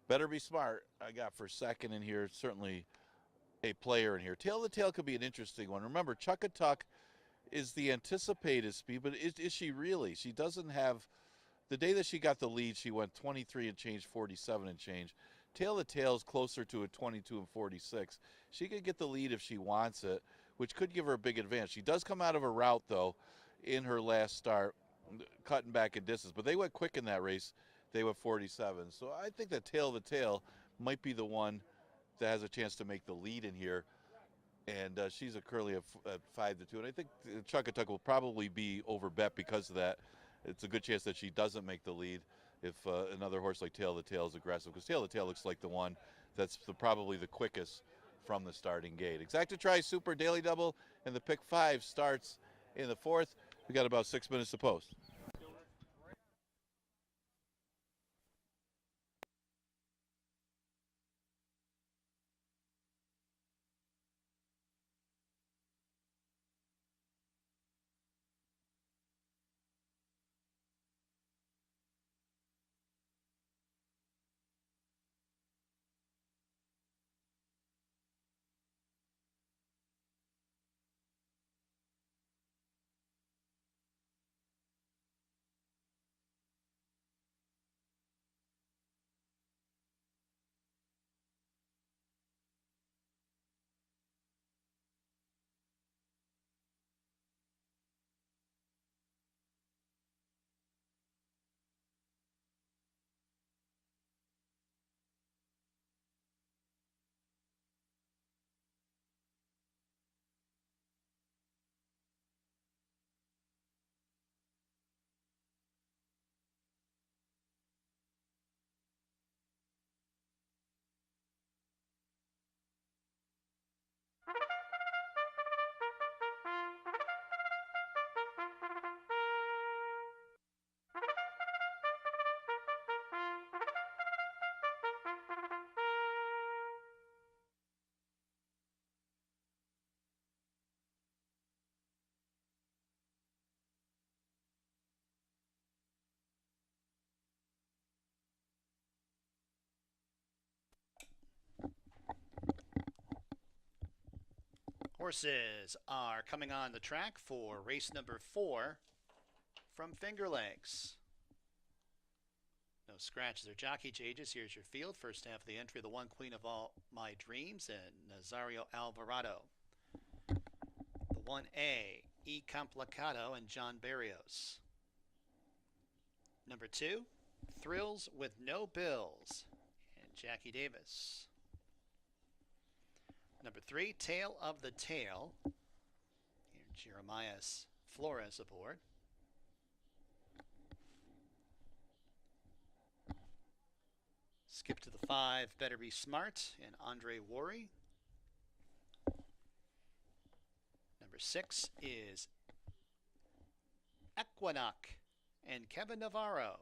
Better Be Smart, I got for second in here. Certainly a player in here. Tail of the Tail could be an interesting one. Remember, Chuck a Tuck is the anticipated speed, but is she really? She doesn't have, the day that she got the lead, she went 23 and change, 47 and change. Tail of the Tail is closer to a 22 and 46. She could get the lead if she wants it, which could give her a big advantage. She does come out of a route, though, in her last start, cutting back in distance. But they went quick in that race. They went 47. So I think that Tail of the Tail might be the one that has a chance to make the lead in here. And she's currently at 5-2. And I think Chuck a Tuck will probably be over bet because of that. It's a good chance that she doesn't make the lead if another horse like Tail of the Tail is aggressive. Because Tail of the Tail looks like the one that's probably the quickest from the starting gate. Exacta Tri Super Daily Double, and the pick 5 starts in the 4th. We got about 6 minutes to post. Horses are coming on the track for race number 4 from Finger Lakes. No scratches or jockey changes. Here's your field. First half of the entry, the 1 Queen of All My Dreams and Nazario Alvarado. The 1A, E Complicado and John Barrios. Number 2, Thrills with No Bills and Jackie Davis. Number 3, Tale of the Tail. Here, Jeremiah Flores aboard. Skip to the 5, Better Be Smart and Andre Worry. Number 6 is Equinox and Kevin Navarro.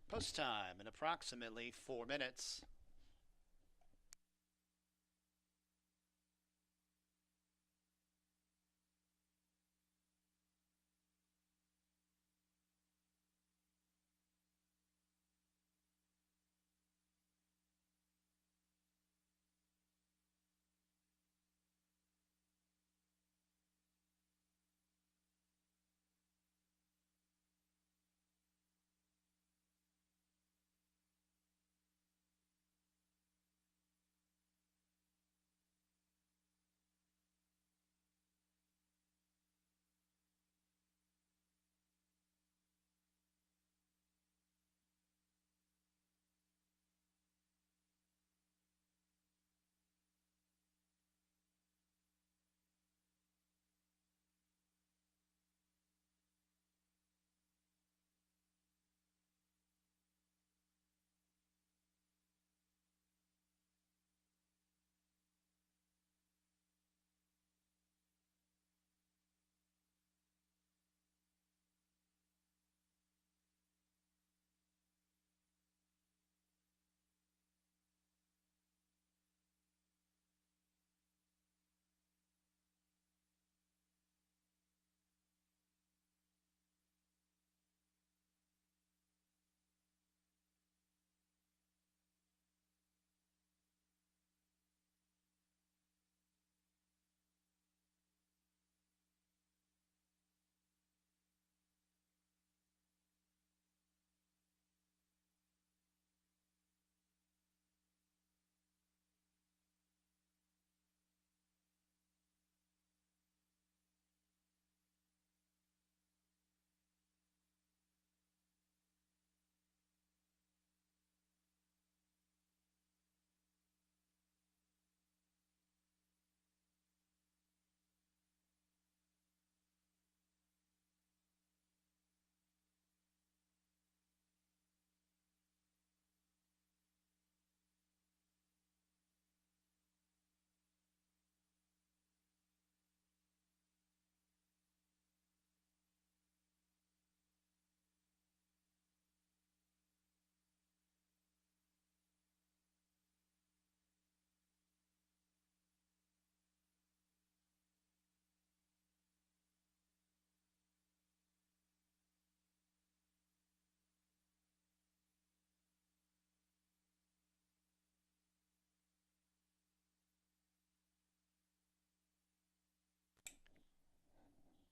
Post time in approximately 4 minutes.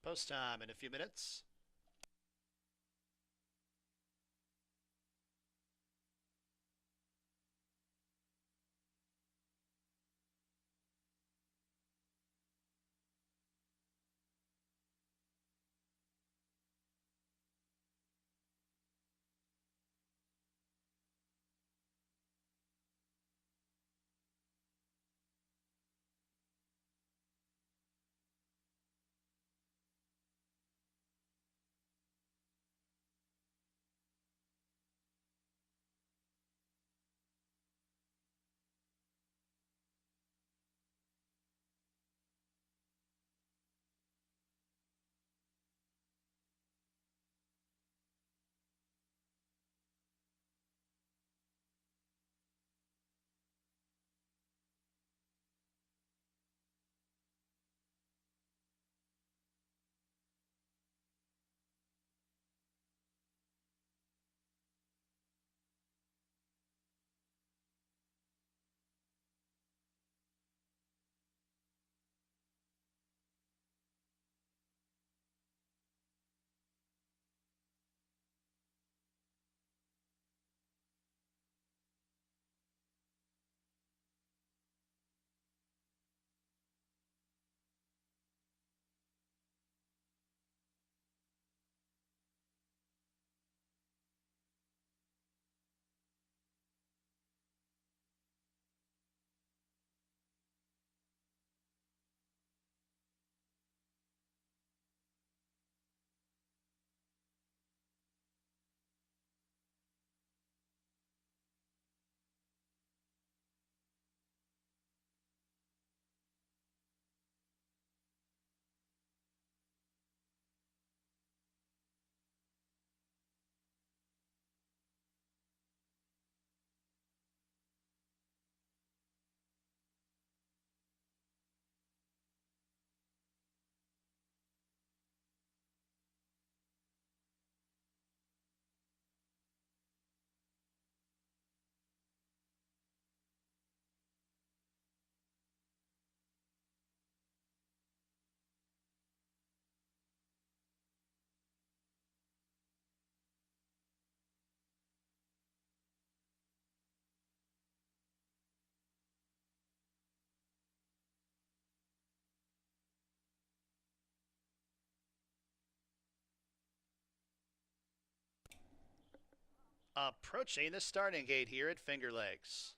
Post time in a few minutes. Approaching the starting gate here at Finger Lakes.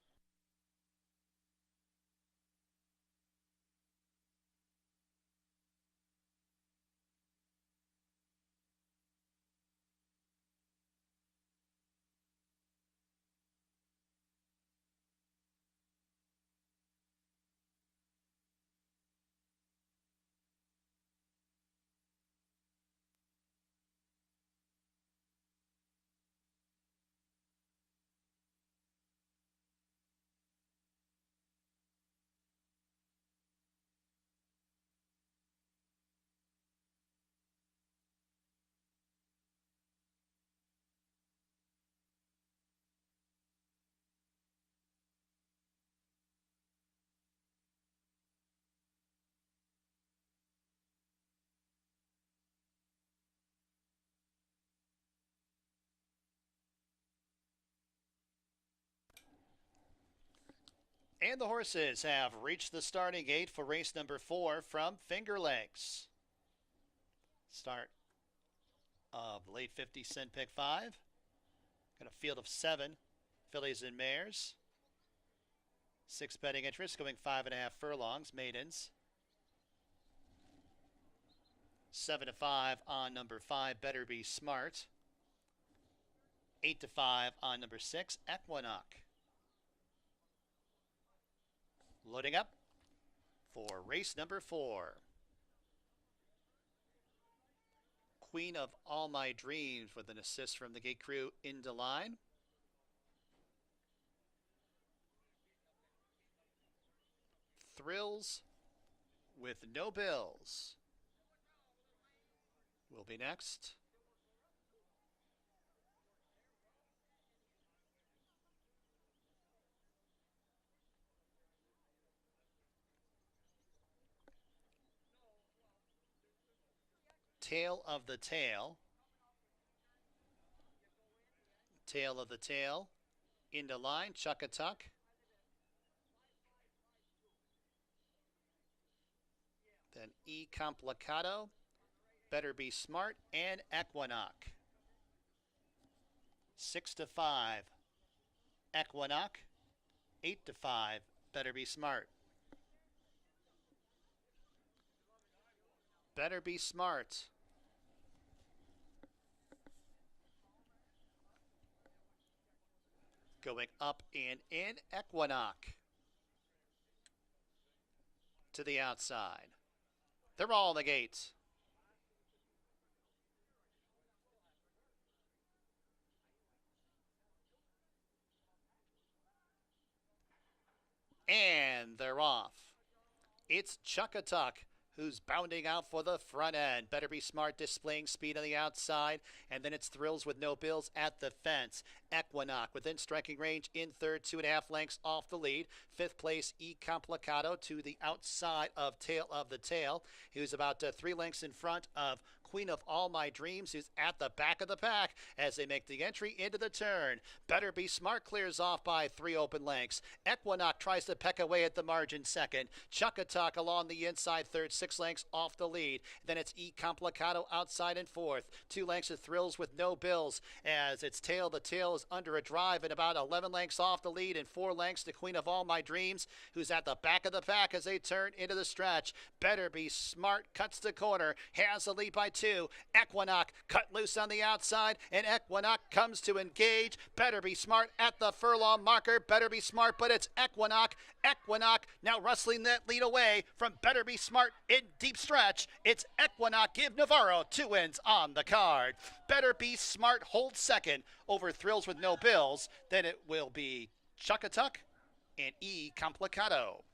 And the horses have reached the starting gate for race number 4 from Finger Lakes. Start of late 50 cent pick 5. Got a field of 7 fillies and mares. 6 betting interests going 5.5 furlongs, maidens. 7 to 5 on number 5, Better Be Smart. 8 to 5 on number 6, Equinox. Loading up for race number 4. Queen of All My Dreams with an assist from the gate crew into line. Thrills with No Bills will be next. Tail of the Tail. Tail of the Tail. Into line, Chuck-a-Tuck. Then E Complicado, Better Be Smart, and Equinox. 6 to 5, Equinox. 8 to 5, Better Be Smart. Better Be Smart. Going up and in, Equinox. To the outside. They're all in the gates. And they're off. It's Chuck-a-Tuck who's bounding out for the front end. Better Be Smart displaying speed on the outside. And then it's Thrills with No Bills at the fence. Equinox within striking range in third, 2.5 lengths off the lead. Fifth place, E Complicado to the outside of Tail of the Tail. He was about 3 lengths in front of Queen of All My Dreams, who's at the back of the pack as they make the entry into the turn. Better Be Smart clears off by 3 open lengths. Equinox tries to peck away at the margin second. Chuck-a-Tuck along the inside third, 6 lengths off the lead. Then it's E Complicado outside in fourth. 2 lengths of Thrills with No Bills as it's Tail. The Tail is under a drive and about 11 lengths off the lead, and 4 lengths to Queen of All My Dreams, who's at the back of the pack as they turn into the stretch. Better Be Smart cuts the corner, has the lead by 2. Equinox cut loose on the outside, and Equinox comes to engage. Better Be Smart at the furlong marker. Better Be Smart, but it's Equinox. Equinox now wrestling that lead away from Better Be Smart in deep stretch. It's Equinox. Give Navarro 2 wins on the card. Better Be Smart holds second over Thrills with No Bills. Then it will be Chuck-a-Tuck and E Complicado.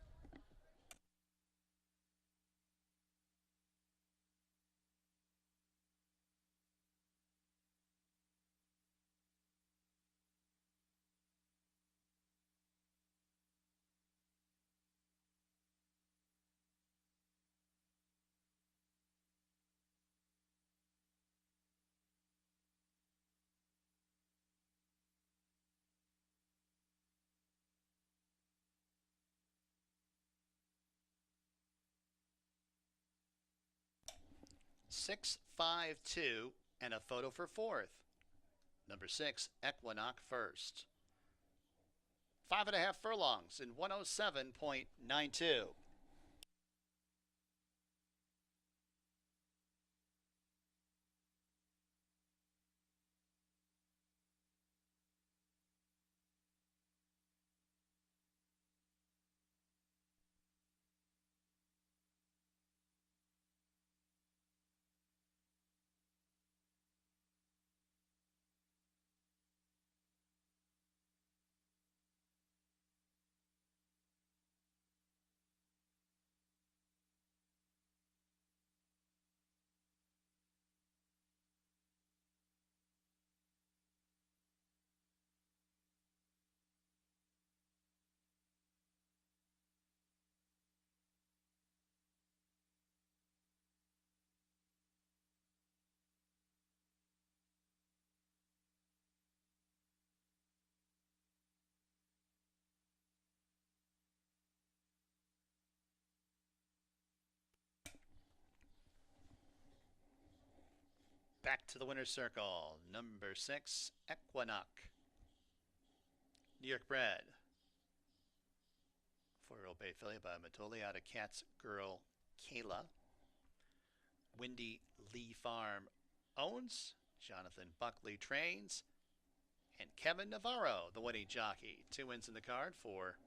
Six, 5, 2, and a photo for fourth. Number 6, Equinox first. 5.5 furlongs in 107.92. Back to the winner's circle. Number 6, Equinox. New York bred. 4-year-old bay filly by Matoli out of Cat's Girl Kayla. Windy Lee Farm owns. Jonathan Buckley trains. And Kevin Navarro, the winning jockey. 2 wins in the card for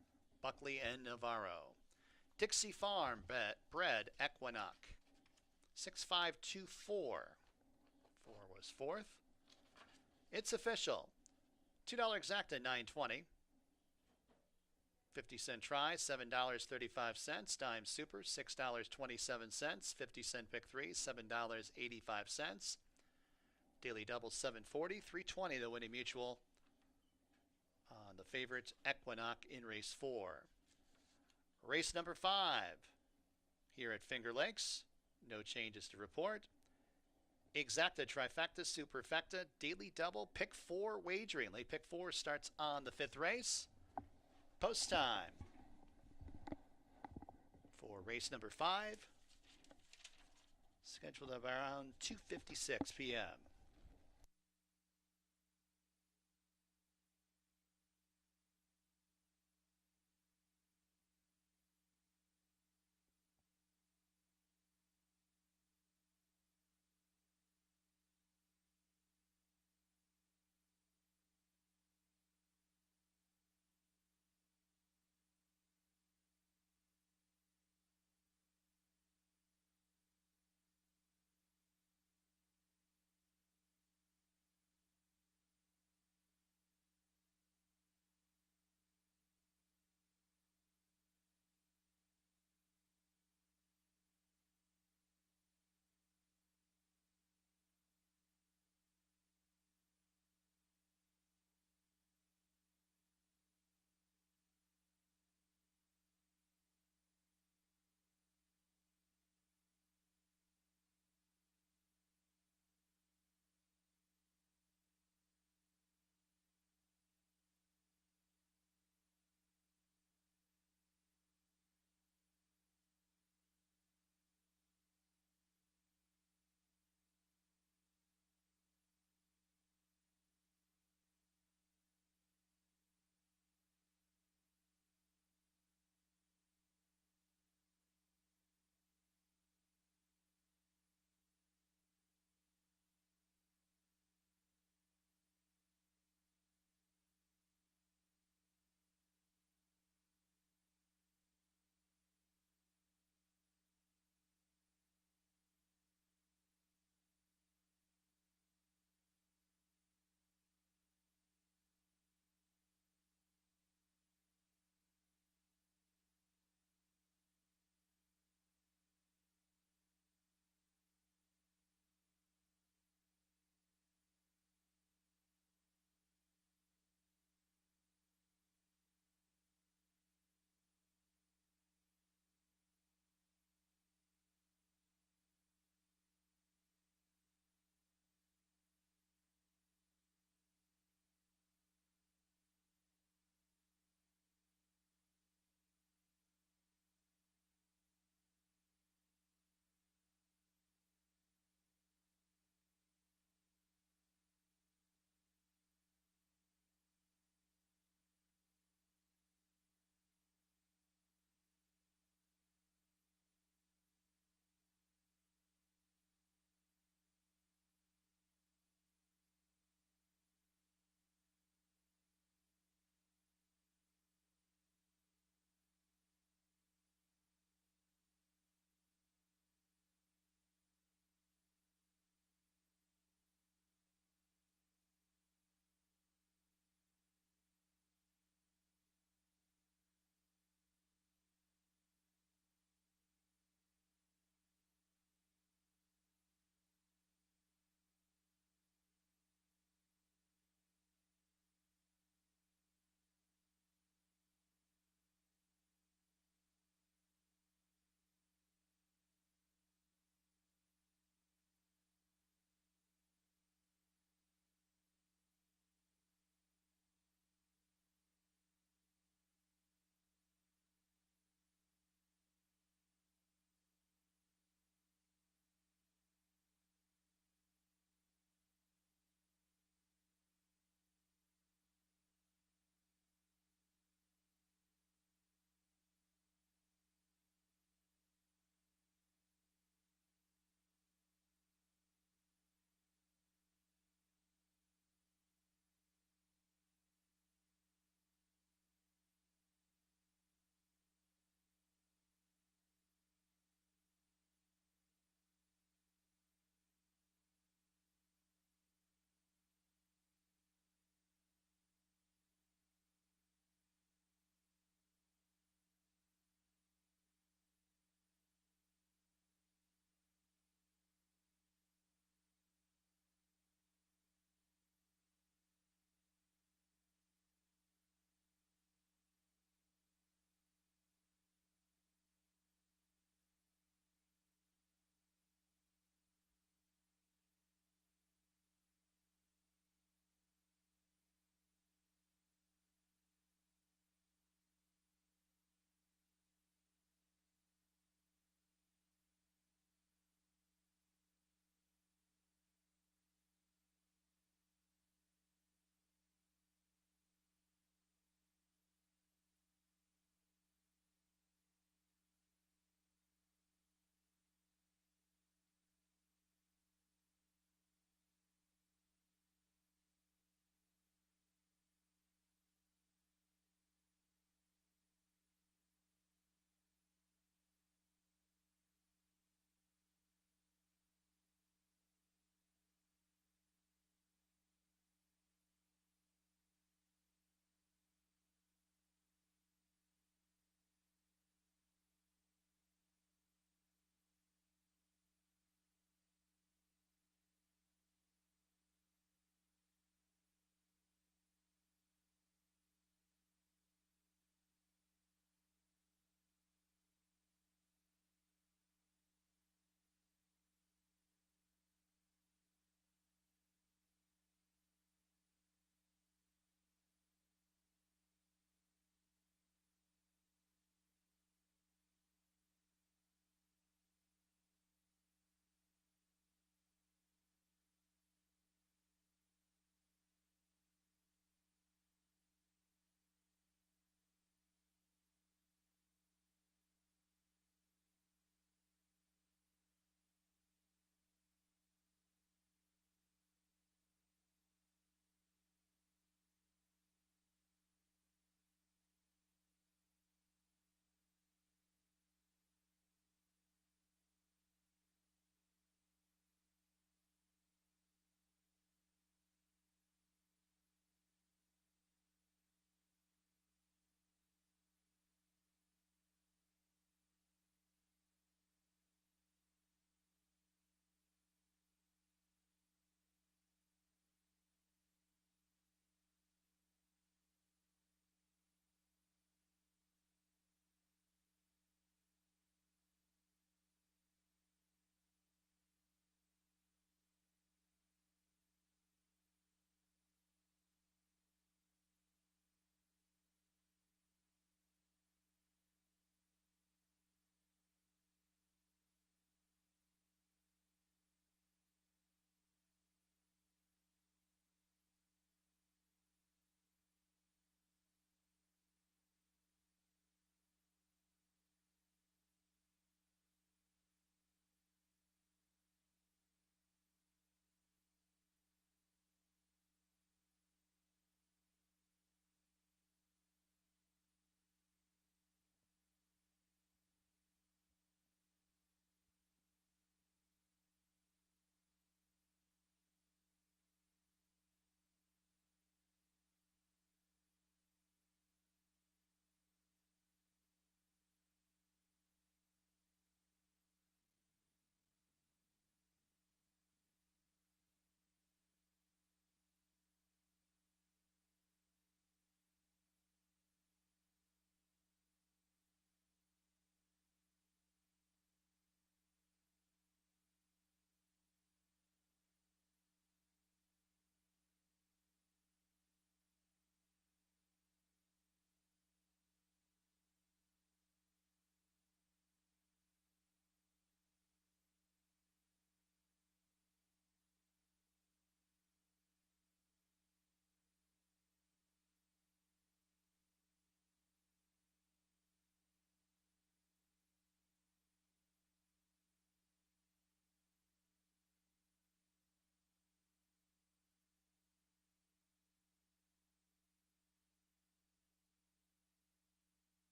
Buckley and Navarro. Dixie Farm bred Equinox. 6524. 4 was 4th. It's official. $2 exacta, $9.20. 50-cent try, $7.35. Dime super, $6.27. 50-cent pick 3, $7.85. Daily double, $7.40. $3.20 the winning mutual on the favorite Equinox in race 4. Race number 5 here at Finger Lakes. No changes to report. Exacta, trifecta, superfecta, daily double, pick 4 wagering. Late pick 4 starts on the 5th race. Post time for race number 5. Scheduled at around 2:56 p.m.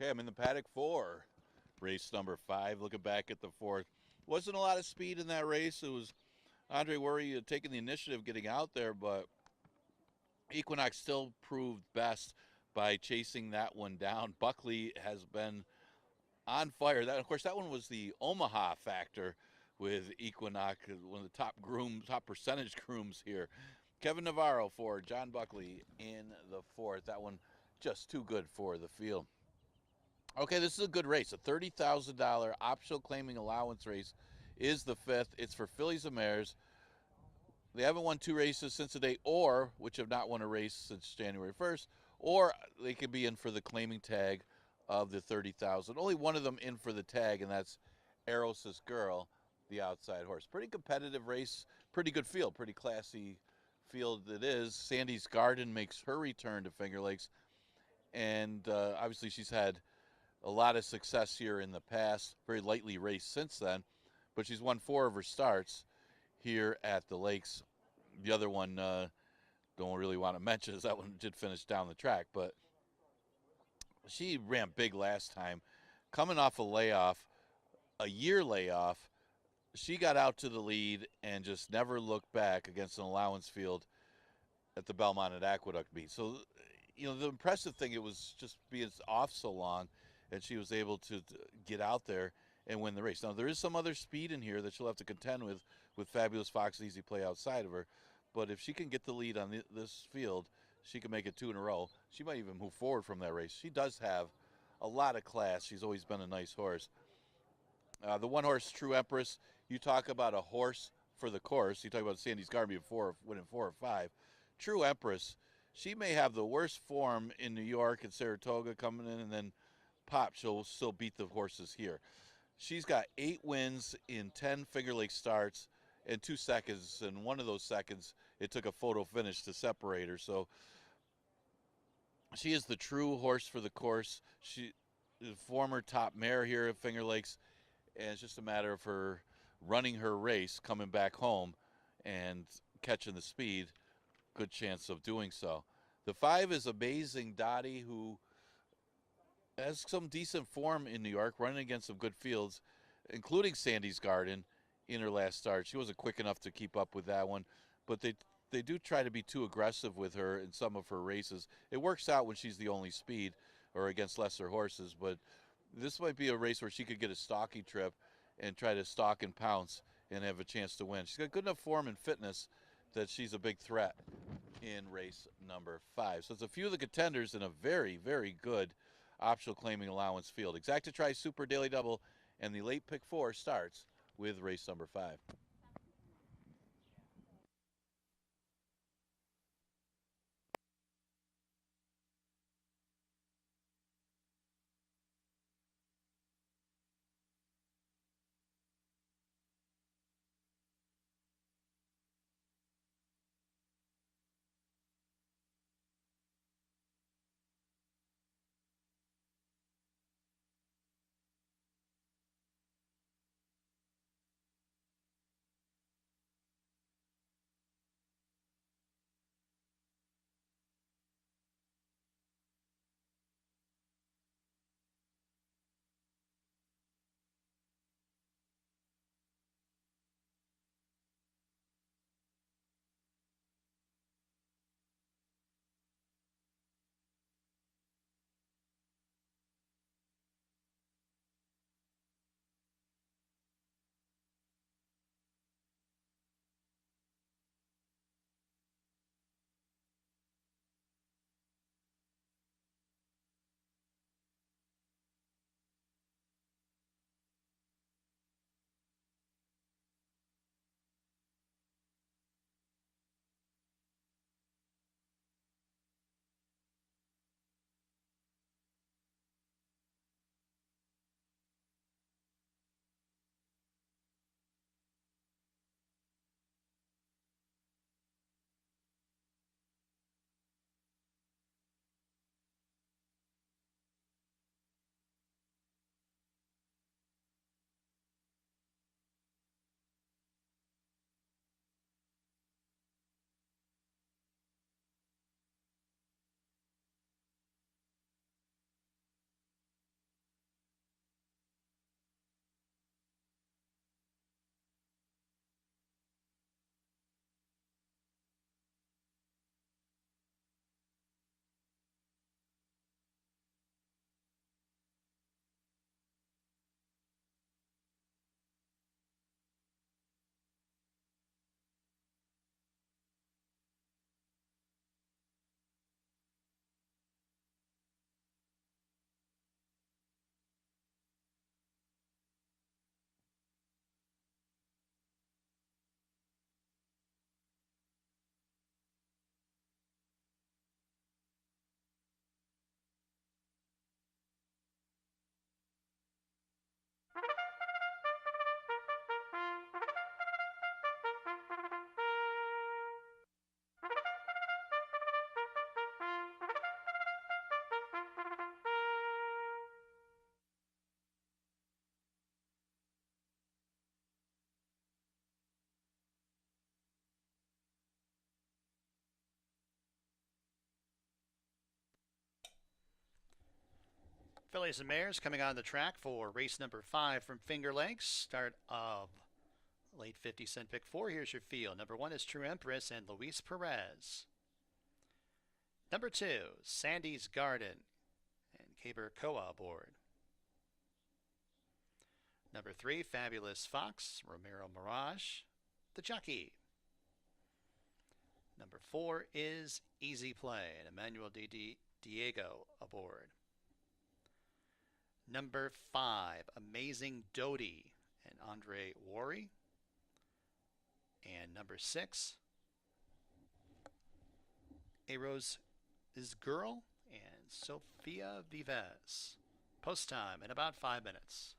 Okay, I'm in the paddock 4, race number 5. Looking back at the 4th, wasn't a lot of speed in that race. It was Andre Worry taking the initiative, getting out there, but Equinox still proved best by chasing that one down. Buckley has been on fire. That, of course, that one was the Omaha factor with Equinox, one of the top percentage grooms here. Kevin Navarro for John Buckley in the 4th. That one just too good for the field. Okay, this is a good race. A $30,000 optional claiming allowance race is the 5th. It's for fillies and mares. They haven't won 2 races since the day, or which have not won a race since January 1st, or they could be in for the claiming tag of the 30,000. Only one of them in for the tag, and that's Eros' Girl, the outside horse. Pretty competitive race, pretty good field, pretty classy field it is. Sandy's Garden makes her return to Finger Lakes, and obviously she's had a lot of success here in the past, very lightly raced since then, but she's won 4 of her starts here at the Lakes. The other one, don't really want to mention, is that one did finish down the track, but she ran big last time. Coming off a year layoff, she got out to the lead and just never looked back against an allowance field at the Belmont and Aqueduct meet. So, the impressive thing, it was just being off so long, and she was able to get out there and win the race. Now, there is some other speed in here that she'll have to contend with Fabulous Fox and Easy Play outside of her. But if she can get the lead on this field, she can make it 2 in a row. She might even move forward from that race. She does have a lot of class. She's always been a nice horse. The one horse, True Empress, you talk about a horse for the course. You talk about Sandy's Garden winning 4 or 5. True Empress, she may have the worst form in New York and Saratoga coming in, and then pop, she'll still beat the horses here. She's got 8 wins in 10 Finger Lakes starts and 2 seconds, and one of those seconds, it took a photo finish to separate her. So she is the true horse for the course. She is a former top mare here at Finger Lakes, and it's just a matter of her running her race, coming back home, and catching the speed. Good chance of doing so. The 5 is Amazing Dottie, who has some decent form in New York, running against some good fields, including Sandy's Garden in her last start. She wasn't quick enough to keep up with that one, but they do try to be too aggressive with her in some of her races. It works out when she's the only speed or against lesser horses, but this might be a race where she could get a stalking trip and try to stalk and pounce and have a chance to win. She's got good enough form and fitness that she's a big threat in race number 5. So it's a few of the contenders in a very, very good optional claiming allowance field. Exacta Tri Super Daily Double and the late pick 4 starts with race number 5. Fillies and mares coming on the track for race number 5 from Finger Lakes. Start of late 50-cent pick 4. Here's your field. Number 1 is True Empress and Luis Perez. Number 2, Sandy's Garden and Caber Coa aboard. Number 3, Fabulous Fox, Romero Mirage, the jockey. Number 4 is Easy Play and Emmanuel Diego aboard. Number 5, Amazing Doty and Andre Worry. And number 6, A Rose is Girl and Sofia Vives. Post time in about 5 minutes.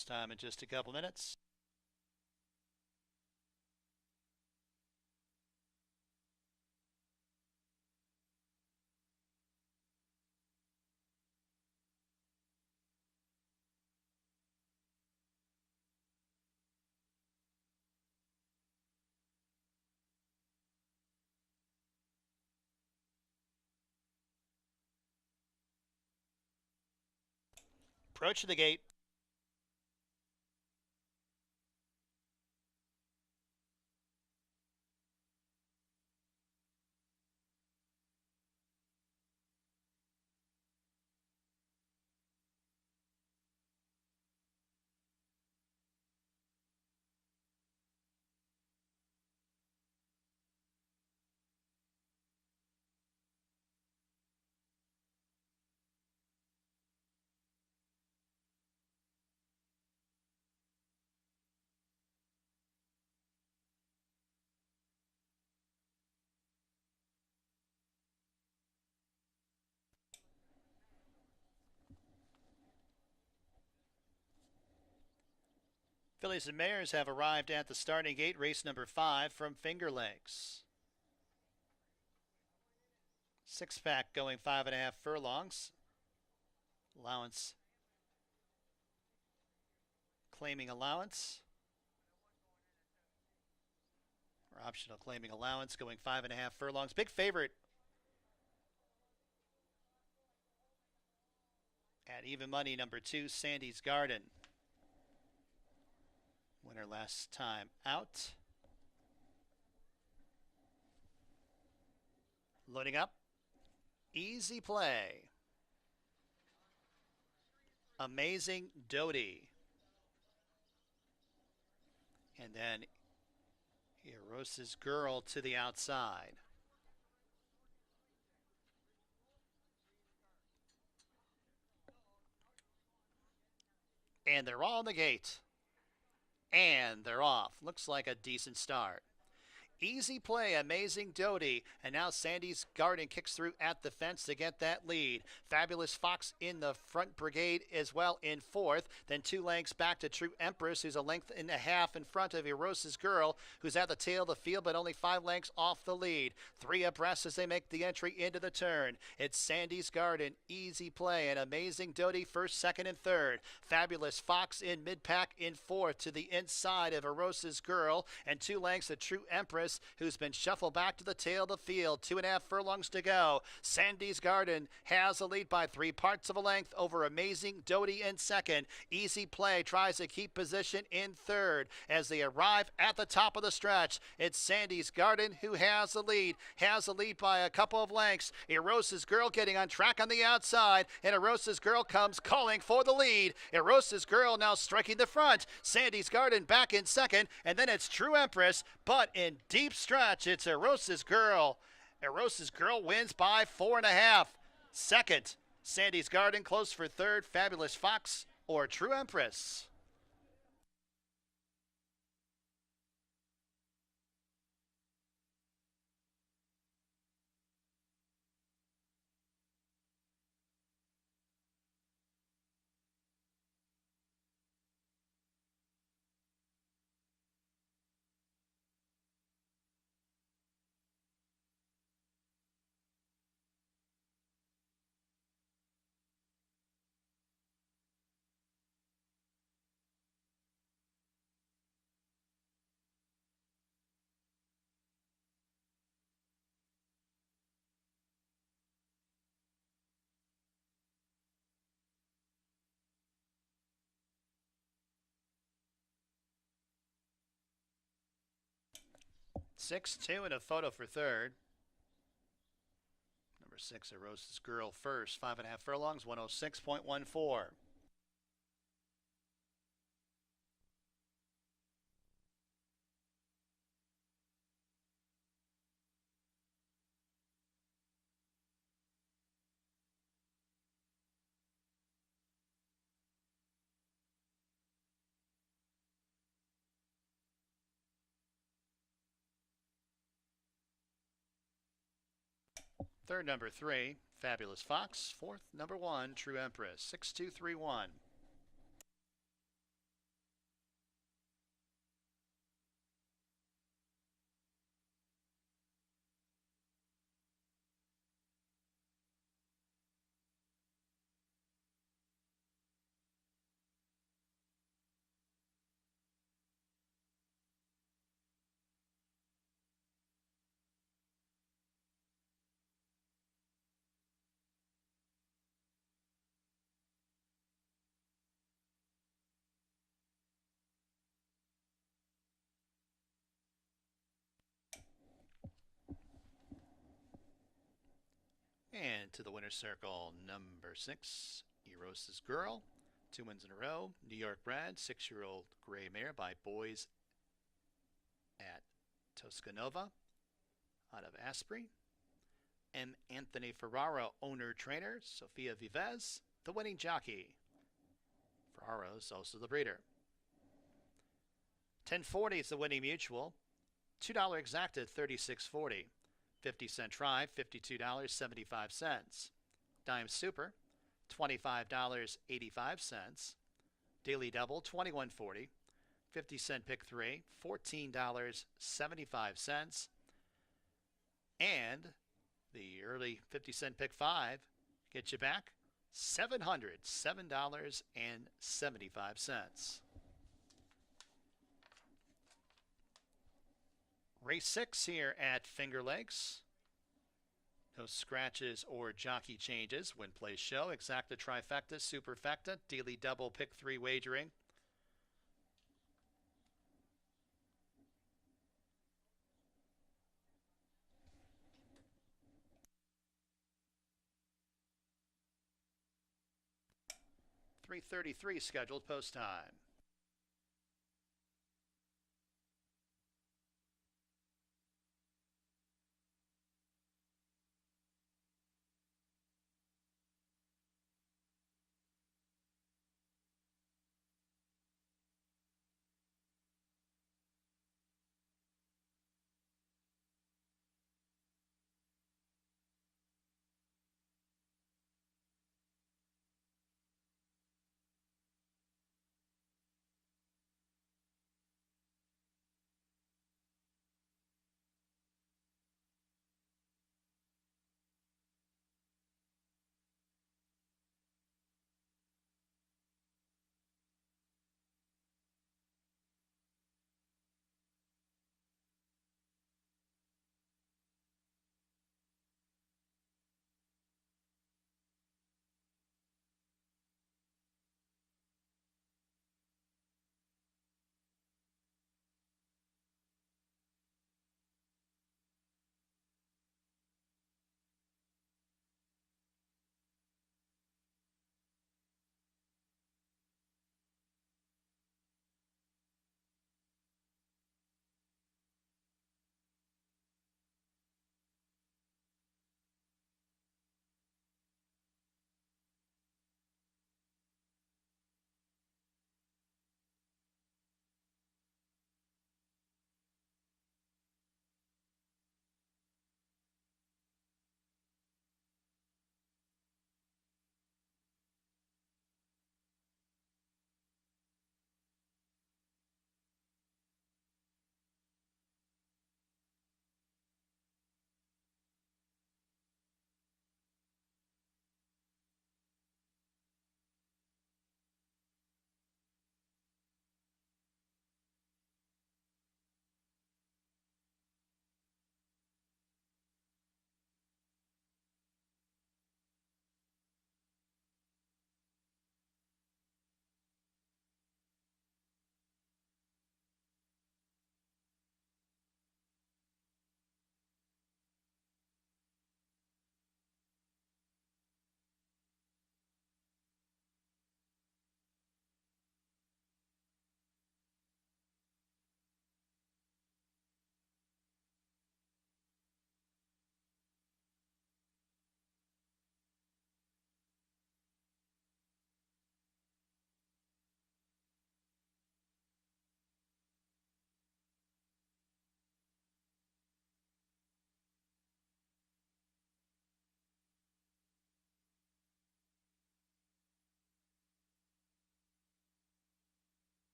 Post time in just a couple minutes. Approach the gate. Fillies and Mares have arrived at the starting gate. Race number 5 from Finger Lakes. 6-pack going 5.5 furlongs. Allowance claiming Allowance. Or optional claiming Allowance going 5.5 furlongs. Big favorite at even money, number 2, Sandy's Garden. Winner last time out. Loading up. Easy Play. Amazing Doty. And then Erosa's Girl to the outside. And they're all in the gate. And they're off. Looks like a decent start. Easy Play, Amazing Doty, and now Sandy's Garden kicks through at the fence to get that lead. Fabulous Fox in the front brigade as well in 4th. Then 2 lengths back to True Empress, who's a length and a half in front of Erosa's Girl, who's at the tail of the field, but only 5 lengths off the lead. 3 abreast as they make the entry into the turn. It's Sandy's Garden, Easy Play, and Amazing Doty first, second, and third. Fabulous Fox in mid-pack in 4th to the inside of Erosa's Girl, and 2 lengths to True Empress, who's been shuffled back to the tail of the field. 2.5 furlongs to go. Sandy's Garden has a lead by 3 parts of a length over Amazing Doty in second. Easy Play tries to keep position in third as they arrive at the top of the stretch. It's Sandy's Garden who has the lead. Has the lead by a couple of lengths. Erosa's Girl getting on track on the outside, and Erosa's Girl comes calling for the lead. Erosa's Girl now striking the front. Sandy's Garden back in second, and then it's True Empress, but in deep stretch, it's Erosa's Girl. Erosa's Girl wins by 4.5. Second, Sandy's Garden close for third. Fabulous Fox or True Empress. Six, 2, and a photo for third. Number 6, Erosa's Girl first. 5.5 furlongs, 106.14. Third, number 3, Fabulous Fox. Fourth, number 1, True Empress. 6-2-3-1. And to the winner's circle, number 6, Eros' Girl. 2 wins in a row. New York bred, 6-year-old gray mare by Boys at Toscanova out of Asprey. M. Anthony Ferraro, owner-trainer. Sophia Vives, the winning jockey. Ferraro's also the breeder. 1040 is the winning mutual. $2 exacted, $36.40. 50-cent try, $52.75. Dime super, $25.85. Daily double, $21.40. 50-cent pick 3, $14.75. And the early 50-cent pick 5 gets you back $707.75. Race 6 here at Finger Lakes. No scratches or jockey changes. Win, place, show. Exacta, trifecta, superfecta. Daily double, pick 3 wagering. .333 scheduled post time.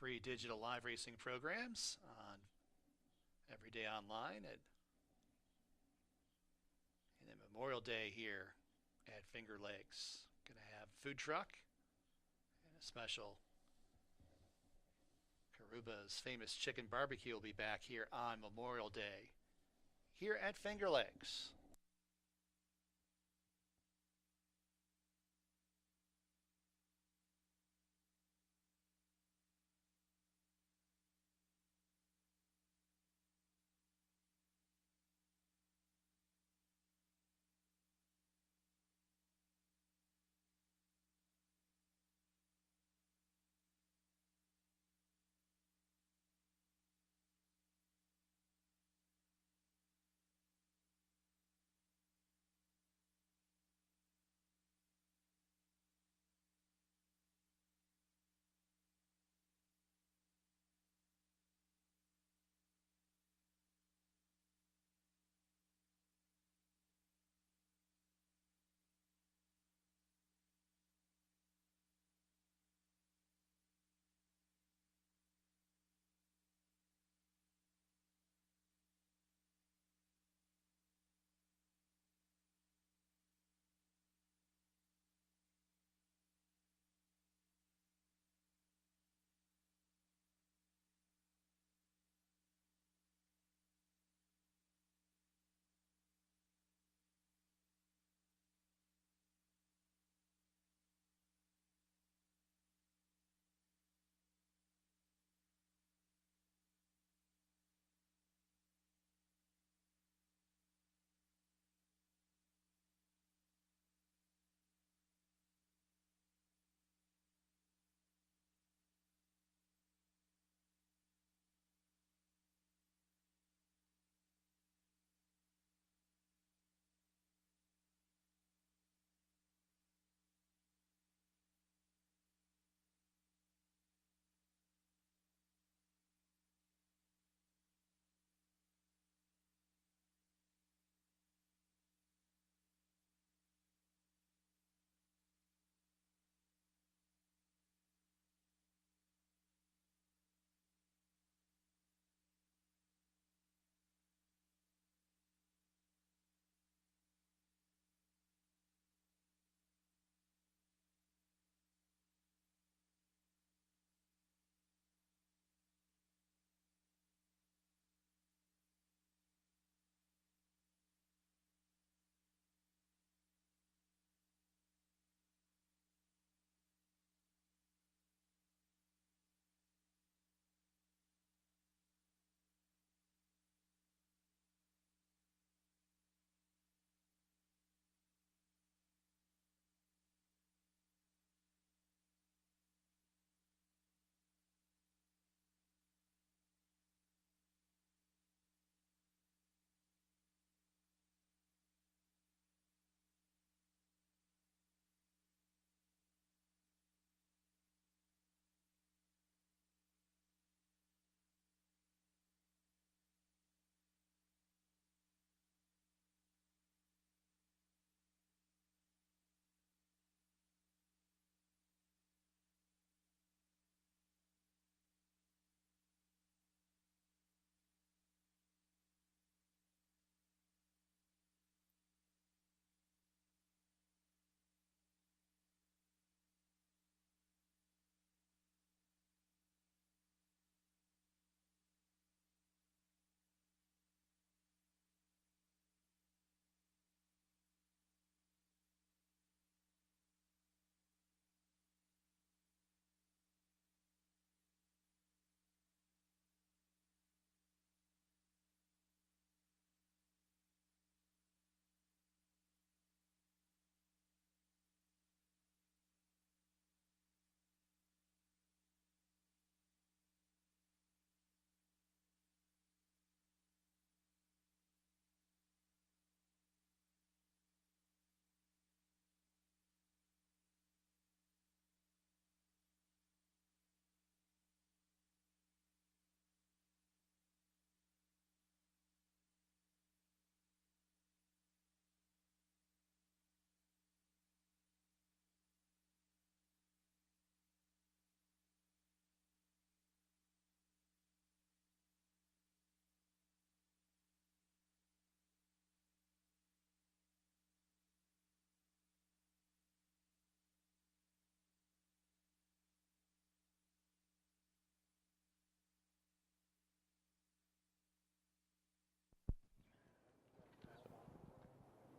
free digital live racing programs on every day online and then Memorial Day here at Finger Lakes. Gonna have food truck and a special Karuba's famous chicken barbecue will be back here on Memorial Day here at Finger Lakes.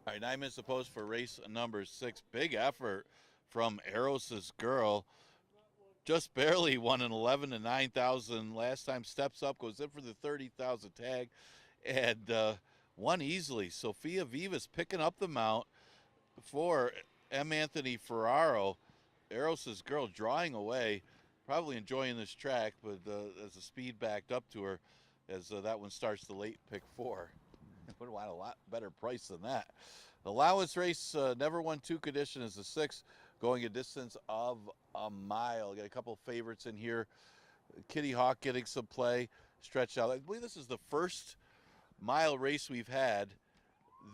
All right, 9 minutes to post for race number 6. Big effort from Eros' Girl. Just barely won an 11 to 9,000 last time. Steps up, goes in for the 30,000 tag, and won easily. Sophia Vivas picking up the mount for M. Anthony Ferraro. Eros' Girl drawing away, probably enjoying this track, but as the speed backed up to her, as that one starts the late pick 4. Would want a lot better price than that. Allowance race, never won 2 condition is the 6th, going a distance of a mile. Got a couple favorites in here. Kitty Hawk getting some play, stretched out. I believe this is the first mile race we've had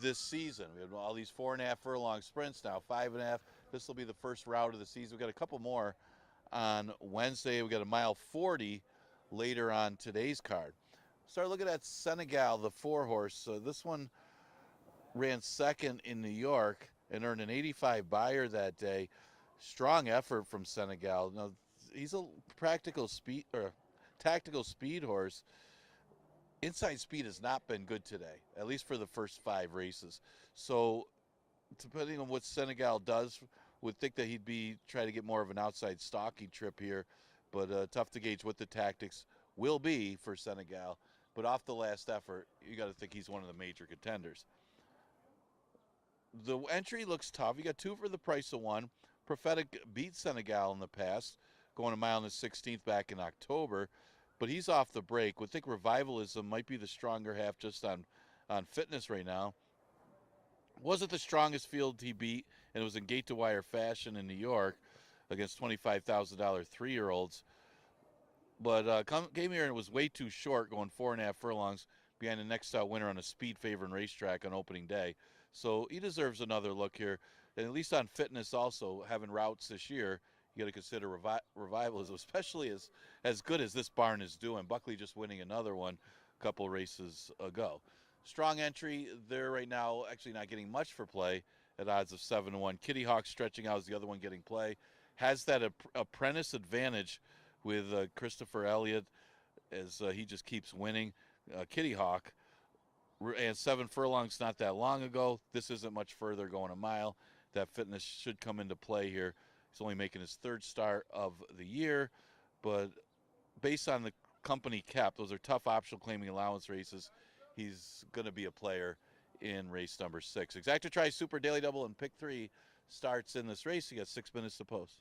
this season. We have all these 4.5 furlong sprints now, 5.5. This will be the first route of the season. We've got a couple more on Wednesday. We got a mile 40 later on today's card. Start looking at Senegal, the 4-horse. This one ran second in New York and earned an 85 buyer that day. Strong effort from Senegal. Now, he's a practical speed or tactical speed horse. Inside speed has not been good today, at least for the first 5 races. So, depending on what Senegal does, would think that he'd be trying to get more of an outside stocky trip here, but tough to gauge what the tactics will be for Senegal. But off the last effort, you got to think he's one of the major contenders. The entry looks tough. You got 2 for the price of 1. Prophetic beat Senegal in the past, going a mile in the 16th back in October, but he's off the break. Would think Revivalism might be the stronger half just on fitness right now. Wasn't the strongest field he beat, and it was in gate-to-wire fashion in New York against $25,000 3-year-olds. But came here and it was way too short, going 4.5 furlongs behind the next out winner on a speed favoring racetrack on opening day. So he deserves another look here. And at least on fitness also, having routes this year, you got to consider Revivalism, especially as good as this barn is doing. Buckley just winning another one a couple races ago. Strong entry there right now, actually not getting much for play at odds of 7-1. Kitty Hawk stretching out is the other one getting play. Has that apprentice advantage with Christopher Elliott as he just keeps winning. Kitty Hawk and 7 furlongs not that long ago. This isn't much further, going a mile. That fitness should come into play here. He's only making his 3rd start of the year, but based on the company kept, those are tough optional claiming allowance races. He's going to be a player in race number 6. Exacta Tri Super Daily Double and Pick 3 starts in this race. You got 6 minutes to post.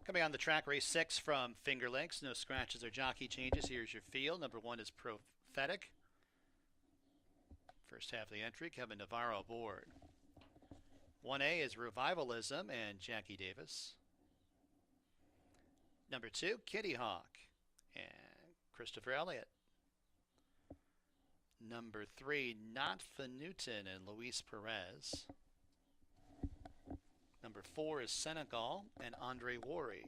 Coming on the track, race 6 from Finger Lakes. No scratches or jockey changes. Here's your field. Number 1 is Prophetic. First half of the entry, Kevin Navarro aboard. 1A is Revivalism and Jackie Davis. Number 2, Kitty Hawk and Christopher Elliott. Number 3, Not for Newton and Luis Perez. Number 4 is Senegal and Andre Worry.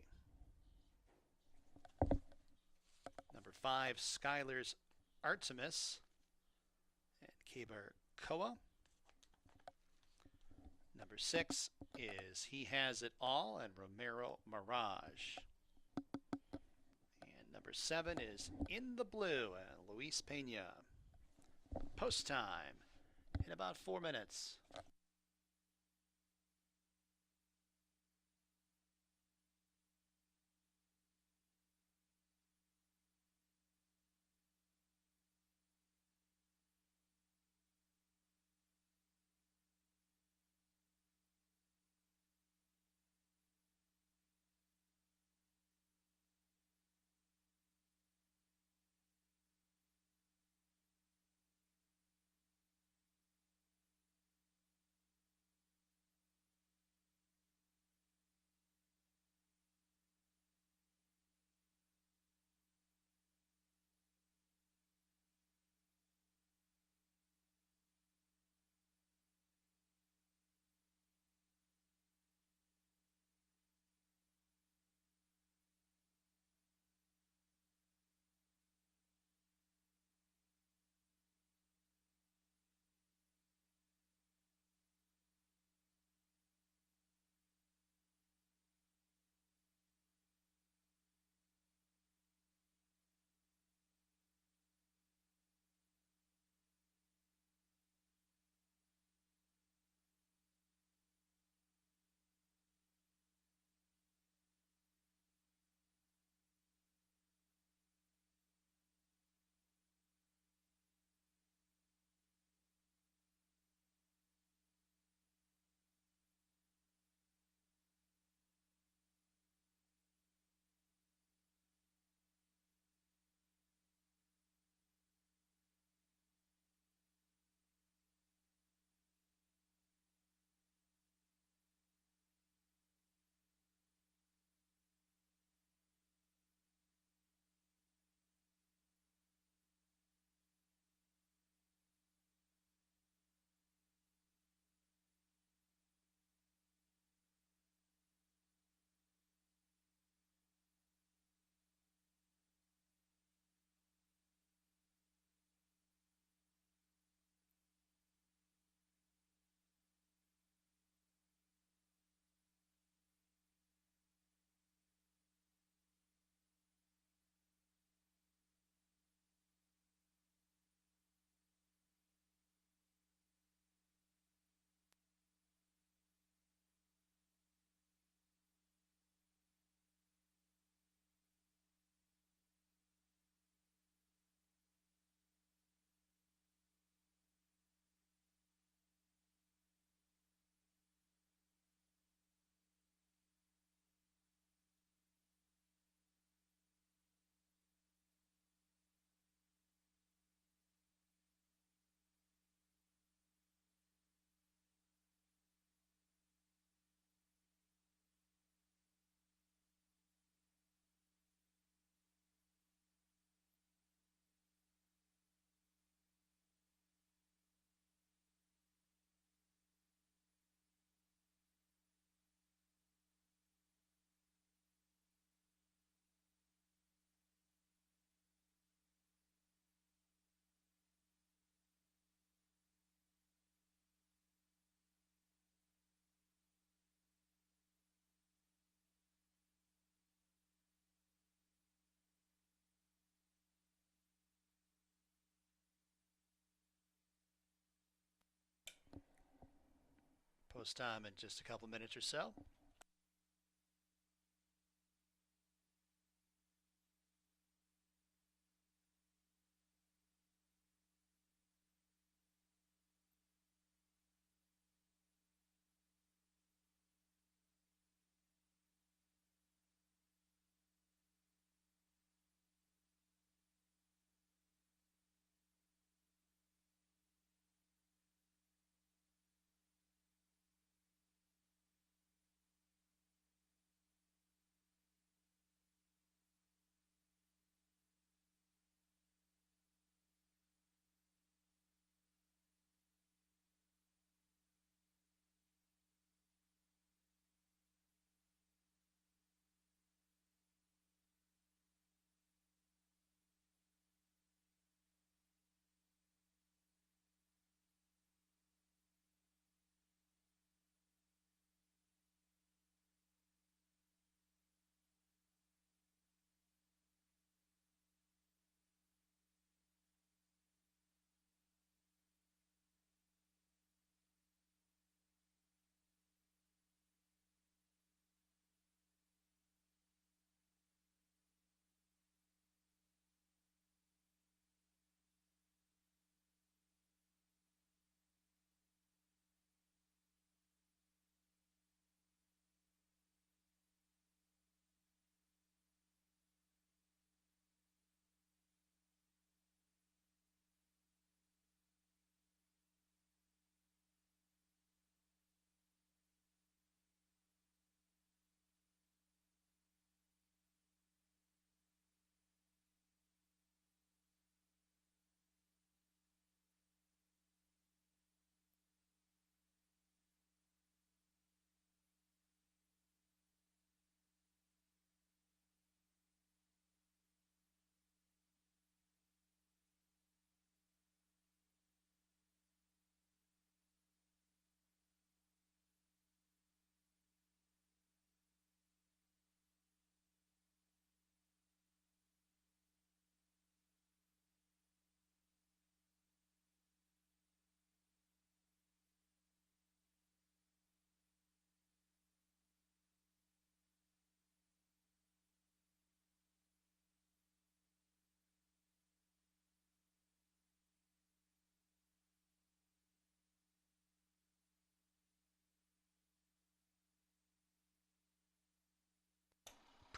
Number 5, Skylar's Artemis and Kaber Koa. Number 6 is He Has It All and Romero Mirage. Number 7 is In the Blue, Luis Pena. Post time in about 4 minutes. Post time in just a couple minutes or so.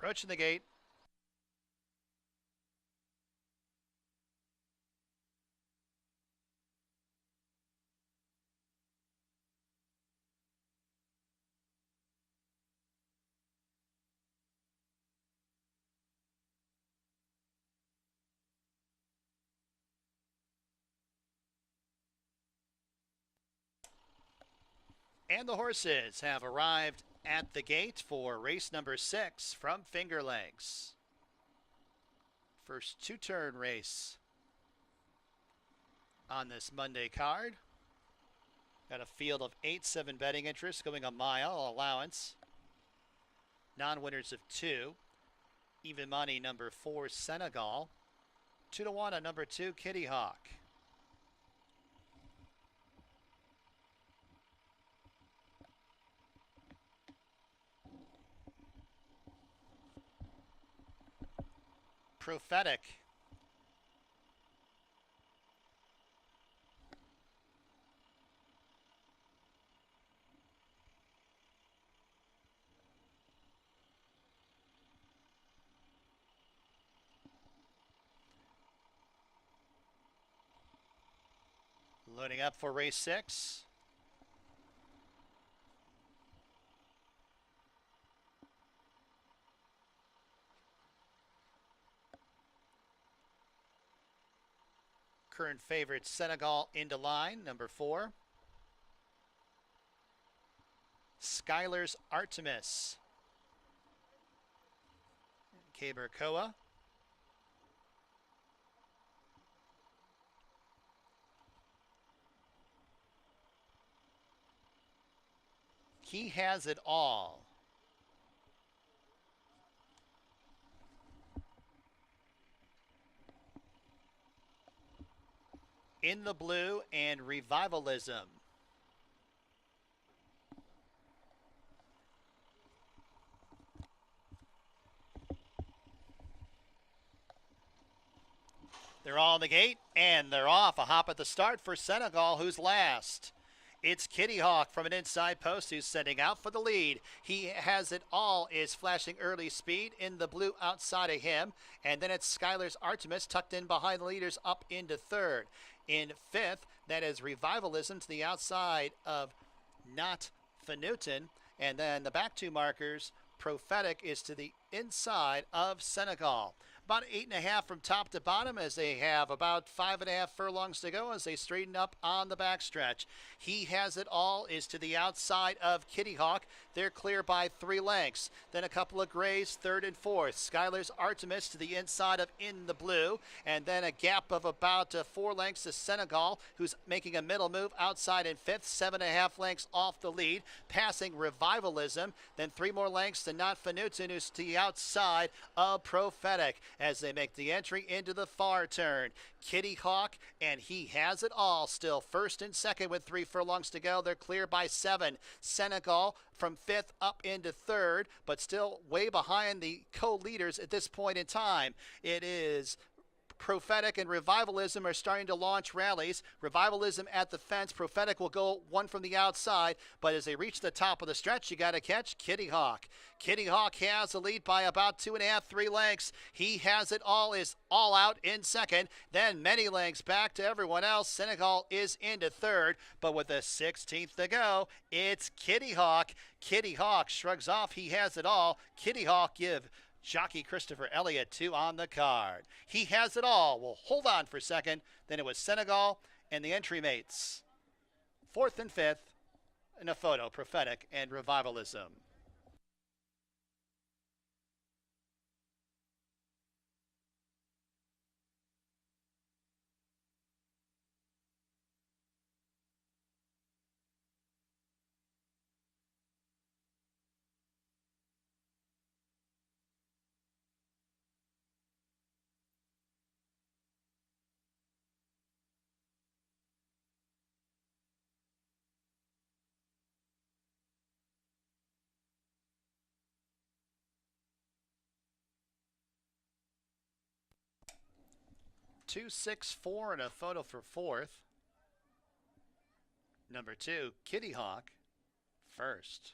Approaching the gate. And the horses have arrived at the gate for race number 6 from Finger Lakes. First two-turn race on this Monday card. Got a field of 8-7 betting interests going a mile. Allowance. Non-winners of 2. Even money number 4, Senegal. 2-1 on number 2, Kitty Hawk. Prophetic. Loading up for race 6. Current favorite Senegal into line, number 4. Skylar's Artemis. Cabercoa. He has it all. In the blue and Revivalism. They're all on the gate, and they're off. A hop at the start for Senegal, who's last. It's Kitty Hawk from an inside post who's setting out for the lead. He has it all, is flashing early speed in the blue outside of him. And then it's Skylar's Artemis tucked in behind the leaders up into 3rd. In 5th, that is Revivalism to the outside of Not Fanutin. And then the back 2 markers, Prophetic, is to the inside of Senegal. About 8.5 from top to bottom as they have about 5.5 furlongs to go as they straighten up on the backstretch. He has it all is to the outside of Kitty Hawk. They're clear by 3 lengths. Then a couple of grays, 3rd and 4th. Skylar's Artemis to the inside of In the Blue. And then a gap of about 4 lengths to Senegal, who's making a middle move outside in 5th, 7.5 lengths off the lead, passing Revivalism. Then 3 more lengths to Not Fanutin, who's to the outside of Prophetic as they make the entry into the far turn. Kitty Hawk, and he has it all still. 1st and 2nd with 3 furlongs to go. They're clear by 7. Senegal from 5th up into 3rd, but still way behind the co-leaders at this point in time. It is Prophetic and Revivalism are starting to launch rallies. Revivalism at the fence. Prophetic will go one from the outside, but as they reach the top of the stretch, you got to catch Kitty Hawk. Kitty Hawk has the lead by about 2.5, 3 lengths. He has it all, is all out in 2nd. Then many lengths back to everyone else. Senegal is into 3rd, but with a 16th to go, it's Kitty Hawk. Kitty Hawk shrugs off. He has it all. Kitty Hawk give jockey Christopher Elliott 2 on the card. He has it all. We'll hold on for 2nd. Then it was Senegal and the entry mates. 4th and 5th in a photo, Prophetic and Revivalism. Two, 6, 4, and a photo for 4th. Number 2, Kitty Hawk, 1st.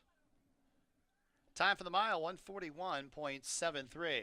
Time for the mile, 141.73.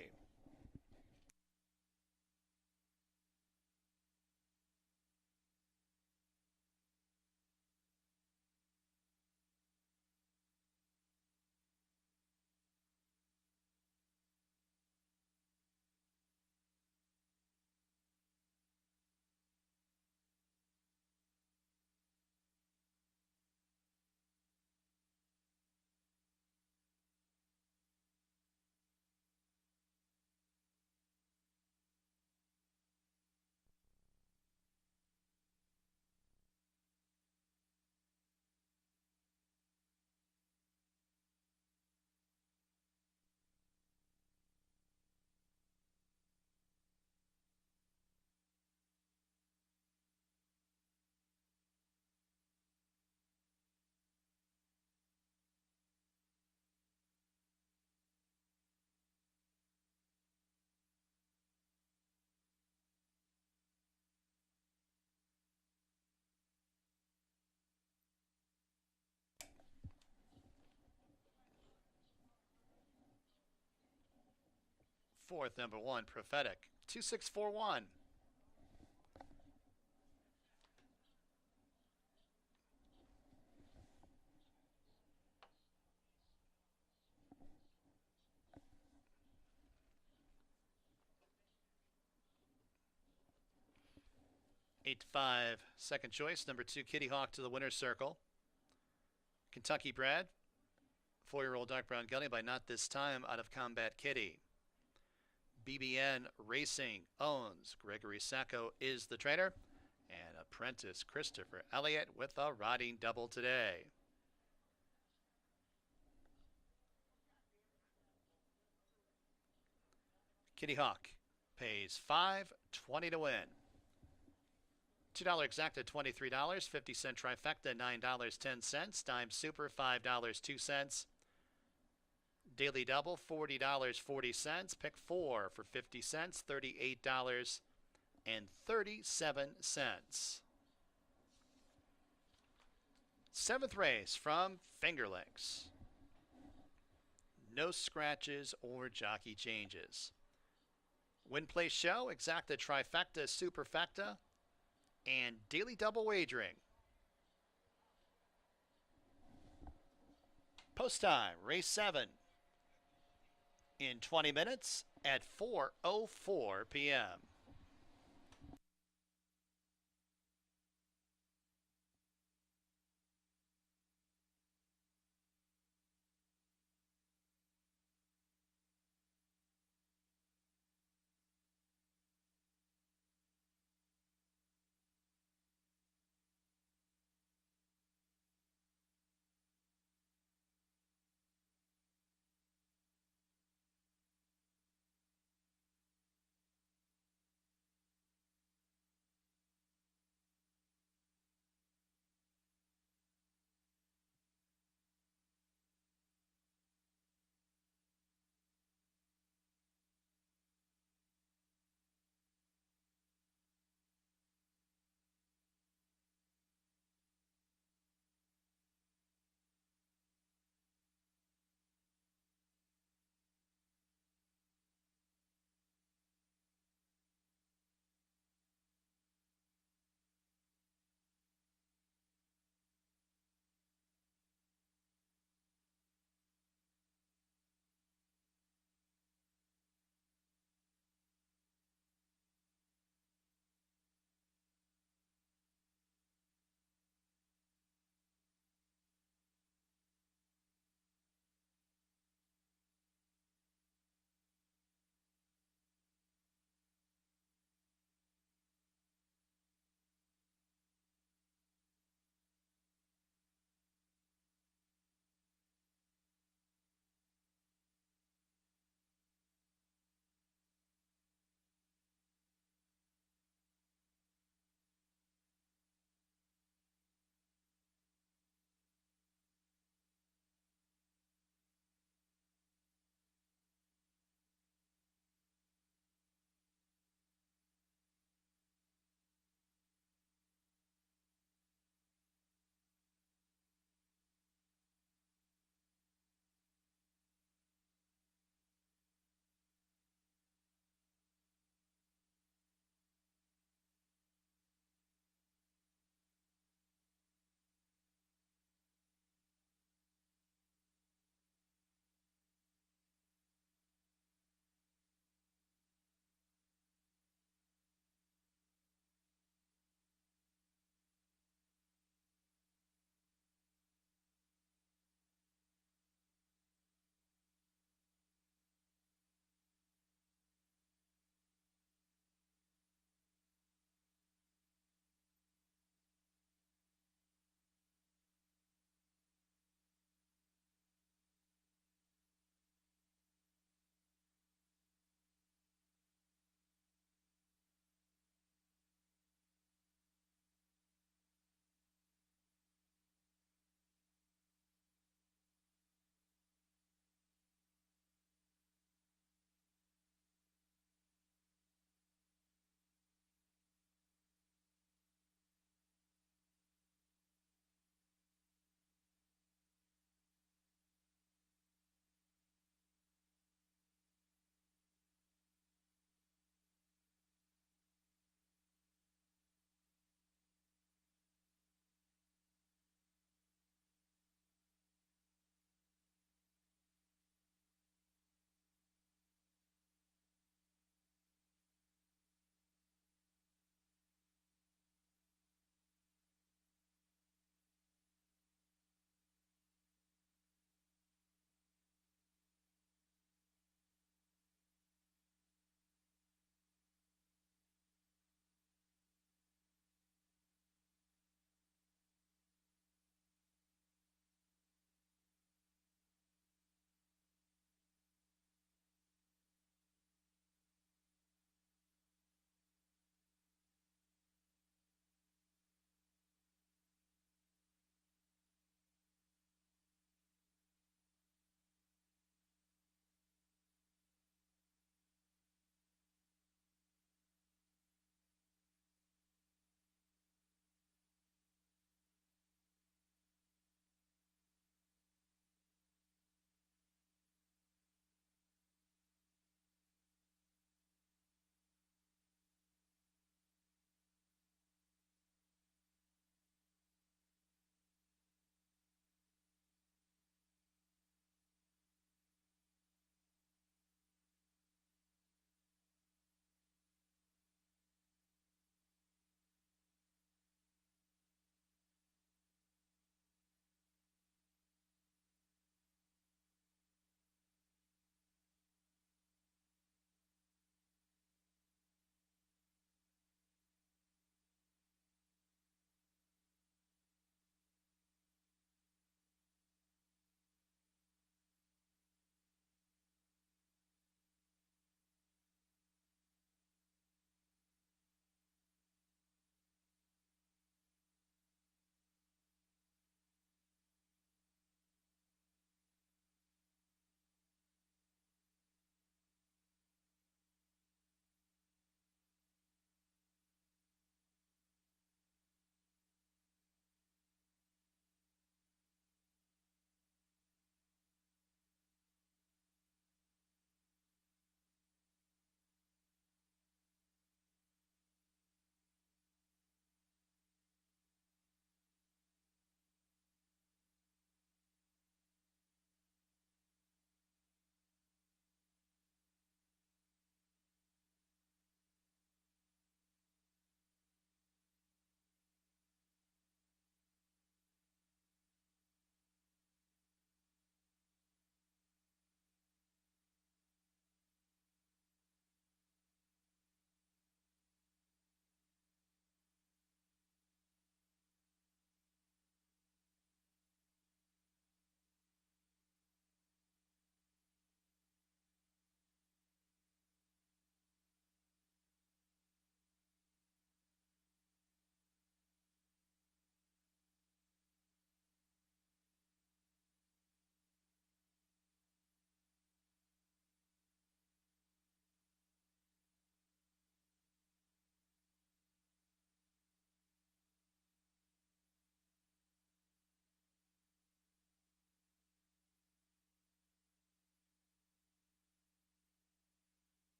Fourth, number 1, Prophetic, 2641. Eight to 5, second choice, number 2, Kitty Hawk to the winner's circle. Kentucky bred, 4-year-old dark brown gelding by Not This Time out of Combat Kitty. BBN Racing owns Gregory Sacco is the trainer, and apprentice Christopher Elliott with a riding double today. Kitty Hawk pays $5.20 to win. $2 exacta, $23. 50-cent trifecta, $9.10. Dime super, $5.02. Daily double, $40.40. Pick 4 for 50 cents, $38.37. Seventh race from Finger Lakes. No scratches or jockey changes. Win place show, exacta trifecta, superfecta, and daily double wagering. Post time, race 7. In 20 minutes at 4:04 p.m.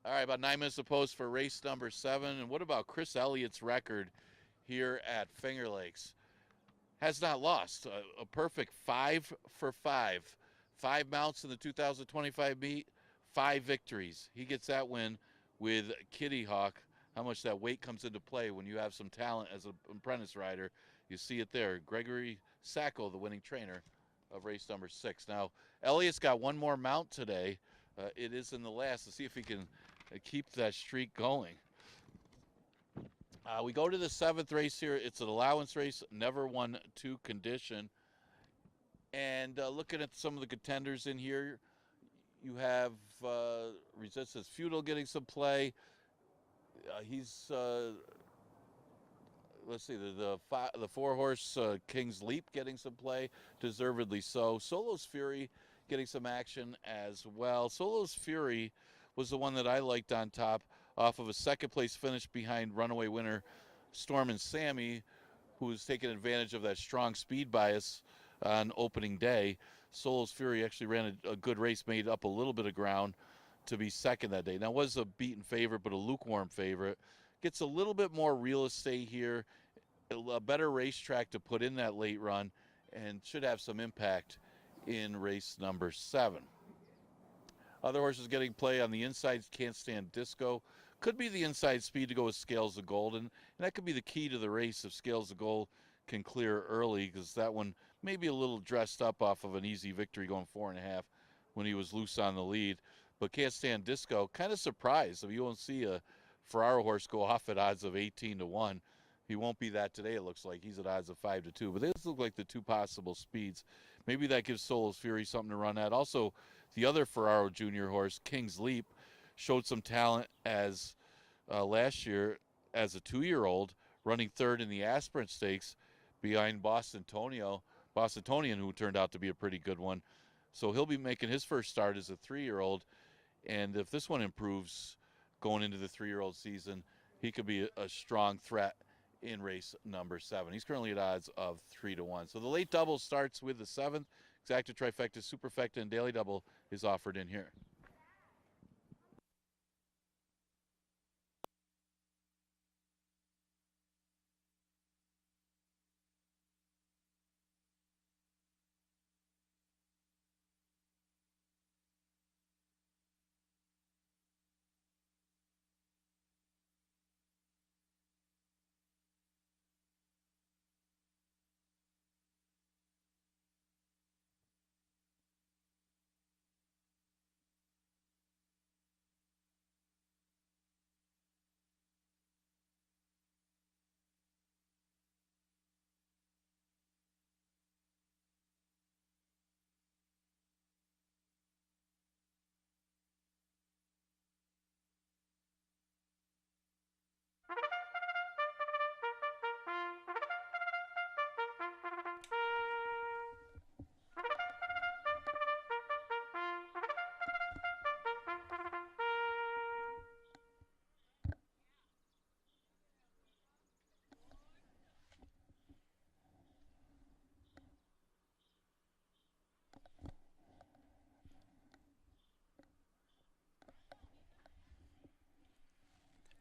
All right, about 9 minutes to post for race number 7. And what about Chris Elliott's record here at Finger Lakes? Has not lost. A perfect 5 for 5. 5 mounts in the 2025 meet, 5 victories. He gets that win with Kitty Hawk. How much that weight comes into play when you have some talent as an apprentice rider. You see it there. Gregory Sacco, the winning trainer of race number 6. Now, Elliott's got one more mount today. It is in the last. Let's see if he can keep that streak going. We go to the 7th race here. It's an allowance race, never won 2 condition. And looking at some of the contenders in here, you have Resistance Feudal getting some play. He's let's see, the 4-horse King's Leap getting some play, deservedly so. Solo's Fury getting some action as well. Solo's Fury was the one that I liked on top off of a 2nd place finish behind runaway winner Storm and Sammy, who was taking advantage of that strong speed bias on opening day. Solo's Fury actually ran a good race, made up a little bit of ground to be 2nd that day. Now, was a beaten favorite, but a lukewarm favorite. Gets a little bit more real estate here, a better racetrack to put in that late run, and should have some impact in race number 7. Other horses getting play on the inside, Can't Stand Disco. Could be the inside speed to go with Scales of Gold, and that could be the key to the race if Scales of Gold can clear early, because that one may be a little dressed up off of an easy victory going 4.5 when he was loose on the lead. But Can't Stand Disco, kind of surprised. If you won't see a Ferraro horse go off at odds of 18-1. He won't be that today, it looks like. He's at odds of 5-2. But these look like the 2 possible speeds. Maybe that gives Solo's Fury something to run at. Also, the other Ferraro Junior horse, King's Leap, showed some talent as last year as a 2-year-old, running 3rd in the Aspirant Stakes behind Bostonian, who turned out to be a pretty good one. So he'll be making his first start as a 3-year-old. And if this one improves going into the 3-year-old season, he could be a strong threat in race number 7. He's currently at odds of 3-1. So the late double starts with the 7th. Exacta, Trifecta, Superfecta, and Daily Double is offered in here.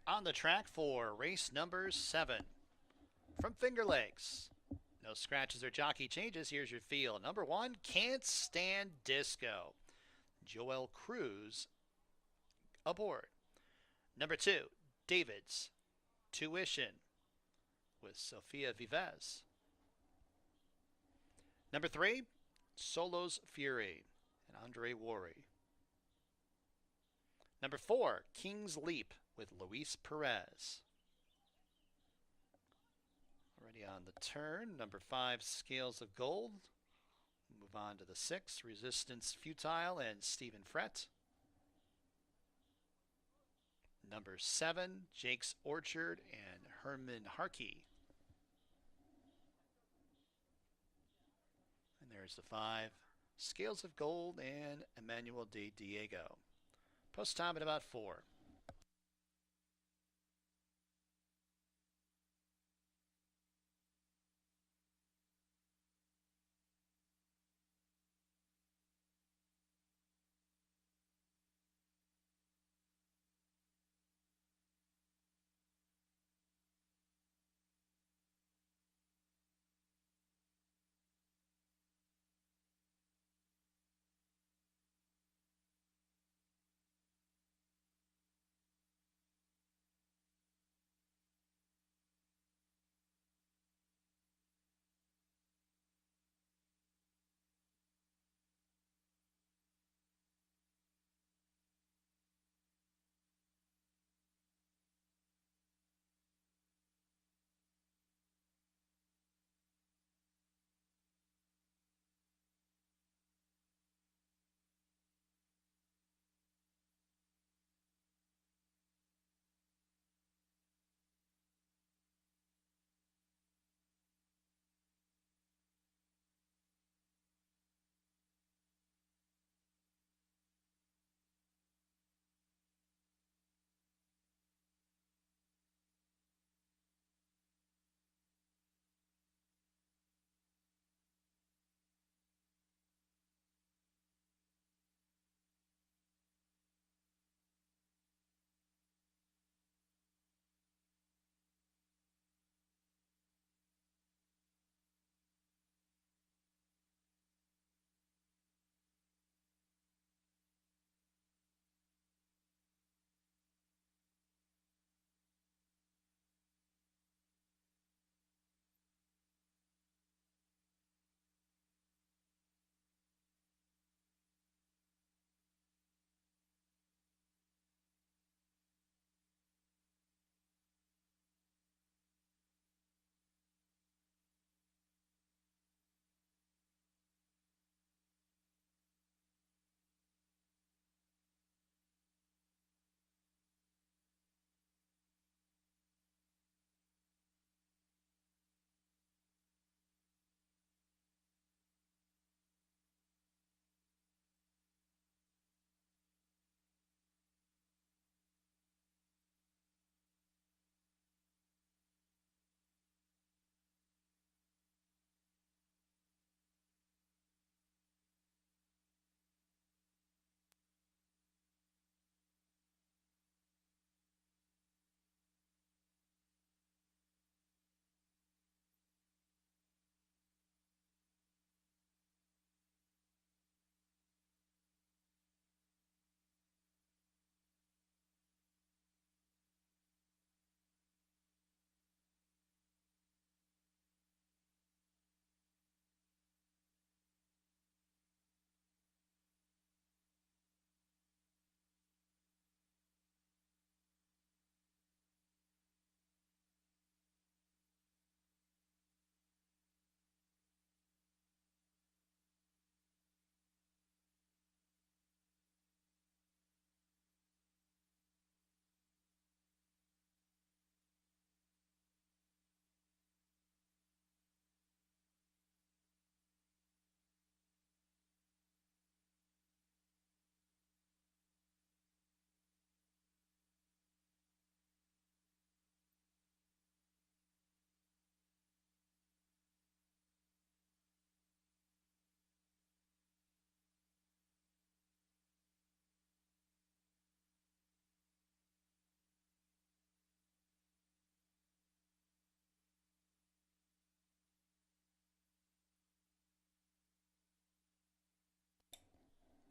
On the track for race number 7 from Finger Lakes. No scratches or jockey changes. Here's your field. Number 1, Can't Stand Disco. Joel Cruz aboard. Number 2, David's Tuition with Sophia Vives. Number 3, Solo's Fury and Andre Worry. Number 4, King's Leap with Luis Perez. Already on the turn. Number 5, Scales of Gold. Move on to the 6, Resistance Futile and Stephen Frett. Number 7, Jake's Orchard and Herman Harkey. And there's the 5, Scales of Gold and Emmanuel de Diego. Post time at about 4.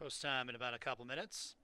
Post time in about a couple minutes.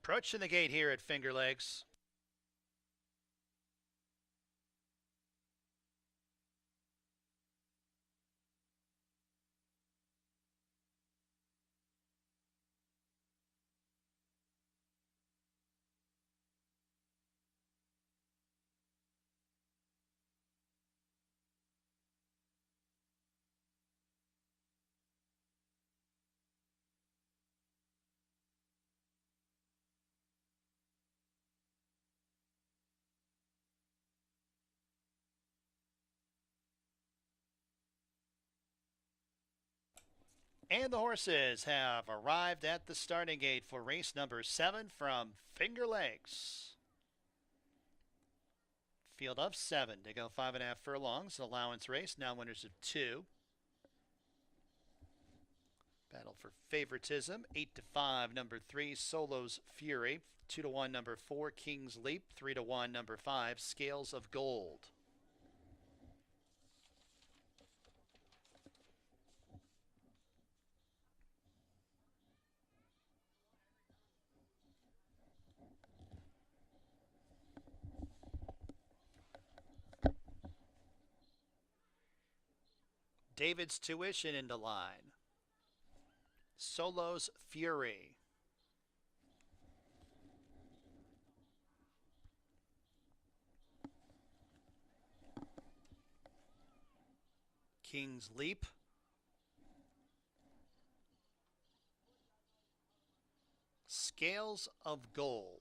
Approaching the gate here at Finger Lakes. And the horses have arrived at the starting gate for race number 7 from Finger Lakes. Field of 7 to go 5.5 furlongs. Allowance race, now winners of 2. Battle for favoritism, 8-5, number 3, Solo's Fury. 2-1, number 4, King's Leap. 3-1, number 5, Scales of Gold. David's Tuition into line. Solo's Fury. King's Leap. Scales of Gold.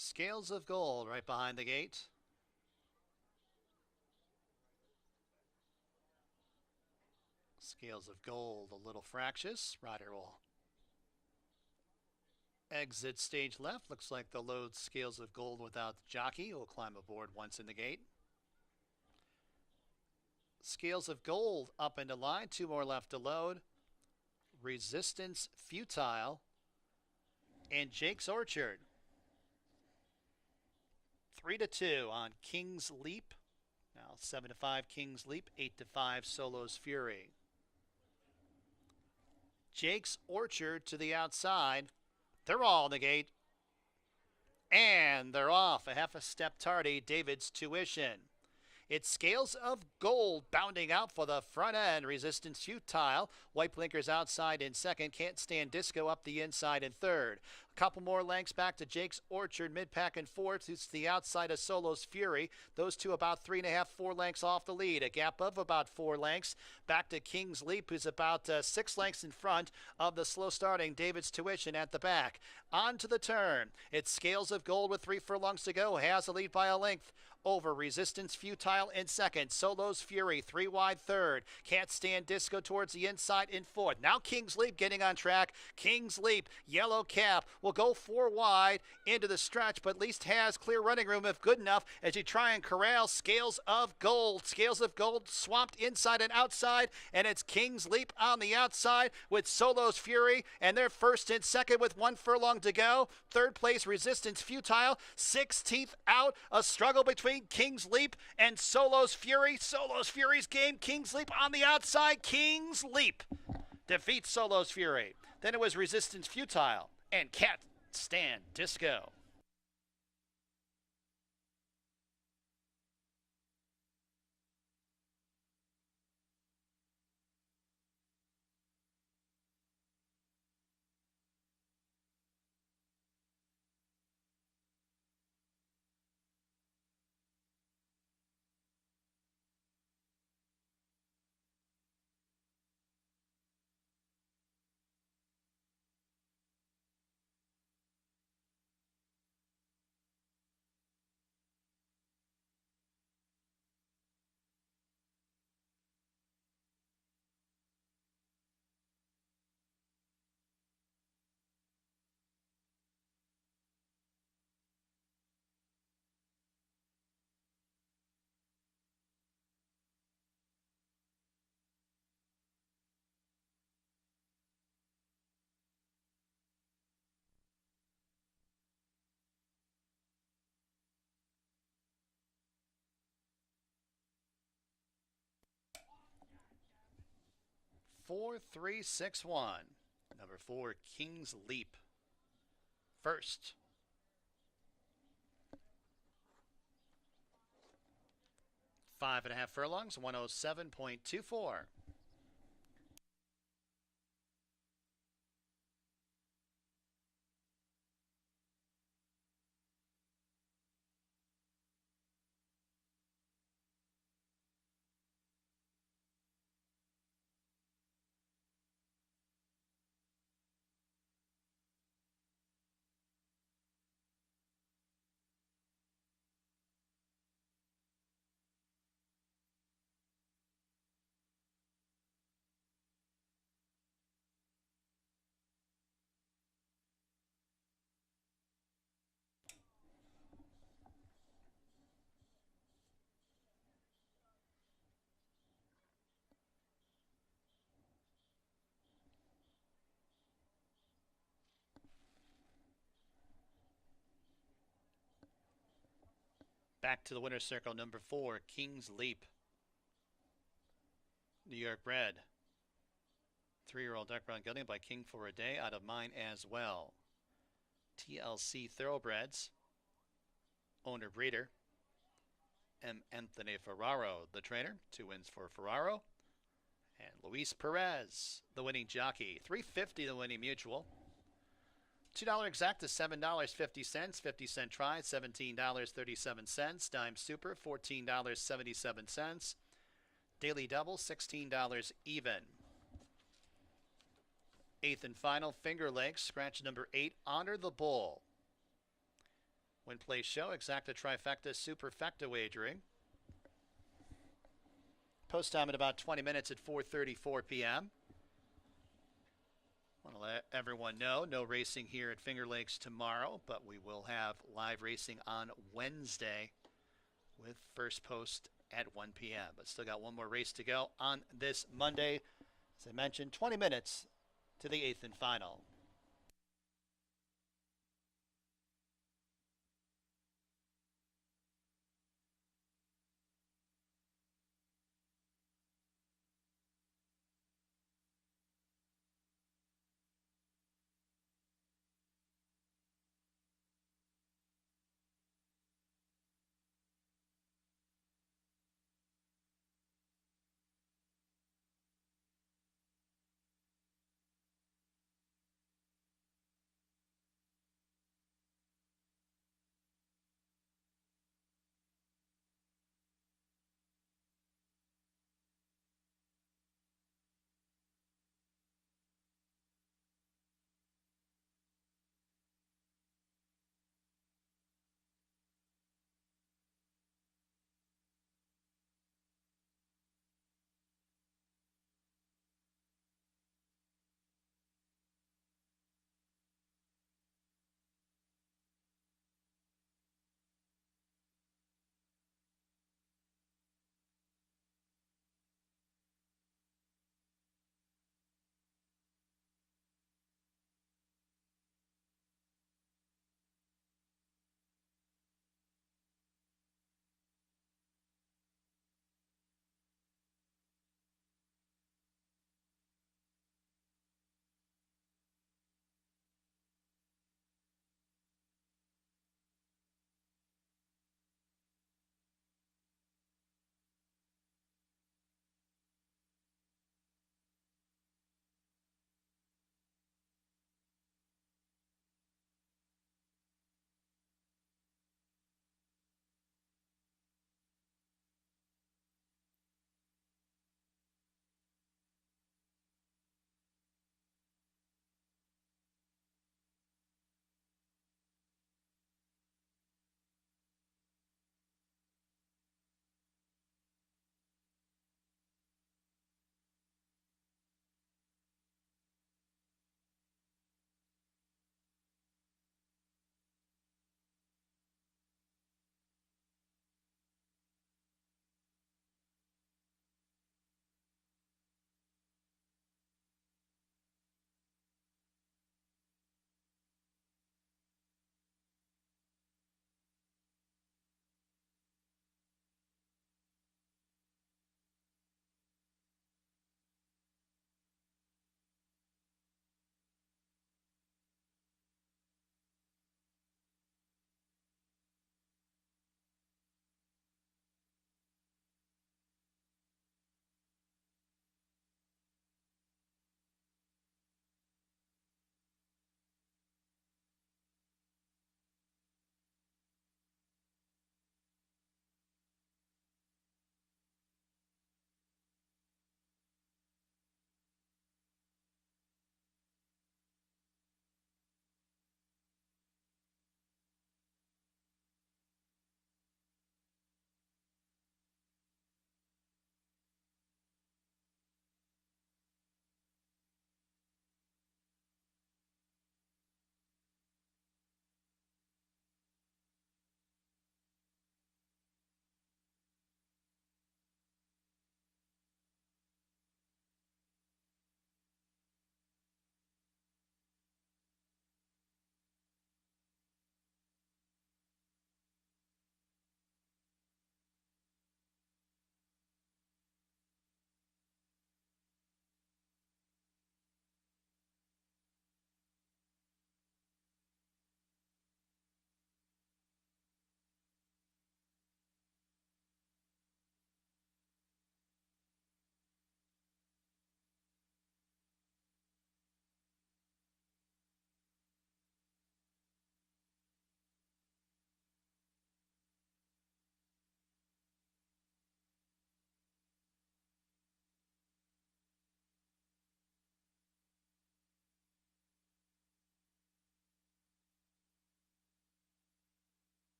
Scales of Gold right behind the gate. Scales of Gold, a little fractious. Rider will exit stage left. Looks like the load Scales of Gold without the jockey. Will climb aboard once in the gate. Scales of Gold up into line. 2 more left to load. Resistance Futile and Jake's Orchard. 3-2 on King's Leap. Now 7-5 King's Leap. 8-5 Solo's Fury. Jake's Orchard to the outside. They're all in the gate. And they're off. A half a step tardy. David's Tuition. It's Scales of Gold bounding out for the front end. Resistance Futile. White blinkers outside in second. Can't Stand Disco up the inside in third. A couple more lengths back to Jake's Orchard. Mid-pack in fourth. It's the outside of Solo's Fury. Those two about 3.5, 4 lengths off the lead. A gap of about 4 lengths. Back to King's Leap, who's about 6 lengths in front of the slow starting David's Tuition at the back. On to the turn. It's Scales of Gold with 3 furlongs to go. Has a lead by a length over Resistance Futile in second. Solo's Fury 3 wide third. Can't Stand Disco towards the inside in fourth. Now King's Leap getting on track. King's Leap, yellow cap, will go 4 wide into the stretch, but at least has clear running room if good enough as you try and corral Scales of Gold. Scales of Gold swamped inside and outside, and it's King's Leap on the outside with Solo's Fury, and they're first and second with 1 furlong to go. Third place Resistance Futile. 16th out. A struggle between King's Leap and Solo's Fury. Solo's Fury's game. King's Leap on the outside. King's Leap defeats Solo's Fury. Then it was Resistance Futile and Can't Stand Disco. Four, 3, 6, 1. Number 4, King's Leap. First. Five and a half furlongs, 107.24. Back to the winner's circle, number 4, King's Leap. New York bred. 3-year-old dark brown gelding by King for a Day, out of mine as well. TLC Thoroughbreds. Owner breeder. M. Anthony Ferraro, the trainer. 2 wins for Ferraro. And Luis Perez, the winning jockey. $3.50 the winning mutual. $2 exact is $7.50. 50-cent try, $17.37. Dime super, $14.77. Daily double, $16 even. 8th and final, Finger Lakes, scratch number 8, Honor the Bull. Win, play, show, exacta, trifecta, superfecta wagering. Post time in about 20 minutes at 4:34 p.m. Want to let everyone know, no racing here at Finger Lakes tomorrow, but we will have live racing on Wednesday with first post at 1 p.m. But still got one more race to go on this Monday. As I mentioned, 20 minutes to the 8th and final.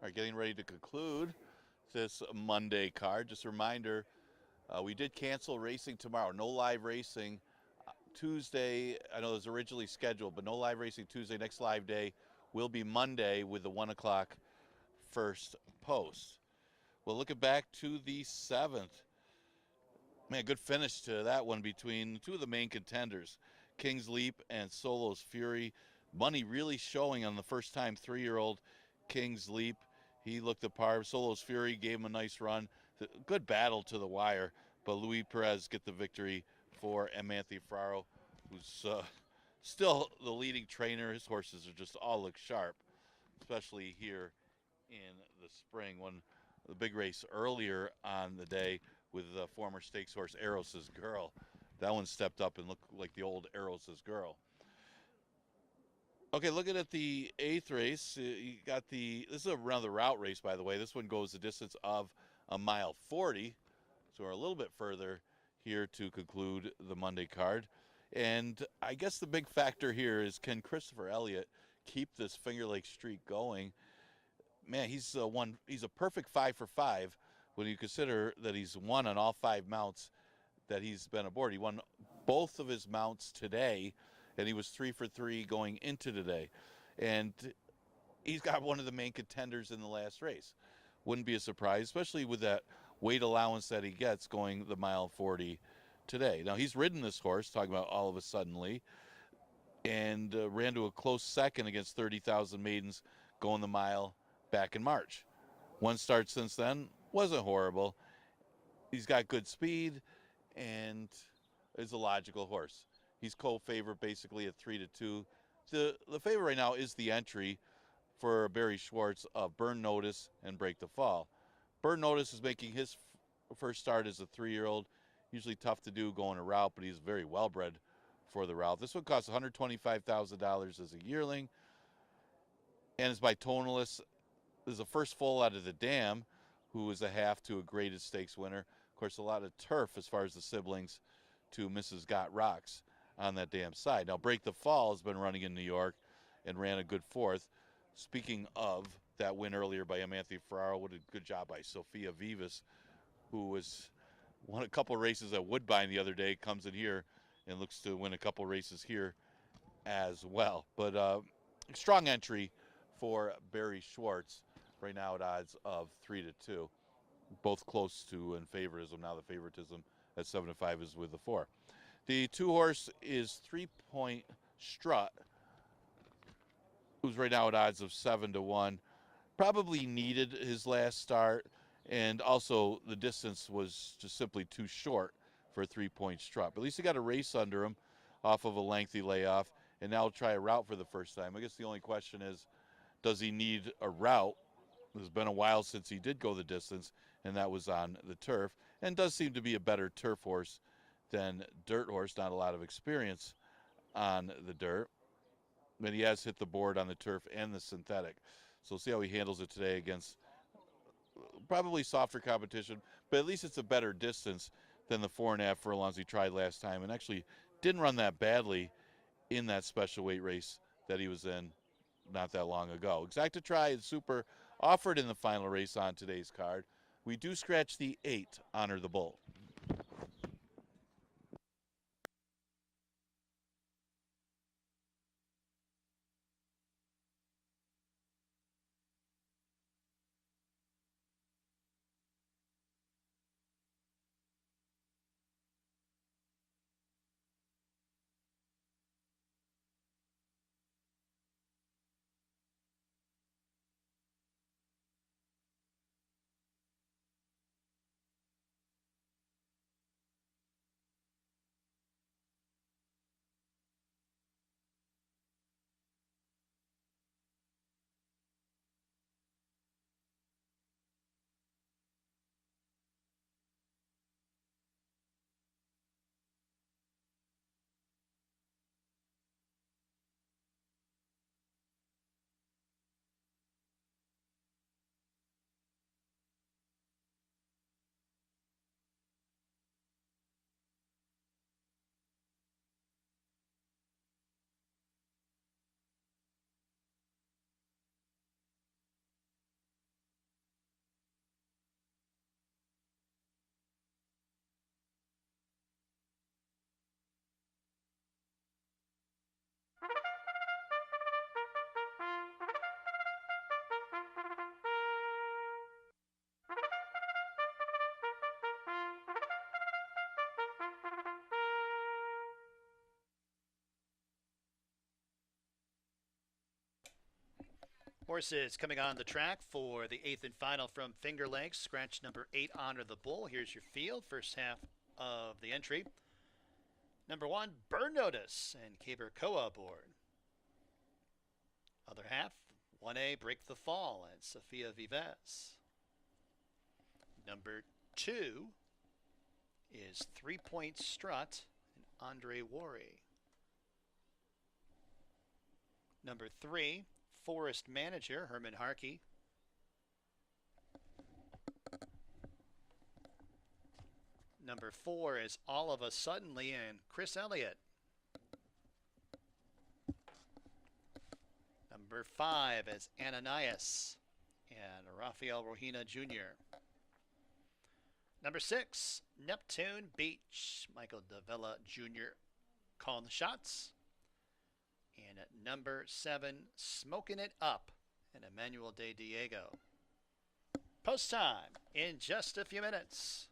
are getting ready to conclude this Monday card. Just a reminder, we did cancel racing tomorrow. No live racing Tuesday. I know it was originally scheduled, but no live racing Tuesday. Next live day will be Monday with the 1 o'clock first post. Well, looking back to the 7th. Man, good finish to that one between two of the main contenders, King's Leap and Solo's Fury. Money really showing on the first time 3-year-old King's Leap. He looked the par. Solo's Fury gave him a nice run. Good battle to the wire, but Luis Perez get the victory for Amanthi Ferraro, who's still the leading trainer. His horses are just all look sharp, especially here in the spring. Won the big race earlier on the day with the former stakes horse Eros' Girl. That one stepped up and looked like the old Eros' Girl. Okay, looking at the 8th race, you got this is another route race, by the way. This one goes the distance of a mile 40, so we're a little bit further here to conclude the Monday card. And I guess the big factor here is, can Christopher Elliott keep this Finger Lakes streak going? Man, he's a perfect 5 for 5 when you consider that he's won on all 5 mounts that he's been aboard. He won both of his mounts today, and he was 3 for 3 going into today. And he's got one of the main contenders in the last race. Wouldn't be a surprise, especially with that weight allowance that he gets going the mile 40 today. Now, he's ridden this horse, talking about all of a suddenly, and ran to a close second against 30,000 maidens going the mile back in March. One start since then, wasn't horrible. He's got good speed and is a logical horse. He's co-favorite basically at 3-2. The favorite right now is the entry for Barry Schwartz of Burn Notice and Break the Fall. Burn Notice is making his first start as a 3-year-old. Usually tough to do going a route, but he's very well bred for the route. This one costs $125,000 as a yearling and is by Tonalist. This is the first foal out of the dam, who is a half to a graded stakes winner. Of course, a lot of turf as far as the siblings to Mrs. Got Rocks on that damn side. Now, Break the Fall has been running in New York and ran a good 4th. Speaking of that win earlier by Amanthi Ferraro, what a good job by Sophia Vivas, who won a couple races at Woodbine the other day, comes in here and looks to win a couple races here as well. But strong entry for Barry Schwartz right now at odds of 3-2. Both close to in favoritism. Now the favoritism at 7-5 is with the 4. The 2-horse is 3 Point Strut, who's right now at odds of 7-1. Probably needed his last start, and also the distance was just simply too short for a 3 Point Strut. But at least he got a race under him off of a lengthy layoff, and now try a route for the first time. I guess the only question is, does he need a route? It's been a while since he did go the distance, and that was on the turf, and does seem to be a better turf horse than dirt horse. Not a lot of experience on the dirt, but he has hit the board on the turf and the synthetic. So we'll see how he handles it today against probably softer competition, but at least it's a better distance than the 4.5 furlongs he tried last time, and actually didn't run that badly in that special weight race that he was in not that long ago. Exacta Try and Super offered in the final race on today's card. We do scratch the 8, Honor the Bull. Horses coming on the track for the 8th and final from Finger Lakes. Scratch number 8, Honor the Bull. Here's your field, first half of the entry. Number 1, Burn Notice and Caber Koa aboard. Other half, 1A, Break the Fall and Sofia Vives. Number 2 is 3 Point Strut and Andre Worry. Number 3, Forest Manager, Herman Harkey. Number 4 is All of a Suddenly and Chris Elliott. Number 5 is Ananias and Rafael Rohina Jr. Number 6, Neptune Beach, Michael Davila Jr. calling the shots. And at number 7, Smoking It Up, and Emmanuel De Diego. Post time in just a few minutes.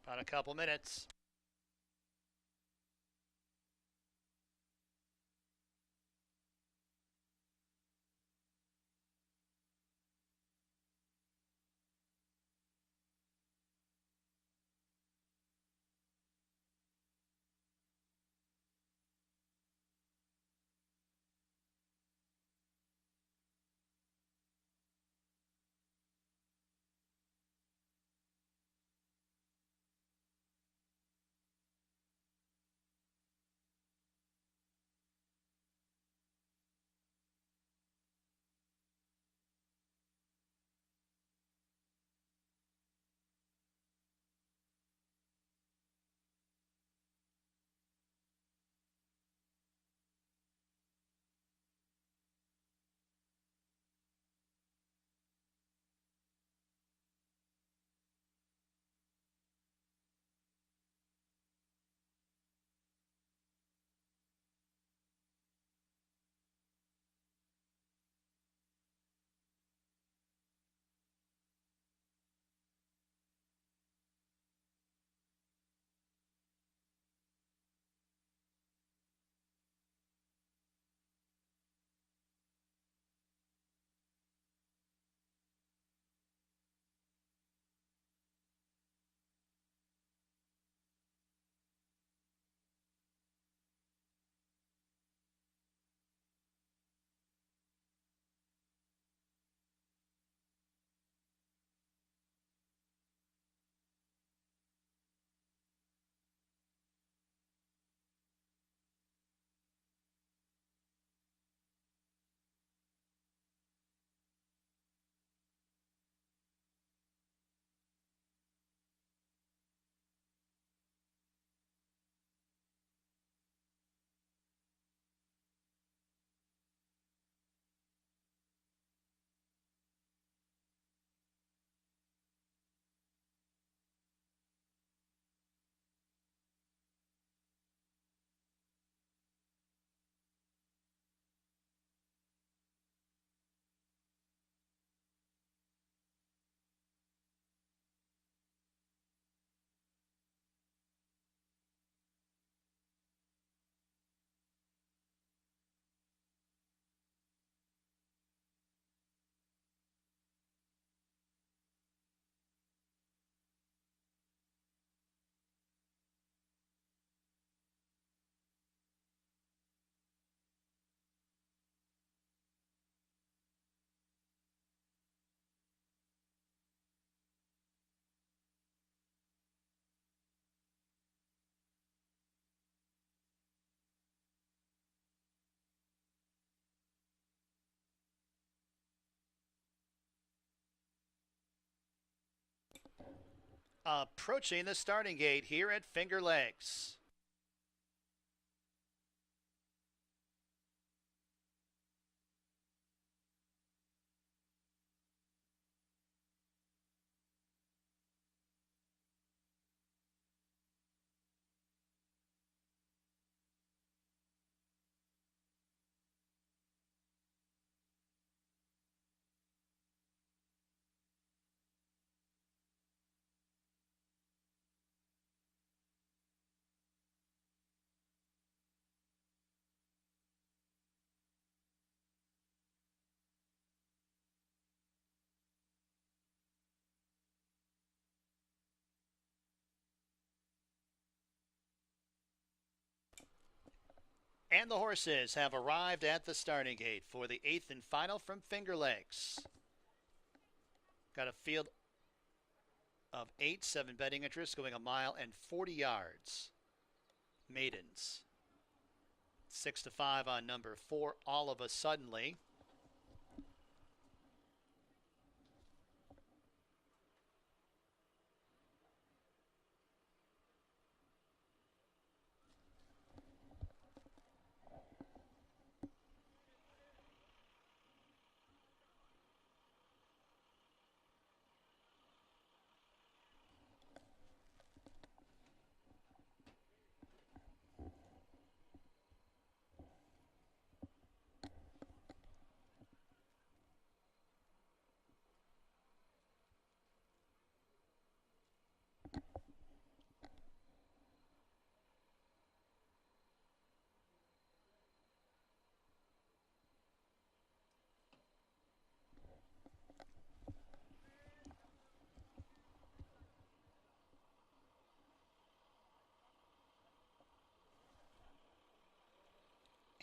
About a couple minutes. approaching the starting gate here at Finger Lakes. And the horses have arrived at the starting gate for the 8th and final from Finger Lakes. Got a field of 8, 7 betting interests going a mile and 40 yards. Maidens. 6 to 5 on number 4, All of a Suddenly.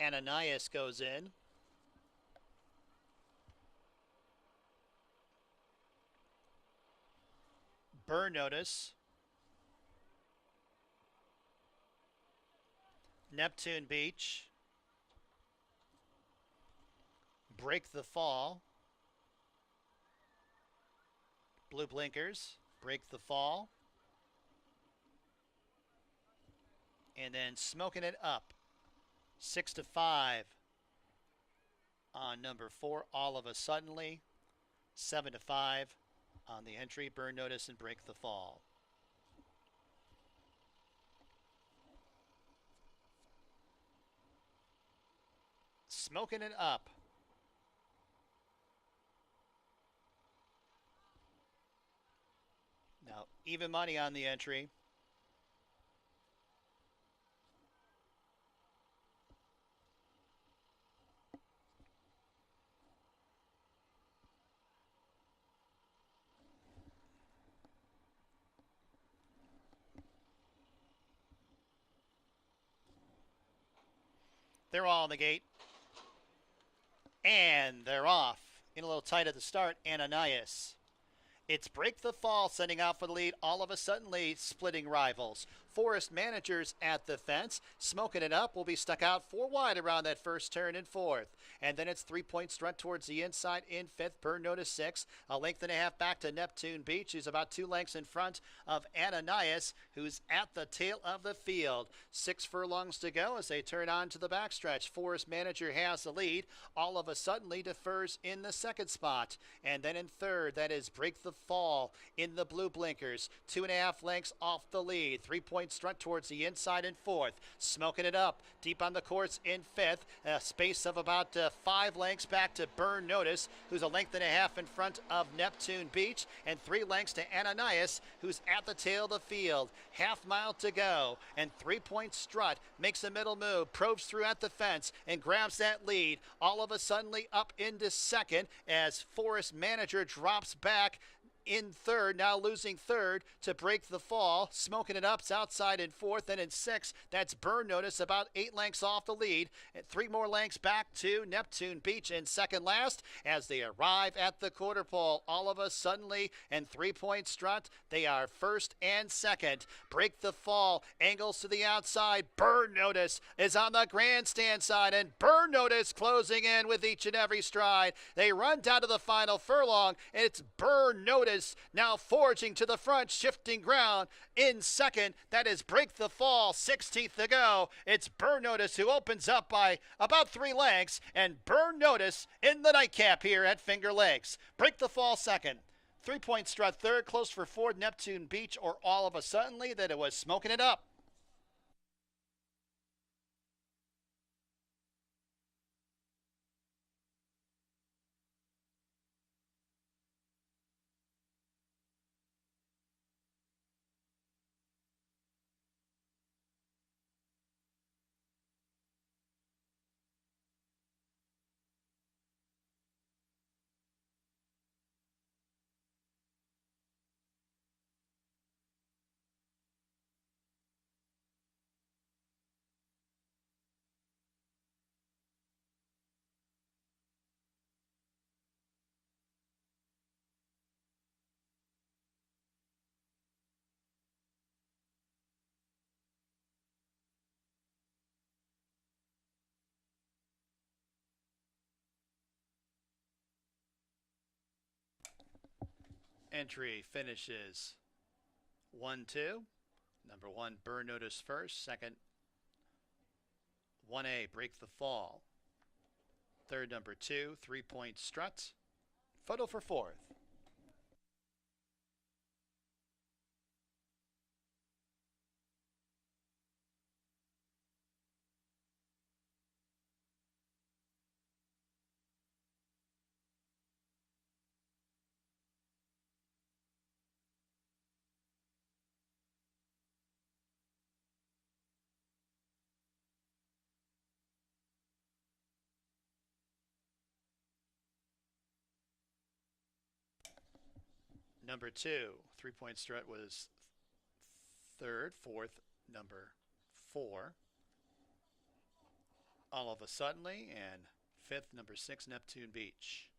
Ananias goes in. Burn Notice. Neptune Beach. Break the Fall. Blue Blinkers. Break the Fall. And then Smoking It Up. 6 to 5 on number 4, All of a Suddenly. 7 to 5 on the entry, Burn Notice and Break the Fall. Smoking It Up. Now, even money on the entry. They're all on the gate. And they're off. In a little tight at the start, Ananias. It's Break the Fall sending out for the lead. All of a Suddenly splitting rivals. Forest Managers at the fence. Smoking It Up will be stuck out 4 wide around that first turn in 4th. And then it's 3-point strut towards the inside in 5th. Burn Notice 6. A length and a half back to Neptune Beach, who's about 2 lengths in front of Ananias, who's at the tail of the field. 6 furlongs to go as they turn on to the backstretch. Forest Manager has the lead. All of a Suddenly defers in the 2nd spot. And then in 3rd, that is Break the Fall in the Blue Blinkers. 2.5 lengths off the lead. 3-point strut towards the inside in 4th. Smoking It Up deep on the course in 5th. A space of about 5 lengths back to Burn Notice, who's a length and a half in front of Neptune Beach, and 3 lengths to Ananias, who's at the tail of the field. Half mile to go, and 3-point strut makes a middle move, probes through at the fence, and grabs that lead. All of a Suddenly up into 2nd as Forest Manager drops back in 3rd, now losing 3rd to Break the Fall. Smoking It Up's outside in 4th, and in 6th, that's Burn Notice, about 8 lengths off the lead. And 3 more lengths back to Neptune Beach in 2nd last as they arrive at the quarter pole. All of a Suddenly and 3-point strut, they are 1st and 2nd. Break the Fall angles to the outside. Burn Notice is on the grandstand side, and Burn Notice closing in with each and every stride. They run down to the final furlong, and it's Burn Notice Notice now forging to the front, shifting ground in second. That is Break the Fall, 16th to go. It's Burn Notice who opens up by about 3 lengths, and Burn Notice in the Nightcap here at Finger Lakes. Break the Fall second. 3-point Strut third, close for Ford, Neptune Beach, or All of a Suddenly that it was smoking it up. Entry finishes 1-2. Number 1, Burn Notice first. Second, 1A, Break the Fall. Third, number 2, 3-point Strut. Photo for fourth. Number 2, 3-point Strut was third. Fourth, number 4. All of a Suddenly, and fifth, number 6, Neptune Beach.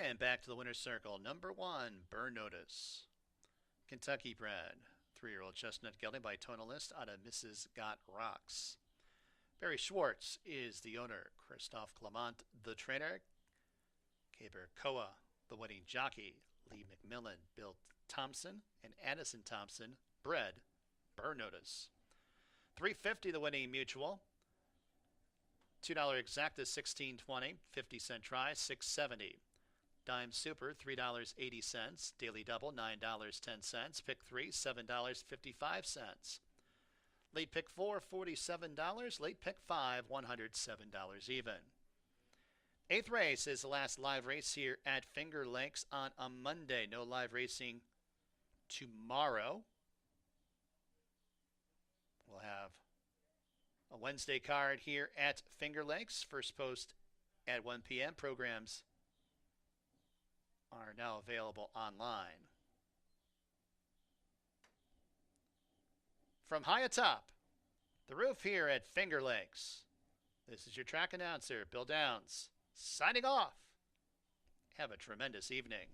And back to the winner's circle. Number 1, Burn Notice. Kentucky bred. 3-year-old chestnut gelding by Tonalist out of Mrs. Got Rocks. Barry Schwartz is the owner. Christophe Clement, the trainer. Caber Koa, the winning jockey. Lee McMillan, Bill Thompson, and Addison Thompson, bred Burn Notice. $3.50 the winning mutual. $2 exacta, $16.20. 50-cent try, $6.70. Dime Super, $3.80. Daily Double, $9.10. Pick 3, $7.55. Late Pick 4, $47. Late Pick 5, $107 even. 8th race is the last live race here at Finger Lakes on a Monday. No live racing tomorrow. We'll have a Wednesday card here at Finger Lakes. First post at 1 p.m. Programs are now available online. From high atop the roof here at Finger Lakes, this is your track announcer, Bill Downs, signing off. Have a tremendous evening.